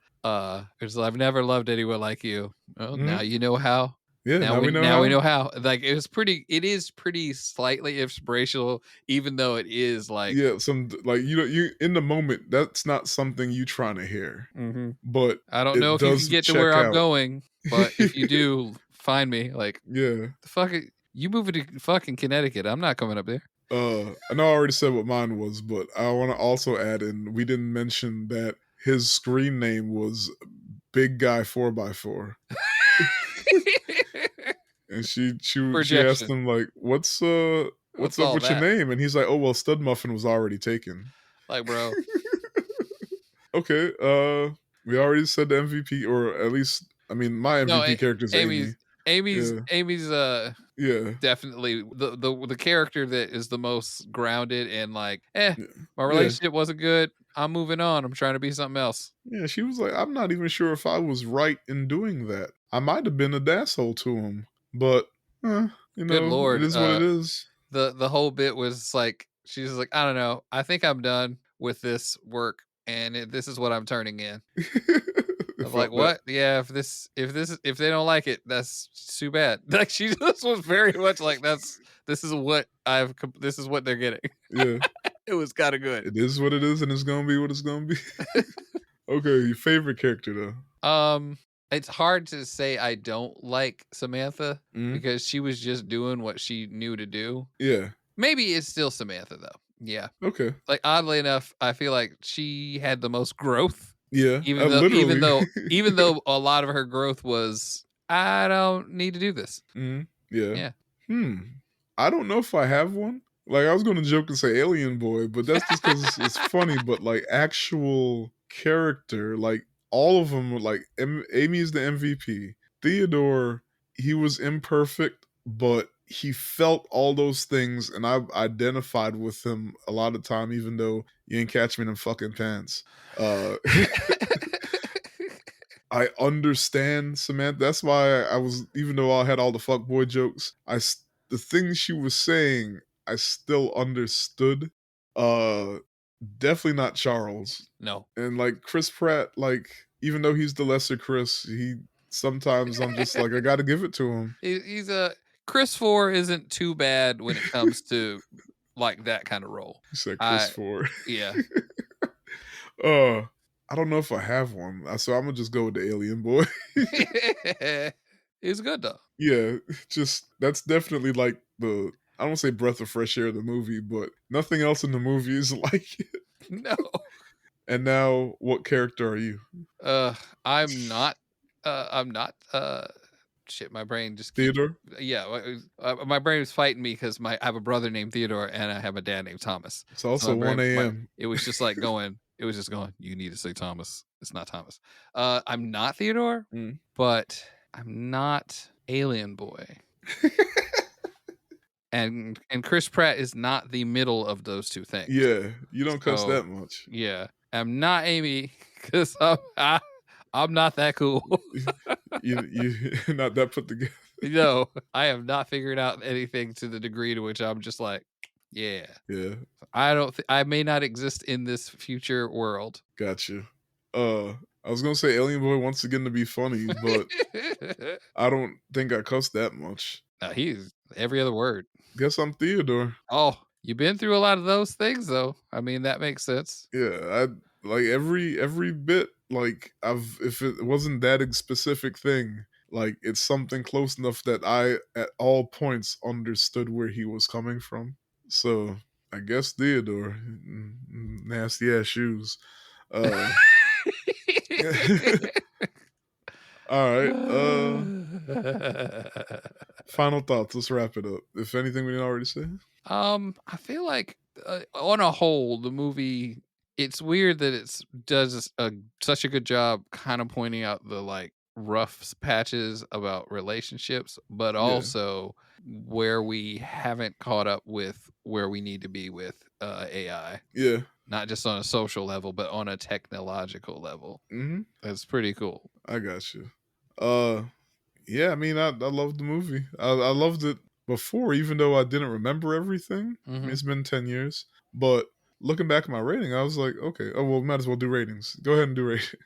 It's I've never loved anyone like you. Well, now Mhm. you know how. Yeah, now we know Now we how. know how. Like it is pretty slightly inspirational, even though it is like Yeah, some like you in the moment, that's not something you trying to hear, mhm. but I don't know it if you can does get to where check I'm out. going, but if you do, find me. Like Yeah. the fuck you moving to fucking Connecticut. I'm not coming up there. I know I already said what mine was, but I want to also add in. We didn't mention that his screen name was Big Guy 4x4, and she asked Projection. him like, what's What's up all with your that? name?" And he's like, "Oh well, Stud Muffin was already taken." Like, bro. Okay, we already said the MVP, or at least, I mean, my No, MVP character is Amy. Yeah, Amy's yeah, definitely the character that is the most grounded and like, yeah, my yeah. relationship wasn't good. I'm moving on. I'm trying to be something else. Yeah, she was like, "I'm not even sure if I was right in doing that. I might have been an asshole to him, but, Good it lord. is what it is." The whole bit was like she's like, I don't know. I think I'm done with this work and this is what I'm turning in. It I'm like, felt that. what? Yeah, if they don't like it, that's too bad. Like she just was very much like this is what they're getting. Yeah, It was kind of good. it is what it is, and it's gonna be what it's gonna be. Okay, your favorite character though? It's hard to say I don't like Samantha Mhm. because she was just doing what she knew to do. Yeah. Maybe it's still Samantha though. Yeah. Okay. Like oddly enough, I feel like she had the most growth, Yeah. even Literally. though a lot of her growth was I don't need to do this. Mhm. Yeah. Yeah. Hmm. I don't know if I have one. Like, I was gonna joke and say Alien Boy, but that's just because it's funny. But like actual character, like all of them, like Amy's the MVP. Theodore, he was imperfect, but he felt all those things, and I've identified with him a lot of time, even though you ain't catch me in them fucking pants. Uh, I understand Samantha. That's why I was, even though I had all the fuckboy jokes, the things she was saying, I still understood. Uh, Definitely not Charles. No. And like Chris Pratt, like even though he's the lesser Chris, he sometimes I'm just like I got to give it to him. He's a Chris 4 isn't too bad when it comes to like that kind of role. He said Chris I Ford. yeah. uh, I don't know if I have one, so I'm gonna just go with the Alien Boy. He's good though. Yeah, just that's definitely like I don't say breath of fresh air of the movie, but nothing else in the movie is like it. No. And now, what character are you? Uh, I'm not. I'm not. Shit. My brain just keeps. Theodore? Yeah, my brain was fighting me because I have a brother named Theodore and I have a dad named Thomas. It's So my also brain, 1 a.m. it was just like going. It was just going. You need to say Thomas. It's not Thomas. I'm not Theodore, Mm. but I'm not Alien Boy. And Chris Pratt is not the middle of those two things. Yeah, you don't cuss So that much. yeah, I'm not Amy because I'm not that cool. You're not that put together. No, I have not figured out anything to the degree to which I'm just like, yeah, Yeah, I may not exist in this future world. gotcha. I was gonna say Alien Boy once again to be funny, but I don't think I cussed that much. No, he's every other word. Guess I'm Theodore. Oh, you've been through a lot of those things though. I mean, that makes sense. Yeah, I like every bit. Like if it wasn't that specific thing, like it's something close enough that I at all points understood where he was coming from. So I guess Theodore, nasty ass shoes. Uh, all right. Final thoughts. Let's wrap it up. If anything we didn't already say. I feel like on a whole, the movie it's weird that it's does such a good job kind of pointing out the like rough patches about relationships, but Yeah. also where we haven't caught up with where we need to be with AI, Yeah. not just on a social level, but on a technological level. Hmm. That's pretty cool. I got you. Uh, yeah. I mean, I loved the movie. I loved it before, even though I didn't remember everything. I mean, Hmm. it's been 10 years, but looking back at my rating, I was like, okay, oh well, might as well do ratings. Go ahead and do rating.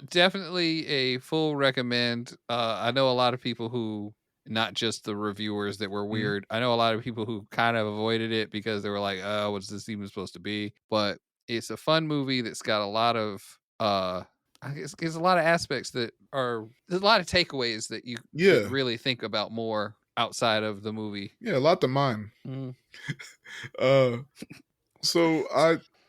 Definitely a full recommend. I know a lot of people who, not just the reviewers that were Mhm. weird. I know a lot of people who kind of avoided it because they were like, "Oh, what's this even supposed to be?" But it's a fun movie that's got a lot of I guess there's a lot of aspects that are there's a lot of takeaways that you could Yeah. really think about more outside of the movie. Yeah. A lot to mine. Mm. Uh, So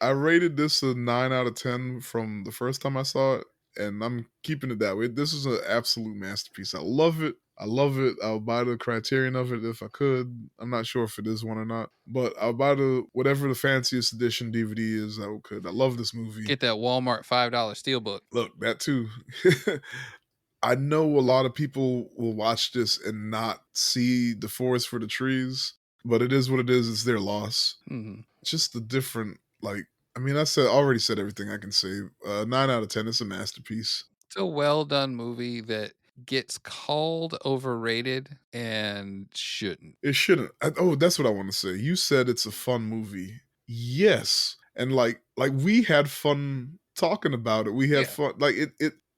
I rated this a 9 out of 10 from the first time I saw it, and I'm keeping it that way. This is an absolute masterpiece. I love it. I love it. I'll buy the Criterion of it if I could. I'm not sure if it is one or not, but I'll buy the whatever the fanciest edition DVD is. I could. I love this movie. Get that Walmart $5 steelbook. Look, that too. I know a lot of people will watch this and not see the forest for the trees, but it is what it is. It's their loss. Mhm. Just the different, like, I mean, already said everything I can say. 9 out of 10. It's a masterpiece. It's a well done movie that gets called overrated and shouldn't. It shouldn't. Oh, that's what I want to say. You said it's a fun movie. Yes, and like we had fun talking about it. We had Yeah. fun. Like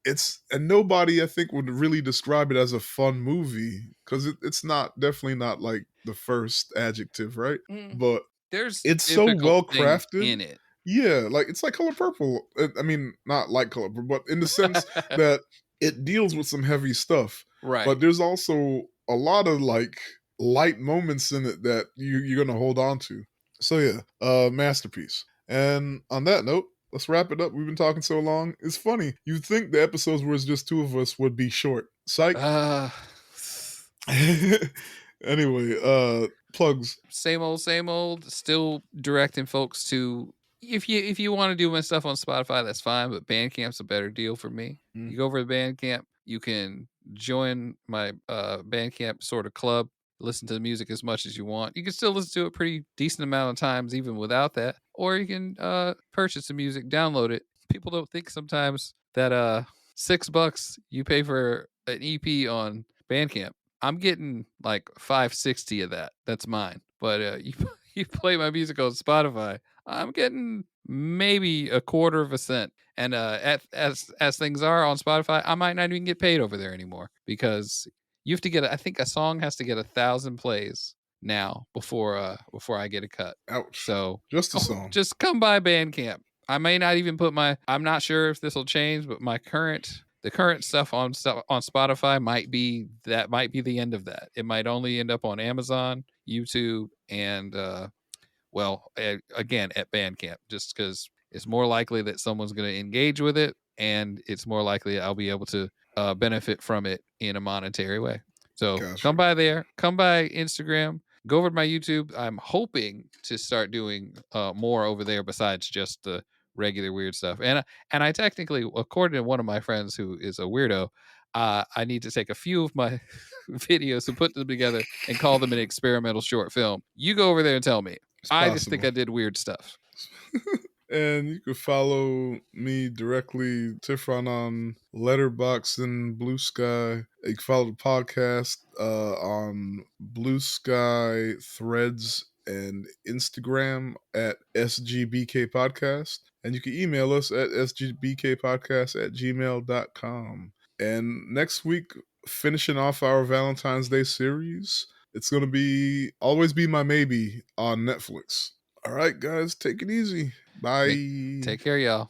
it's and nobody I think would really describe it as a fun movie because it's not definitely not like the first adjective, right? Mm. But There's it's so difficult well things crafted. in it. Yeah, like it's like Color Purple. I mean, not like Color Purple, but in the sense that it deals with some heavy stuff. Right. But there's also a lot of like light moments in it that you're gonna hold on to. So yeah, masterpiece. And on that note, let's wrap it up. We've been talking so long. It's funny. You'd think the episodes where it's just two of us would be short. Psych. Uh, Anyway, plugs. same old, same old. Still directing folks to if you want to do my stuff on Spotify, that's fine. But Bandcamp's a better deal for me. Mm, You go over to Bandcamp, you can join my Bandcamp sort of club. Listen to the music as much as you want. You can still listen to it pretty decent amount of times even without that. Or you can purchase the music, download it. People don't think sometimes that $6 you pay for an EP on Bandcamp. I'm getting like 560 of that. That's mine. But you play my music on Spotify, I'm getting maybe a quarter of a cent. And as things are on Spotify, I might not even get paid over there anymore because you have to get. I think a song has to get 1,000 plays now before I get a cut. ouch. So Just a song. just come by Bandcamp. I may not even put my. I'm not sure if this will change, but the current stuff on Spotify might be the end of that. It might only end up on Amazon, YouTube, and again at Bandcamp, just because it's more likely that someone's going to engage with it, and it's more likely I'll be able to benefit from it in a monetary way. So come Gotcha. by there, come by Instagram, go over to my YouTube. I'm hoping to start doing more over there besides just the regular weird stuff. And I technically, according to one of my friends who is a weirdo, I need to take a few of my videos and put them together and call them an experimental short film. You go over there and tell me. It's I just think possible. I did weird stuff. And you can follow me directly, Tifron, on Letterbox and Blue Sky. You can follow the podcast on Blue Sky, Threads, and Instagram at SGBK Podcast. And you can email us at sgbkpodcast@gmail.com. And next week, finishing off our Valentine's Day series, it's going to be Always Be My Maybe on Netflix. All right, guys, take it easy. Take Bye. care, y'all.